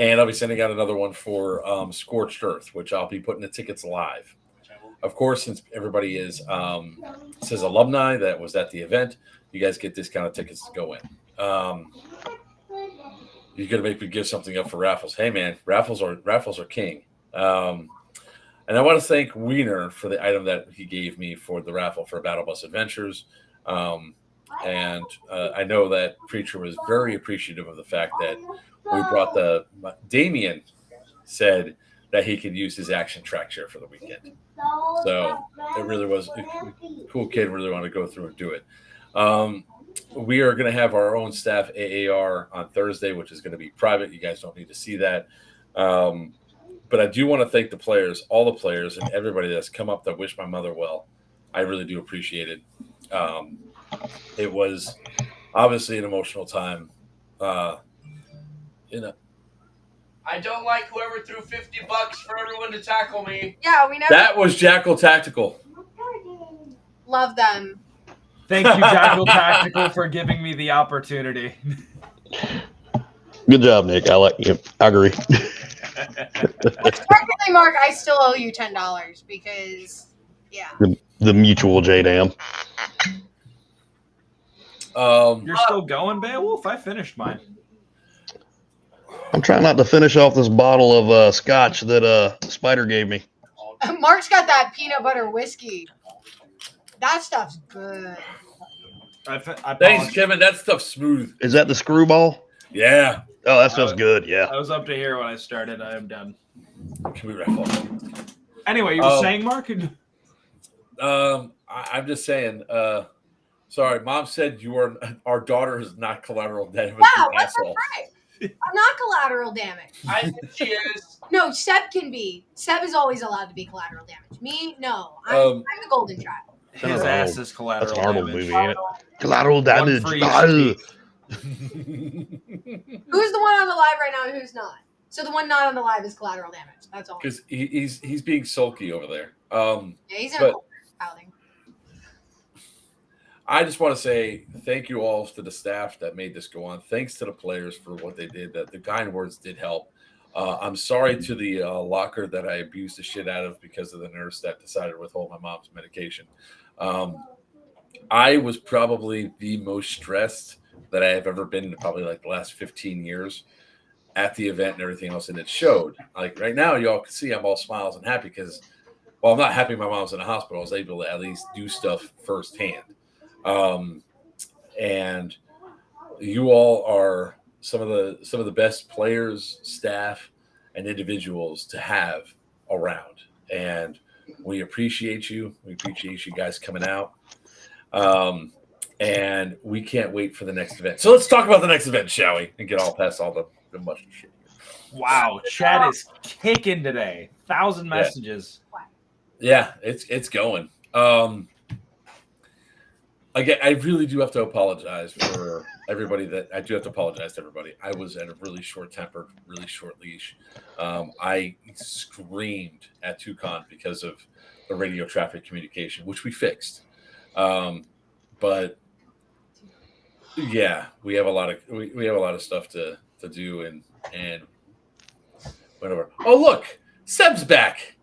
and I'll be sending out another one for Scorched Earth, which I'll be putting the tickets live. Of course, since everybody is says alumni that was at the event, you guys get discounted tickets to go in. You're gonna make me give something up for raffles. Hey man, raffles are king. And I want to thank Wiener for the item that he gave me for the raffle for Battle Bus Adventures. And I know that Preacher was very appreciative of the fact that we brought Damien said that he could use his action track chair for the weekend. So it really was a cool kid, really wanted to go through and do it. We are going to have our own staff AAR on Thursday, which is going to be private. You guys don't need to see that. But I do want to thank the players, all the players, and everybody that's come up that wished my mother well. I really do appreciate it. It was obviously an emotional time. I don't like whoever threw $50 for everyone to tackle me. Yeah, we never. That was Jackal Tactical. Love them. Thank you, Jackal Tactical, for giving me the opportunity. Good job, Nick. I like you. I agree. Technically, Mark, I still owe you $10 because, yeah. The mutual JDAM. You're still going, Beowulf? I finished mine. I'm trying not to finish off this bottle of scotch that Spider gave me. Mark's got that peanut butter whiskey. That stuff's good. Thanks, Kevin. That stuff's smooth. Is that the screwball? Yeah. Oh, that stuff's good. Yeah. I was up to here when I started. I am done. Can we raffle? Anyway, you were saying, Mark? I'm just saying. Sorry, Mom said our daughter is not collateral damage. Yeah, what's her right? I'm not collateral damage. I think she is. No, Seb can be. Seb is always allowed to be collateral damage. Me, no. I'm the golden child. His ass is collateral That's an Arnold damage. movie, ain't it? Collateral damage. Who's the one on the live right now and who's not? So the one not on the live is collateral damage. That's all. Because he's being sulky over there. Yeah, he's in a outing. I just want to say thank you all to the staff that made this go on. Thanks to the players for what they did. The kind words did help. I'm sorry to the locker that I abused the shit out of because of the nurse that decided to withhold my mom's medication. I was probably the most stressed that I have ever been in probably like the last 15 years at the event and everything else. And it showed. Like right now, y'all can see I'm all smiles and happy because, well, I'm not happy my mom's in the hospital. I was able to at least do stuff firsthand. And you all are some of the best players, staff, and individuals to have around. And we appreciate you. We appreciate you guys coming out. And we can't wait for the next event. So let's talk about the next event, shall we? And get all past all the mushy shit. Wow, chat is kicking today. 1,000 messages. Yeah, it's going. Again, I really do have to apologize for everybody I do have to apologize to everybody. I was at a really short temper, really short leash. I screamed at Tucon because of the radio traffic communication, which we fixed. but yeah, we have a lot of stuff to do and whatever. Oh, look, Seb's back.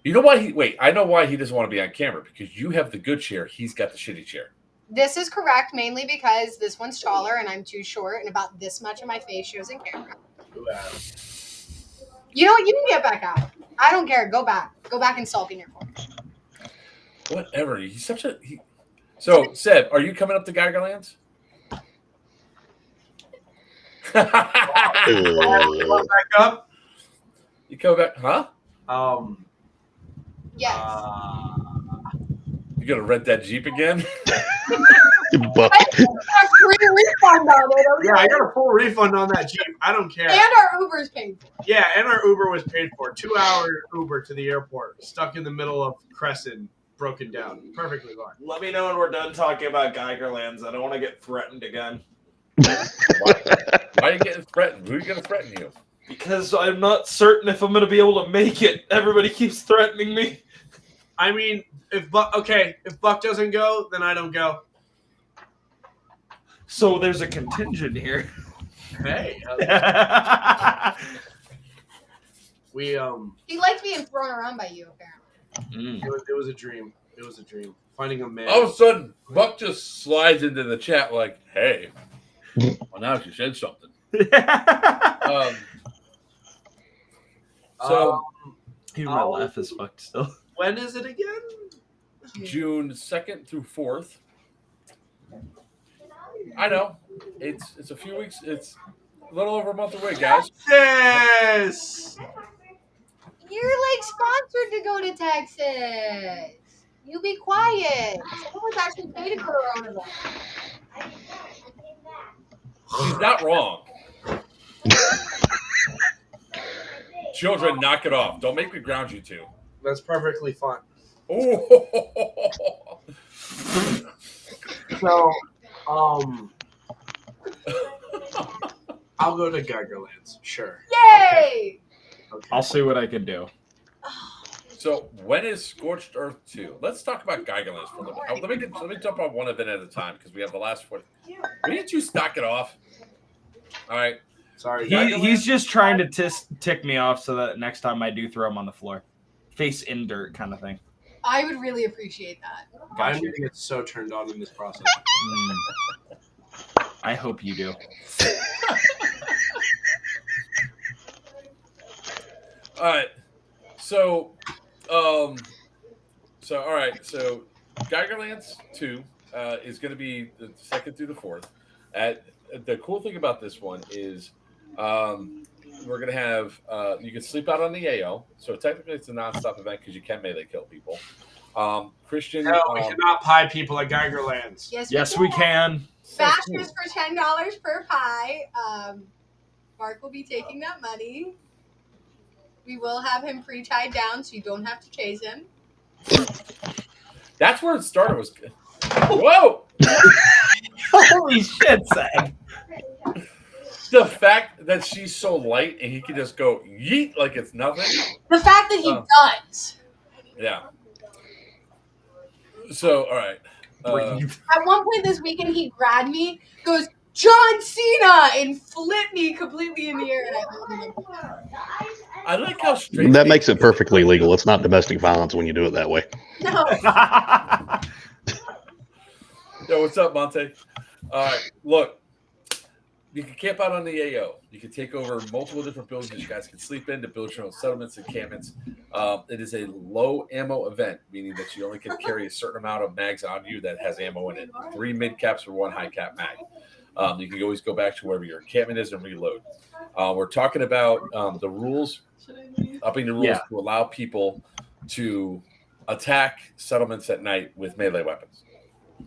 You know why I know why he doesn't want to be on camera, because you have the good chair, he's got the shitty chair. This is correct, mainly because this one's taller and I'm too short, and about this much of my face shows in camera. You know what? You can get back out. I don't care. Go back. Go back and sulk in your corner. Whatever. He's such a. So, Seb, are you coming up to Geigerlands? Back up. You come back, huh? Yes. You gonna rent that Jeep again? Free refund on it. Okay? Yeah, I got a full refund on that Jeep. I don't care. And our Uber's paid for. Yeah, and our Uber was paid for. 2-hour Uber to the airport, stuck in the middle of Crescent, broken down. Perfectly fine. Let me know when we're done talking about Geigerlands. I don't want to get threatened again. Why are you getting threatened? Who are you going to threaten you? Because I'm not certain if I'm going to be able to make it. Everybody keeps threatening me. I mean, if Buck doesn't go, then I don't go. So there's a contingent here. Hey. We He likes being thrown around by you, apparently. It was a dream. It was a dream. Finding a man. All of a sudden, Buck just slides into the chat like, "Hey, well now she said something." Even my laugh is fucked still. When is it again? June 2nd through 4th. I know. It's a few weeks. It's a little over a month away, guys. Yes. You're like sponsored to go to Texas. You be quiet. Someone's actually paid to go to our own event. She's not wrong. Children, knock it off. Don't make me ground you two. That's perfectly fine. Oh. So, I'll go to Geigerlands. Sure. Yay! Okay. I'll see what I can do. So when is Scorched Earth 2? Let's talk about Geigerlands for a little bit. Let me jump on one event at a time because we have the last 40. Why didn't you knock it off? All right. Sorry. He's just trying to tick me off so that next time I do throw him on the floor. Face in dirt kind of thing. I would really appreciate that. I'm going to get so turned on in this process. I hope you do. All right. So, all right. So, Geigerlands 2 is going to be the 2nd through the 4th. The cool thing about this one is we're going to have you can sleep out on the AO. So technically, it's a nonstop event because you can melee kill people. Christian, No, we cannot pie people at Geigerlands. Yes, we can. Bashes for $10 per pie. Mark will be taking that money. We will have him pre-tied down so you don't have to chase him. That's where it started. Was good. Whoa! Holy shit, Zach. The fact that she's so light and he can just go yeet like it's nothing. The fact that he does. Yeah. So, all right. At one point this weekend, he grabbed me, goes, John Cena, and flipped me completely in the air. And I like how straight. That makes it perfectly legal. It's not domestic violence when you do it that way. No. Yo, what's up, Monte? All right, look. You can camp out on the AO. You can take over multiple different buildings that you guys can sleep in to build your own settlements and encampments. It is a low ammo event, meaning that you only can carry a certain amount of mags on you that has ammo in it. 3 mid caps for 1 high cap mag. You can always go back to wherever your encampment is and reload. We're talking about the rules, upping the rules to allow people to attack settlements at night with melee weapons.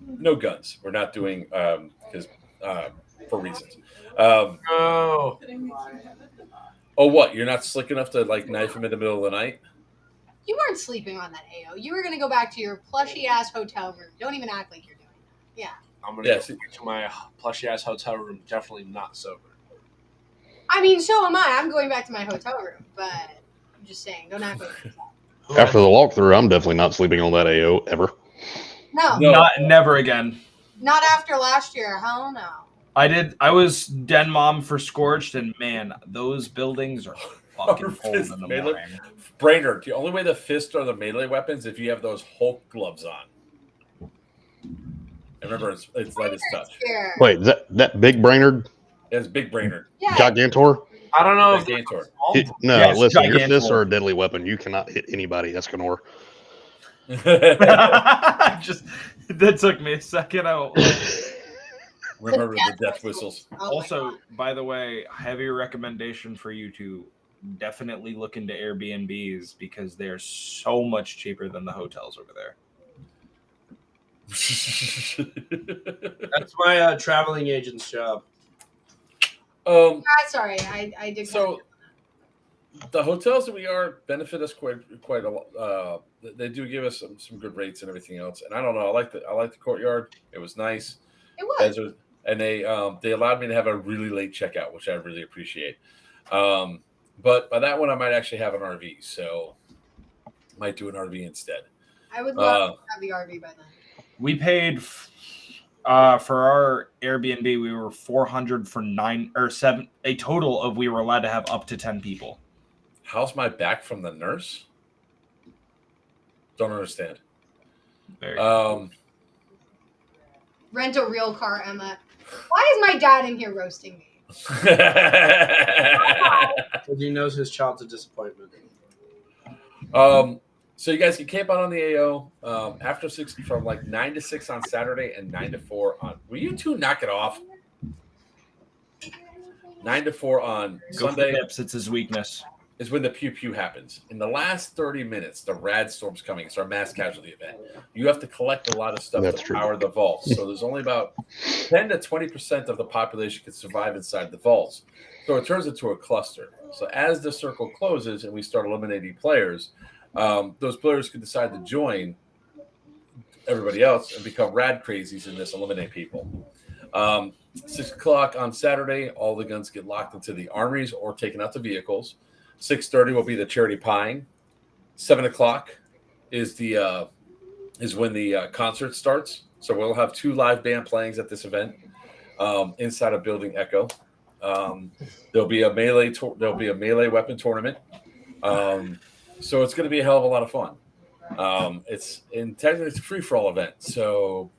No guns. We're not doing for reasons. Oh, what? You're not slick enough to like knife him in the middle of the night? You weren't sleeping on that AO. You were going to go back to your plushy ass hotel room. Don't even act like you're doing that. Yeah. I'm going to go to my plushy ass hotel room. Definitely not sober. I mean, so am I. I'm going back to my hotel room, but I'm just saying, don't act like After the walkthrough, I'm definitely not sleeping on that AO ever. No. Never again. Not after last year. Hell no. I was den mom for Scorched, and man, those buildings are fucking cold in the morning. Brainerd, the only way the fists are the melee weapons if you have those Hulk gloves on. And remember, it's light as touch. Wait, that big Brainerd? It's big Brainerd. Yeah. Gigantor? I don't know if Gigantor. No, Yes, listen, your Gigantor. fists are a deadly weapon. You cannot hit anybody, Escanor. That took me a second. Remember the death whistles. Also, by the way, heavy recommendation for you to definitely look into Airbnbs because they're so much cheaper than the hotels over there. That's my traveling agent's job. Sorry, I did. So the hotels that we are benefit us quite a lot. They do give us some good rates and everything else. And I don't know. I like the courtyard. It was nice. It was. And they allowed me to have a really late checkout, which I really appreciate. But by that one, I might actually have an RV, so might do an RV instead. I would love to have the RV by then. We paid for our Airbnb. We were $400 for 9 or 7. A total of we were allowed to have up to 10 people. How's my back from the nurse? Don't understand. Rent a real car, Emma. Why is my dad in here roasting me? Because he knows his child's a disappointment. So you guys can camp out on the AO after 6 from like 9 to 6 on Saturday and 9 to 4 on. Will you two knock it off? 9 to 4 on Sunday. Nips, it's his weakness. Is when the pew pew happens. In the last 30 minutes, the rad storm's coming. It's our mass casualty event. You have to collect a lot of stuff to power the vaults. So there's only about 10 to 20% of the population can survive inside the vaults. So it turns into a cluster. So as the circle closes and we start eliminating players, those players can decide to join everybody else and become rad crazies in this eliminate people. 6 o'clock on Saturday, all the guns get locked into the armories or taken out to vehicles. 6:30 will be the charity pieing. 7 o'clock is when the concert starts. So we'll have 2 live band playings at this event inside of Building Echo. There'll be a melee weapon tournament. So it's going to be a hell of a lot of fun. Technically it's a free for all event. So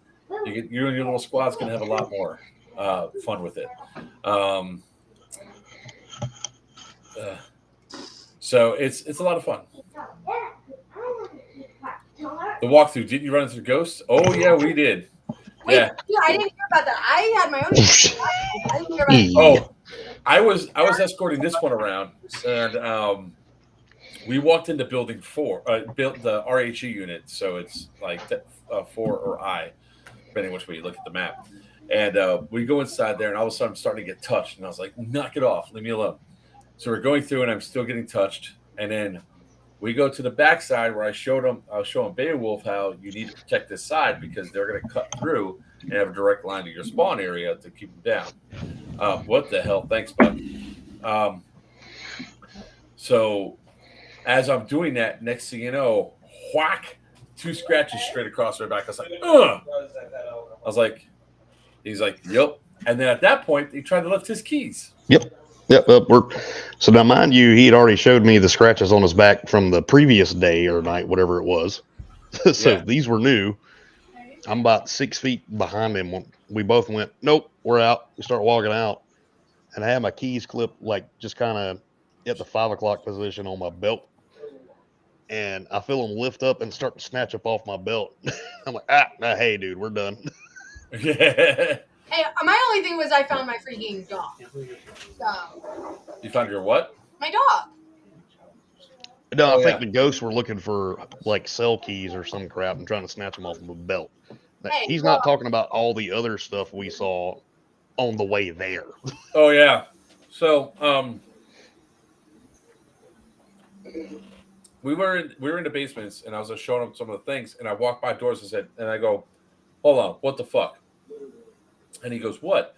you and your little squad's going to have a lot more fun with it. So it's a lot of fun. The walkthrough. Didn't you run into the ghosts? Oh yeah, we did. Wait, yeah, I didn't hear about that. I had my own. I didn't hear about it. Oh, I was escorting this one around, and we walked into building 4, built the RHE unit. So it's like 4 or I, depending which way you look at the map. And we go inside there, and all of a sudden I'm starting to get touched, and I was like, "Knock it off, leave me alone." So we're going through, and I'm still getting touched. And then we go to the backside where I was showing Beowulf how you need to protect this side because they're going to cut through and have a direct line to your spawn area to keep them down. What the hell? Thanks, bud. So as I'm doing that, next thing you know, whack, 2 scratches straight across my back. I was like, ugh. I was like, he's like, yep. And then at that point, he tried to lift his keys. Yep. So now, mind you, he had already showed me the scratches on his back from the previous day or night, whatever it was. So these were new. I'm about 6 feet behind him. We both went, nope, we're out. We start walking out. And I had my keys clipped, like, just kind of at the 5 o'clock position on my belt. And I feel them lift up and start to snatch up off my belt. I'm like, hey, dude, we're done. Hey, my only thing was I found my freaking dog. So. You found your what? My dog. No, I think the ghosts were looking for like cell keys or some crap and trying to snatch them off of a belt. Hey, he's not talking about all the other stuff we saw on the way there. Oh yeah. So we were in the basements, and I was just showing him some of the things, and I walked by doors and I go, hold on, what the fuck? And he goes, what?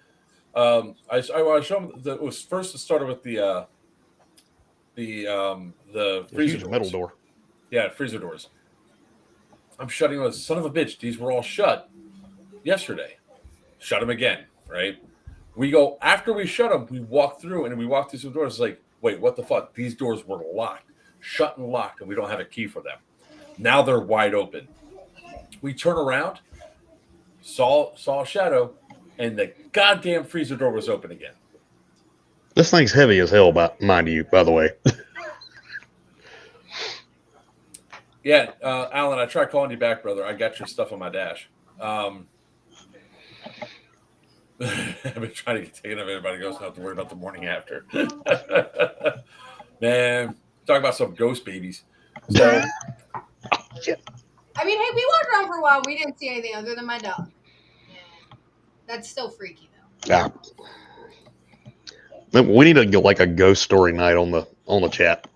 I show him that it was first. It started with the freezer metal door. Yeah, freezer doors. I'm shutting those. Son of a bitch. These were all shut yesterday. Shut them again, right? We go after we shut them. We walk through and we walk through some doors. It's like, wait, what the fuck? These doors were locked, shut and locked, and we don't have a key for them. Now they're wide open. We turn around, saw a shadow, and the goddamn freezer door was open again. This thing's heavy as hell, mind you, by the way. Yeah, Alan, I tried calling you back, brother. I got your stuff on my dash. I've been trying to get taken up. Everybody goes, not have to worry about the morning after. Man, talk about some ghost babies. So, I mean, hey, we walked around for a while. We didn't see anything other than my dog. That's still freaky, though. Yeah. We need to get like a ghost story night on the chat.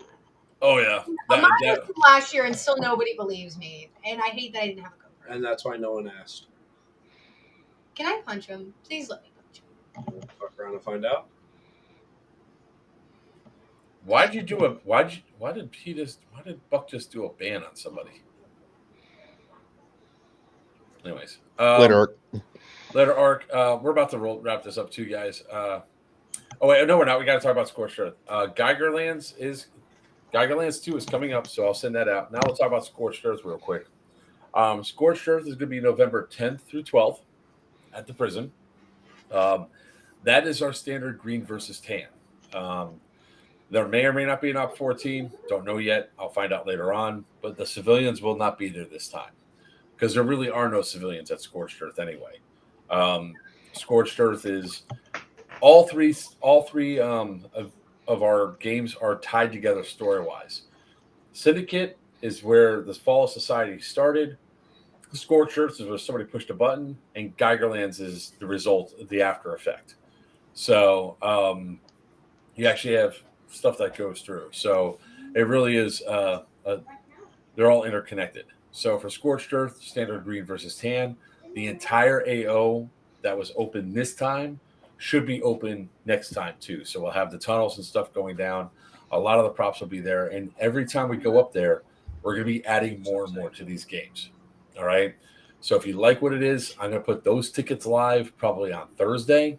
Oh yeah, Mine was from last year, and still nobody believes me. And I hate that I didn't have a GoPro. And that's why no one asked. Can I punch him? Please let me punch him. Fuck around and find out. why did Buck just do a ban on somebody? Anyways, Letter Arc. We're about to wrap this up too, guys. Oh wait, no, we're not. We got to talk about Scorched Earth. Geigerlands 2 is coming up, so I'll send that out. Now we'll talk about Scorched Earth real quick. Scorched Earth is going to be November 10th through 12th at the prison. That is our standard green versus tan. There may or may not be an Op 14. Don't know yet. I'll find out later on. But the civilians will not be there this time because there really are no civilians at Scorched Earth anyway. Scorched Earth is all three of our games are tied together story-wise. Syndicate is where the Fall of Society started. Scorched Earth is where somebody pushed a button, and Geigerlands is the result of the after effect. So you actually have stuff that goes through. So it really is they're all interconnected. So for Scorched Earth, standard green versus tan, the entire AO that was open this time should be open next time too. So we'll have the tunnels and stuff going down. A lot of the props will be there. And every time we go up there, we're going to be adding more and more to these games. All right. So if you like what it is, I'm going to put those tickets live probably on Thursday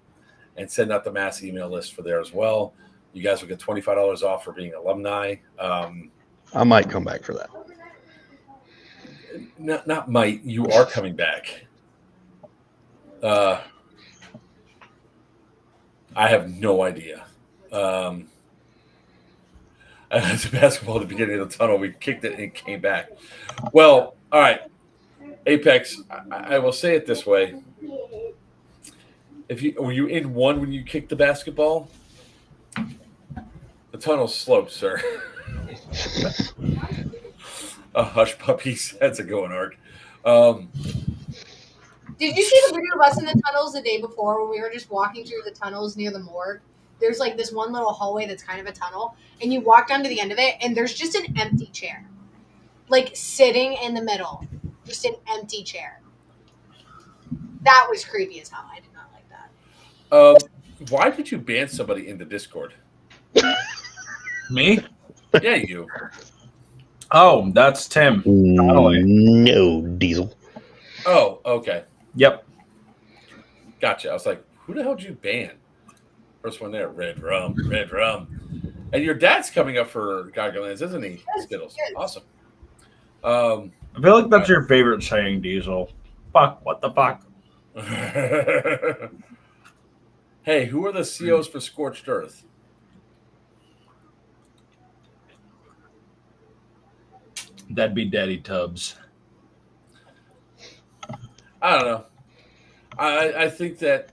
and send out the mass email list for there as well. You guys will get $25 off for being alumni. I might come back for that. Not might. You are coming back. I have no idea. I had the basketball at the beginning of the tunnel. We kicked it and it came back. Well, all right. Apex, I will say it this way. Were you in one when you kicked the basketball? The tunnel sloped, sir. Hush puppies. That's a going Arc. Did you see the video of us in the tunnels the day before when we were just walking through the tunnels near the morgue? There's like this one little hallway that's kind of a tunnel, and you walk down to the end of it, and there's just an empty chair. Like sitting in the middle. Just an empty chair. That was creepy as hell. I did not like that. Why did you ban somebody in the Discord? Me? Yeah, you. Oh, that's Tim. No, Diesel. Oh, okay. Yep. Gotcha. I was like, who the hell did you ban? First one there, Red Rum. And your dad's coming up for Geigerlands, isn't he? Skittles. Awesome. I feel like that's your favorite saying, Diesel. Fuck, what the fuck? Hey, who are the COs for Scorched Earth? That'd be Daddy Tubbs. I don't know. I think that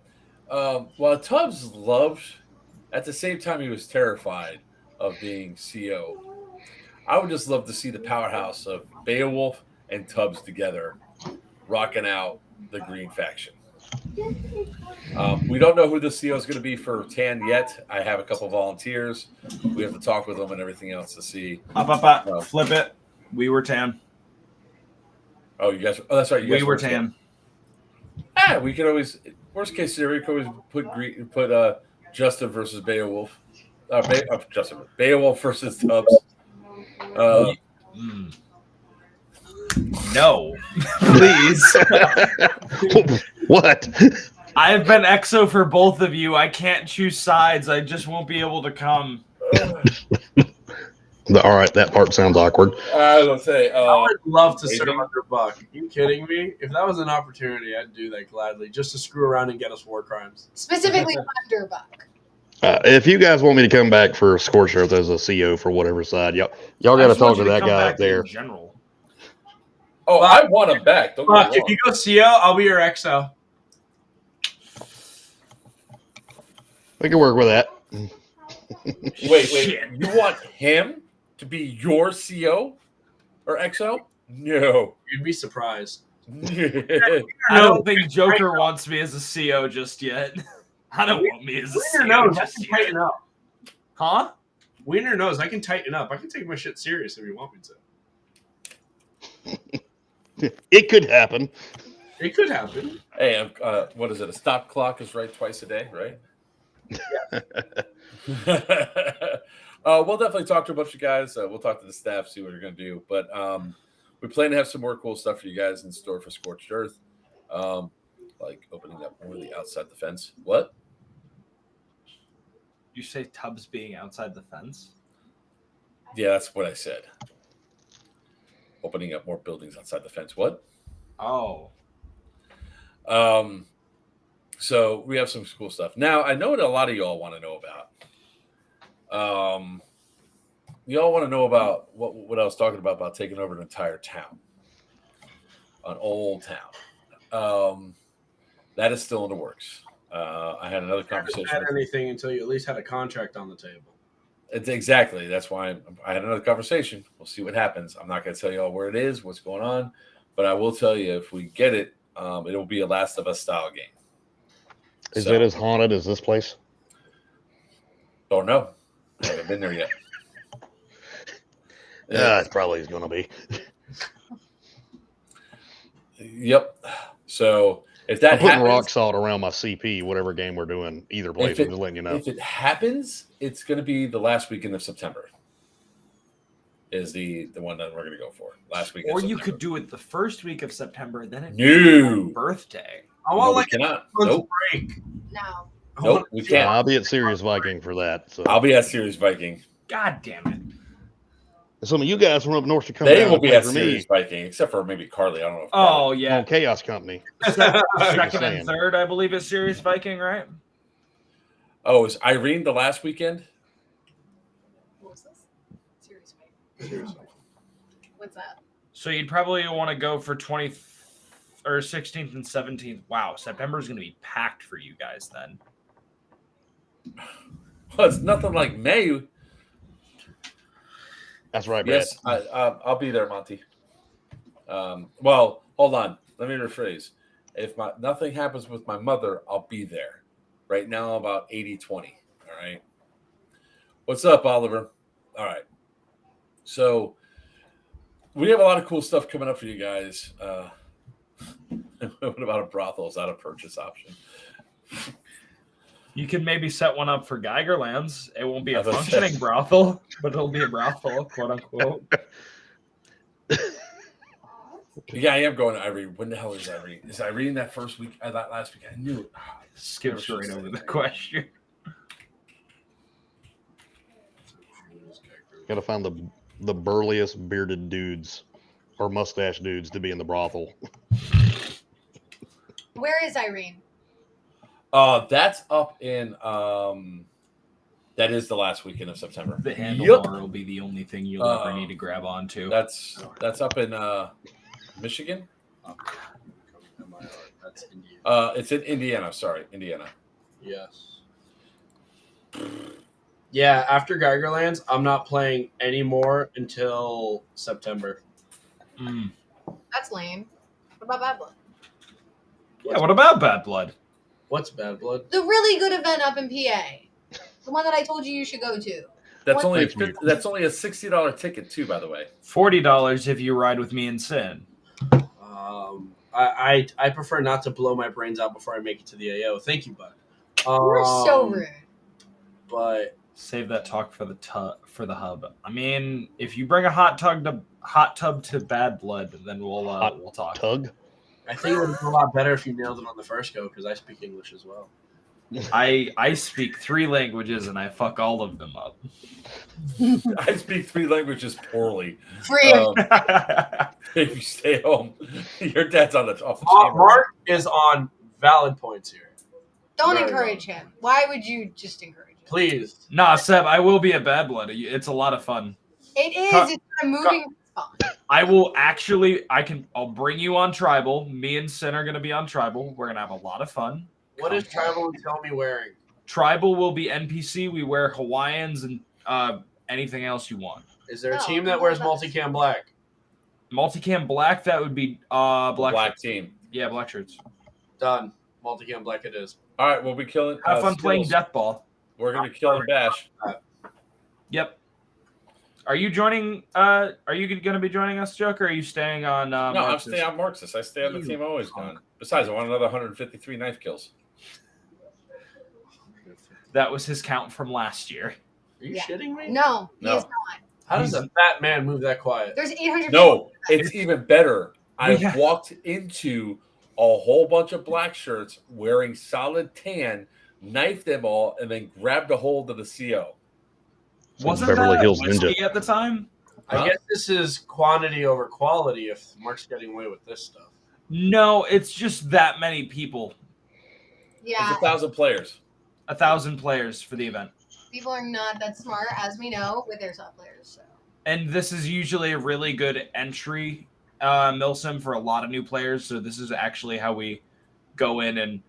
while Tubbs loved, at the same time he was terrified of being CO. I would just love to see the powerhouse of Beowulf and Tubbs together rocking out the green faction. We don't know who the CO is going to be for Tan yet. I have a couple volunteers. We have to talk with them and everything else to see. Flip it. We were Tan. Oh, you guys. Oh, that's right. You guys we were Tan. Yeah, we could always. Worst case scenario, we could always put Justin versus Beowulf. Beowulf versus Tubbs. No, please. What? I've been EXO for both of you. I can't choose sides. I just won't be able to come. All right, that part sounds awkward. I was gonna say, I would love to serve Aging? under Buck. Are you kidding me? If that was an opportunity, I'd do that gladly, just to screw around and get us war crimes. Specifically under Buck. If you guys want me to come back for Scorched Earth as a CO for whatever side, y'all got to talk to that guy up there. General. Oh, I want him back. Don't get me Buck, if wrong. you go CO, I'll be your XO. We can work with that. Wait. You want him to be your CO or XO? No. You'd be surprised. I don't think Joker wants me as a CO just yet. I don't want me as a CO knows I just can yet. tighten up. Huh? Wiener knows I can tighten up. I can take my shit serious if you want me to. It could happen. It could happen. Hey, what is it? A stop clock is right twice a day, right? We'll definitely talk to a bunch of guys. We'll talk to the staff, see what they're going to do. But we plan to have some more cool stuff for you guys in store for Scorched Earth, like opening up more of the outside the fence. What? You say Tubbs being outside the fence? Yeah, that's what I said. Opening up more buildings outside the fence. What? Oh. So we have some cool stuff. Now, I know what a lot of y'all want to know about. Y'all want to know about what I was talking about taking over an entire town, an old town. That is still in the works. I had another conversation. I haven't had anything until you at least had a contract on the table. It's exactly. That's why I had another conversation. We'll see what happens. I'm not going to tell you all where it is, what's going on, but I will tell you if we get it, it will be a Last of Us style game. Is it as haunted as this place? Don't know. I haven't been there yet. Yeah, it probably is going to be. Yep. So if that I'm putting happens, rock salt around my CP, whatever game we're doing, either place. I'm just letting you know. If it happens, it's going to be the last weekend of September. Is the one that we're going to go for last week? Or you could do it the first week of September, then it's No. my birthday. I want we cannot. a Nope. break. No. Nope. We can't. I'll be at Sirius Viking for that. So. I'll be at Sirius Viking. God damn it. Some of you guys from up north to come They down will and be play at for Sirius me. Viking, except for maybe Carly. I don't know. If Oh, yeah. On Chaos Company. Second and third, I believe, is Sirius Viking, right? Oh, is Irene the last weekend? What was this? Seriously. What's that? So you'd probably want to go for 20th or 16th and 17th. Wow, September is going to be packed for you guys then. Well, it's nothing like May. That's right, Brad. Yes, I'll be there, Monty. Well, hold on. Let me rephrase. If nothing happens with my mother, I'll be there. Right now, I'm about 80-20. All right. What's up, Oliver? All right. So we have a lot of cool stuff coming up for you guys. What about a brothel? Is that a purchase option? You can maybe set one up for Geigerlands. It won't be a functioning brothel, but it'll be a brothel, quote unquote. Yeah, I am going to Irene. When the hell is Irene? Is Irene that first week? That last week? I knew it. Skips right over the question. Got to find the burliest bearded dudes or mustache dudes to be in the brothel. Where is Irene? That's up in that is the last weekend of September. The handlebar will be the only thing you'll ever need to grab onto. That's up in Michigan. That's Indiana. It's in Indiana. Sorry, Indiana. Yes. Yeah, after Geigerlands, I'm not playing anymore until September. That's lame. What about Bad Blood? Yeah, what about Bad Blood? What's Bad Blood? The really good event up in PA. The one that I told you should go to. That's only a $60 ticket too, by the way. $40 if you ride with me and Sin. I prefer not to blow my brains out before I make it to the AO. Thank you, bud. You're so rude. But Save that talk for the hub. I mean, if you bring a hot tub to Bad Blood, then we'll talk. Tug. I think it would be a lot better if you nailed it on the first go because I speak English as well. I speak 3 languages and I fuck all of them up. I speak 3 languages poorly. If you stay home, your dad's on the top. Mark is on valid points here. Don't encourage him. Why would you just encourage him? Please. Nah, Seb, I will be a Bad Blood. It's a lot of fun. It is. It's a moving spot. I will actually. I'll bring you on Tribal. Me and Sin are gonna be on Tribal. We're gonna have a lot of fun. What is Tribal and Tell Me wearing? Tribal will be NPC. We wear Hawaiians and anything else you want. Is there a team that wears multicam black? Multicam black. That would be black team. Yeah, black shirts. Done. Multicam black it is. All right, we'll be killing. Have fun playing Skittles. Deathball. We're gonna be killing Bash. Yep. Are you joining? Are you going to be joining us, Joker? Or are you staying on? No, I'm Marxist? staying on Marxist. I stay on the team I've always done. Besides, I want another 153 knife kills. That was his count from last year. Are you shitting me? No, he No. is not. How does a fat man move that quiet? There's 800 No, people. it's even better. I Yeah. walked into a whole bunch of black shirts wearing solid tan, knifed them all, and then grabbed a hold of the CO. Wasn't Beverly that Hills Whiskey Ninja. at the time? I guess this is quantity over quality if Mark's getting away with this stuff. No, it's just that many people. Yeah. It's 1,000 players. 1,000 players for the event. People are not that smart, as we know, with airsoft players. So. And this is usually a really good entry milsim for a lot of new players. So this is actually how we go in and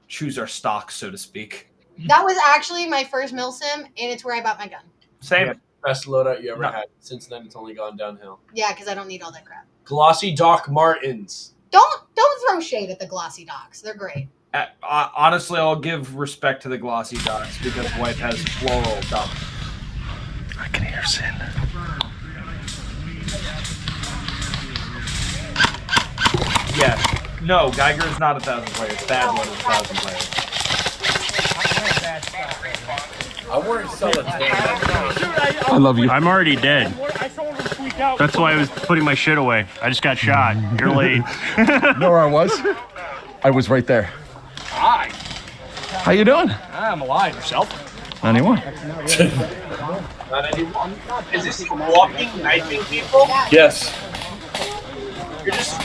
choose our stock, so to speak. That was actually my first milsim, and it's where I bought my gun. Same. Yeah, best loadout you ever had. Since then, it's only gone downhill. Yeah, because I don't need all that crap. Glossy Doc Martens. Don't throw shade at the glossy docs. They're great. Honestly, I'll give respect to the glossy dots because white has floral dots. I can hear Sin. Yes. No, Geiger is not 1,000 players. Bad Blood is 1,000 players. I'm wearing solid tan. I love you. I'm already dead. That's why I was putting my shit away. I just got shot. You're late. Know where I was? I was right there. Hi. How you doing? I'm alive. Yourself? Not anymore. Not anymore. Is this walking, knifing people? Yes. You're just.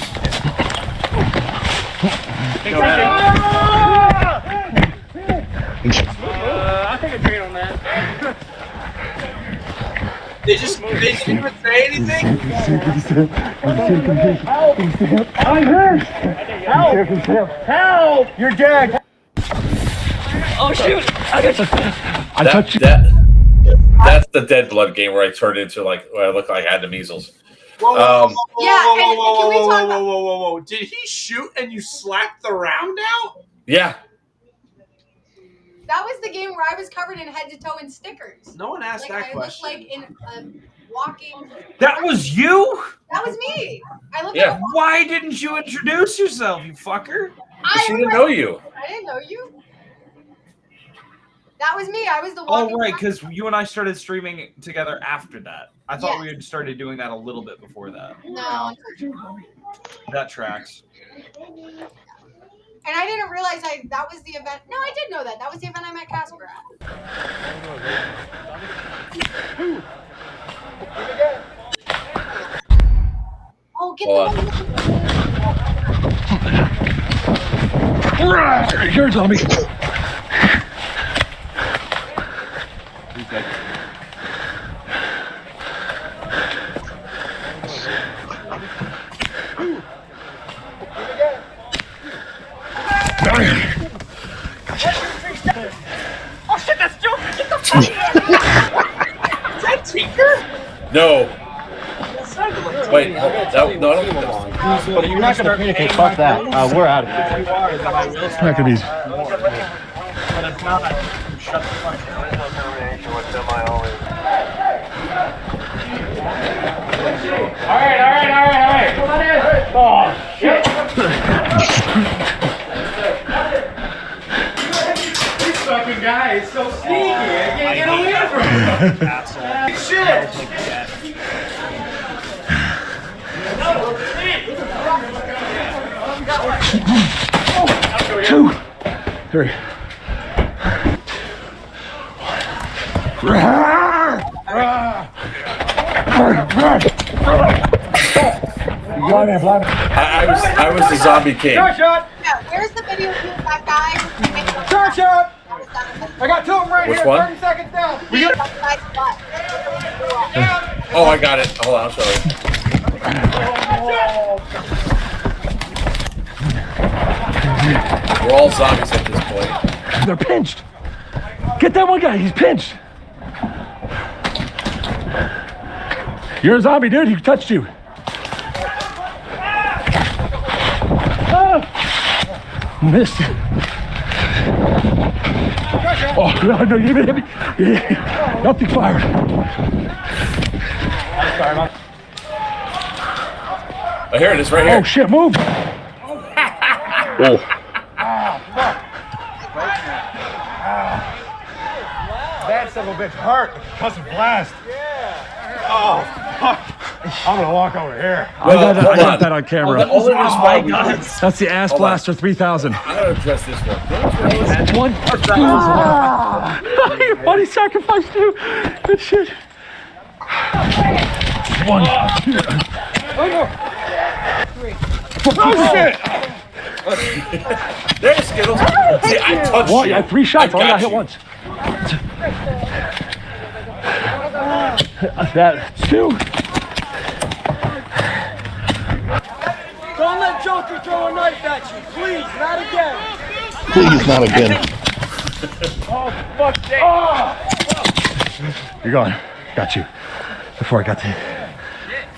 I'll take a drain on that. They didn't even say anything? I'm hurt! Help! Help! You're dead! Oh shoot! That's the Dead Blood game where I turned into where I look like I had the measles. Whoa, Yeah, whoa. Did he shoot and you slapped the round out? Yeah. That was the game where I was covered in head to toe in stickers. No one asked that question. I looked like in a walking. That was you? That was me. I looked Yeah. like Why didn't you introduce yourself, you fucker? She didn't know you. I didn't know you. That was me. I was the Oh, walking. right, because you and I started streaming together after that. I thought Yes. we had started doing that a little bit before that. No. That tracks. And I didn't realize that was the event. No, I did know that. That was the event I met Casper at. Oh, get the Here, Tommy. Oh shit, that's Joe! Get the fuck Is that Tinker? No. Wait, no, I don't think that's. But if you're not going to communicate, fuck that. We're out of here. Back it easy. But if not, shut the fuck down. Alright. Come on in. Oh, shit. These fucking guys. is so sneaky. I can't get away from him. Shit. Two, three. I was the zombie king. Shot. Yeah, where's the video of that guy? Shot. I got two of them right Which here. one? 30 seconds down. Oh, I got it. Hold on, I'm sorry. We're all zombies at this point. They're pinched. Get that one guy. He's pinched. You're a zombie, dude. He touched you. Missed. Oh, no, you didn't hit me. Nothing fired. Oh, here it is, right here. Oh, shit, move. Oh. That son of a bitch hurt. Cuss a blast. Yeah. Oh, fuck. I'm gonna walk over here. I got that on camera. Oh my God. That's the Ass Blaster 3000. I'm gonna address this one. One. Your body sacrifice too. Good shit. One. Oh no. Oh shit. There's Skittles. See, I touched One, you. I had 3 shots. I only got hit once. That 2. Don't let Joker throw a knife at you, please, not again. Please, not again. Oh, fuck that. Oh. You're gone. Got you. Before I got to you.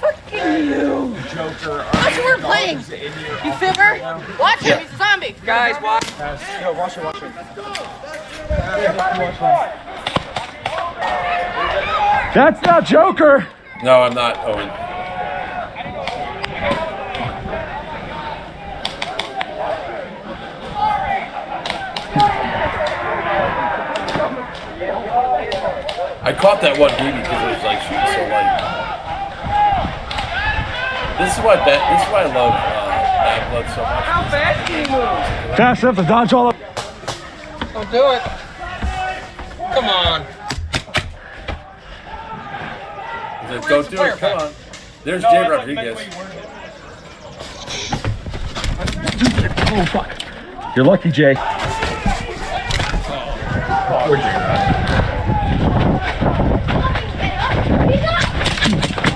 Fucking you. Joker. Watch who we're playing. You fibber? Watch him. He's a zombie. Guys, watch. Yo, watch it. That's not Joker. No, I'm not, Owen. I caught that one BB because it was like shooting so light. This is why I love Bad Blood so much. How fast can you move? Fast enough to dodge all of. Don't do it. Come on. Don't do it. Come on. There's Jay Rodriguez. Oh fuck! You're lucky, Jay. Poor Jay.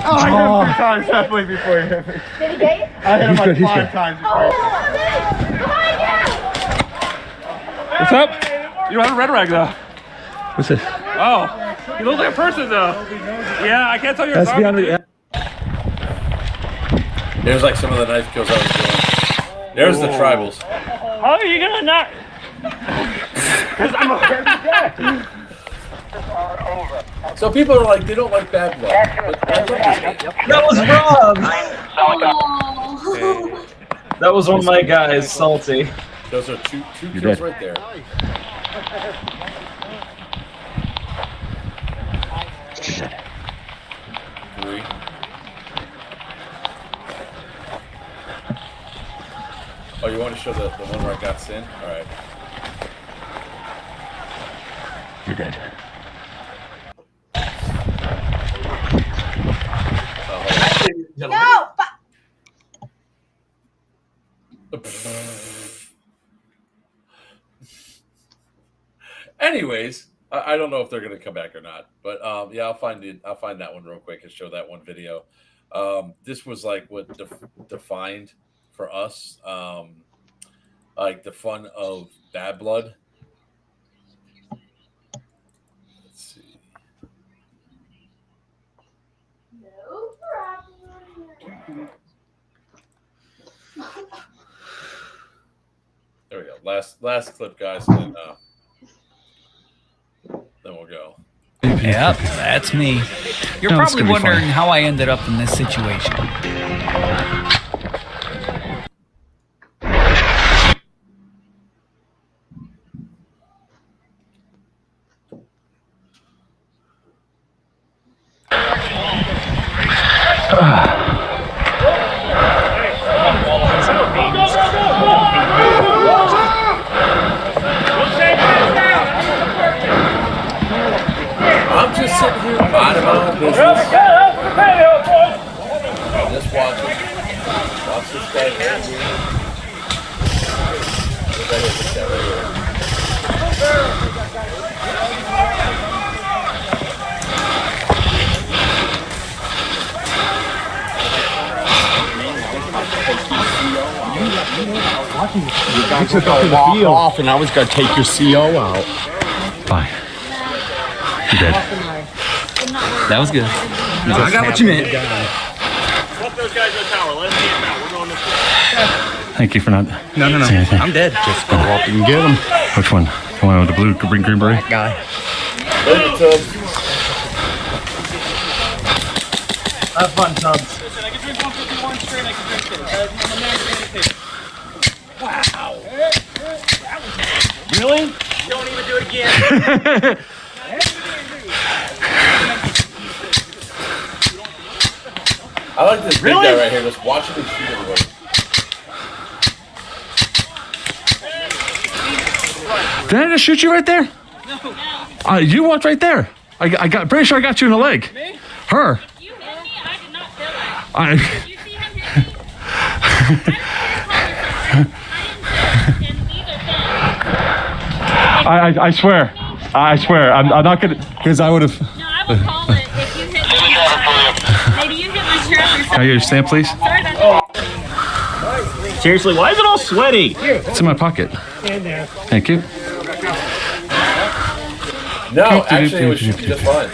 Oh, I hit him 3 times halfway before he hit me. Did he get you? I hit him like 5 times before. What's up? You don't have a red rag though. What's this? Oh, you look like a person though. Yeah, I can't tell you're a That's zombie. beyond me. There's like some of the knife kills I was doing. There's the tribals. How are you gonna not? Because I'm a guy. So people are like, they don't like Bad Blood. But I love this game. That was Rob. Oh. That was one of my guys, Salty. Those are two You're kills dead. right there. Three. Oh, you want to show the one where I got Sin? All right. You're dead. No! Anyways, I don't know if they're gonna come back or not, but yeah, I'll find that one real quick and show that one video. This was like what defined for us, like the fun of Bad Blood. Let's see. No problem. There we go. Last clip, guys, and then we'll go. Yep, that's me. You're probably wondering how I ended up in this situation. I'm just sitting here minding my own business. Just watching. Watch this guy right here. This guy right here. You guys were going to walk off, and I was going to take your CO out. Fine. You did. That was good. I got what you meant. Flip those guys in the tower. Let them get out. We're going this way. Thank you for not. No. saying anything. I'm dead. Just go up and get him. Which one? The one with the blue, green beret? Guy. Have fun, Tubbs. Listen, I can drink 151 straight. I can drink it. I'm a man for Wow. Really? Don't even do it again. I like this big guy right here, just watching me shoot everybody. Did I just shoot you right there? No. You walked right there. I got pretty sure I got you in the leg. Me? Her. You hit me. I did not feel that. Did you see him hit me? I swear. I swear. I'm not gonna, because I would have. No, I would call it if you hit me. Maybe you hit my shirt or something. Can I get your stamp, please? Sorry, that's Seriously, why is it all sweaty? It's in my pocket. Thank you. No, actually, it was shooting just fine.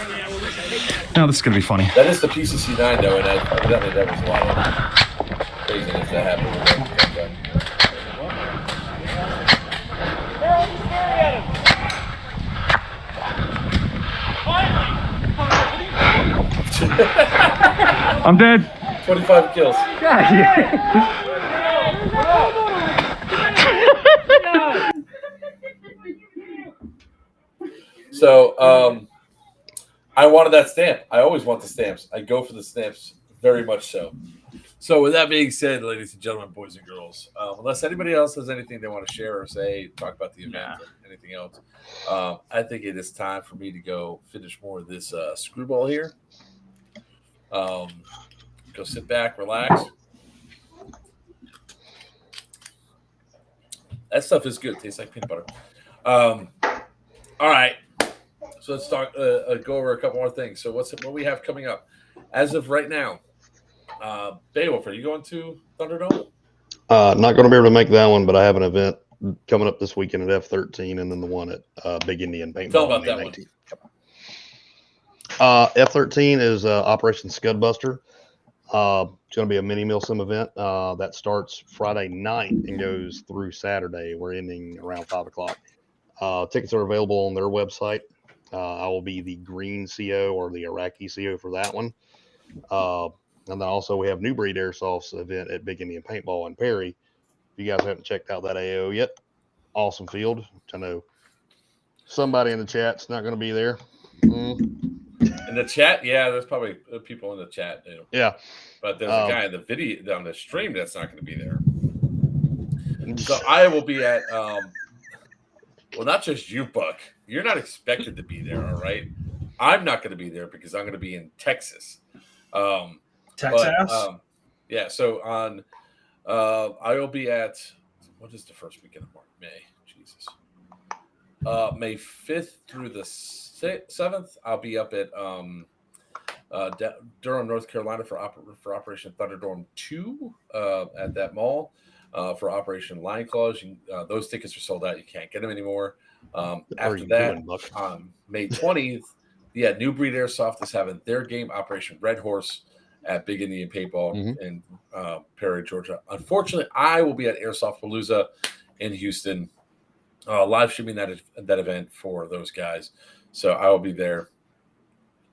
No, this is gonna be funny. That is the PCC9 though, and evidently that was a lot of craziness that happened with that gun. I'm dead. 25 kills. So, I wanted that stamp. I always want the stamps. I go for the stamps very much so. So, with that being said, ladies and gentlemen, boys and girls, unless anybody else has anything they want to share or say, talk about the event or anything else, I think it is time for me to go finish more of this screwball here. Go sit back, relax. That stuff is good. It tastes like peanut butter. All right. So let's talk. Go over a couple more things. So what we have coming up as of right now? Beowulf, are you going to Thunderdome? Not going to be able to make that one, but I have an event coming up this weekend at F13, and then the one at Big Indian Paintball. Tell about that one. F13 is Operation Scudbuster. It's going to be a mini Milsim event that starts Friday night and goes through Saturday. We're ending around 5 o'clock. Tickets are available on their website. I will be the green CO or the Iraqi CO for that one. And then also we have New Breed Airsoft's event at Big Indian Paintball in Perry. If you guys haven't checked out that AO yet, awesome field. Which I know somebody in the chat's not going to be there. In the chat, yeah, there's probably people in the chat. Yeah, but there's a guy in the video on the stream that's not going to be there. So I will be at. Well, not just you, Buck. You're not expected to be there, all right? I'm not going to be there because I'm going to be in Texas. Texas? Yeah, so on I will be at, what is the first weekend of March? May. Jesus. May 5th through the 7th, I'll be up at Durham, North Carolina for Operation Thunderdome 2 at that mall. For Operation Lion Claws, those tickets are sold out. You can't get them anymore. After that, on May 20th, New Breed Airsoft is having their game, Operation Red Horse, at Big Indian Paintball in Perry, Georgia. Unfortunately, I will be at Airsoft Palooza in Houston, live streaming that event for those guys. So I will be there.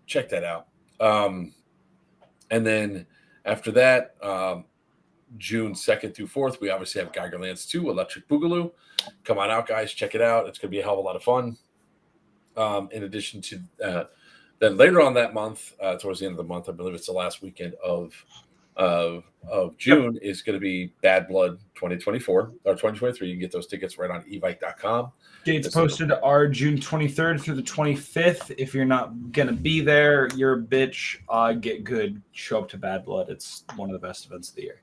Check that out. And then after that, June 2nd through 4th, we obviously have Geigerlands 2, Electric Boogaloo. Come on out, guys. Check it out. It's going to be a hell of a lot of fun. In addition to Then later on that month, towards the end of the month, I believe it's the last weekend of June, is going to be Bad Blood 2024 or 2023. You can get those tickets right on evike.com. Dates posted are June 23rd through the 25th. If you're not going to be there, you're a bitch. Get good. Show up to Bad Blood. It's one of the best events of the year.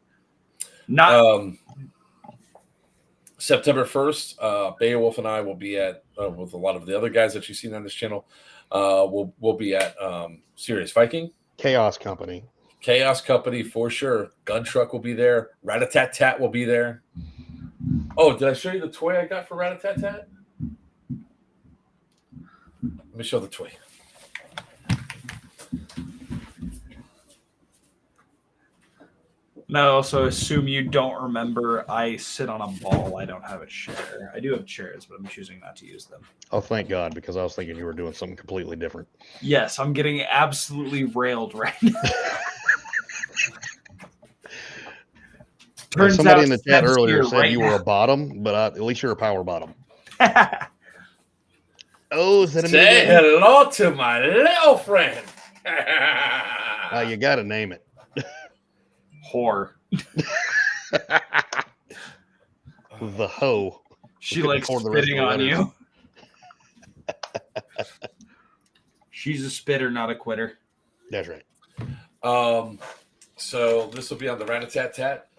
September 1st, Beowulf and I will be at, with a lot of the other guys that you've seen on this channel, we'll be at Serious Viking. Chaos Company For sure. Gun Truck will be there. Rat-a-tat-tat will be there. Oh, did I show you the toy I got for Rat-a-tat-tat? Let me show the toy. And I also assume you don't remember I sit on a ball. I don't have a chair. I do have chairs, but I'm choosing not to use them. Oh, thank God, because I was thinking you were doing something completely different. Yes, I'm getting absolutely railed right now. Turns Somebody out in the chat Steph's earlier here said right you were now. a bottom, but at least you're a power bottom. Oh, is that a Say hello to my little friend. You got to name it. Whore. The hoe. She likes spitting on you. She's a spitter, not a quitter. That's right. So this will be on the Rat-a-tat-tat.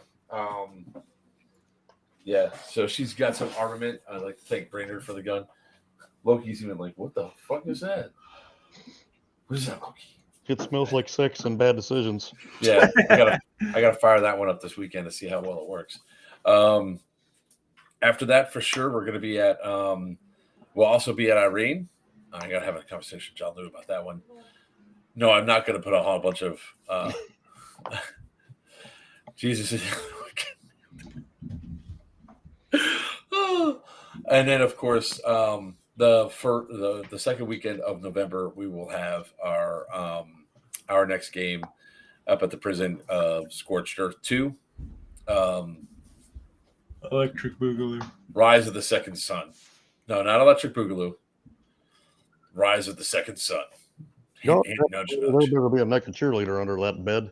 Yeah, so she's got some armament. I'd like to thank Brainerd for the gun. Loki's even like, what the fuck is that? What is that, Loki? It smells like sex and bad decisions. Yeah, I gotta fire that one up this weekend to see how well it works. After that, for sure, we're gonna be at we'll also be at Irene. I gotta have a conversation with John Lou about that one. No, I'm not gonna put a whole bunch of Jesus. And then of course the second weekend of November, we will have our next game up at the prison of Scorched Earth 2. Electric Boogaloo. Rise of the Second Sun. No, not Electric Boogaloo. Rise of the Second Sun. No, Nudge, there better be a naked cheerleader under that bed.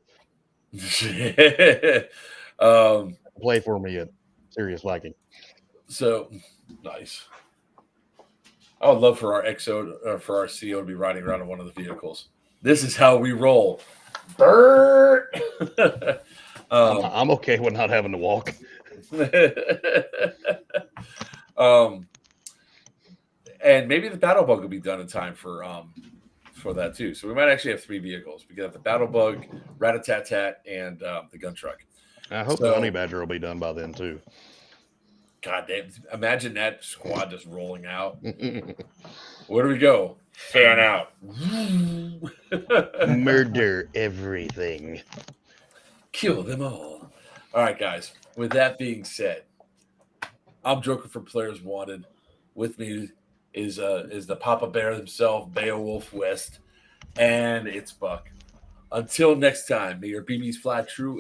Play for me at Serious Viking. So nice. I would love for our XO for our CO to be riding around in one of the vehicles. This is how we roll. Bert. I'm okay with not having to walk. And maybe the battle bug will be done in time for that too. So we might actually have 3 vehicles. We got the battle bug, Rat-a-tat-tat, and the gun truck. I hope the honey badger will be done by then too. God damn! Imagine that squad just rolling out. Where do we go? Fan out. Murder everything. Kill them all. All right, guys. With that being said, I'm Joker from Players Wanted. With me is the Papa Bear himself, Beowulf West, and it's Buck. Until next time, may your BBs fly true.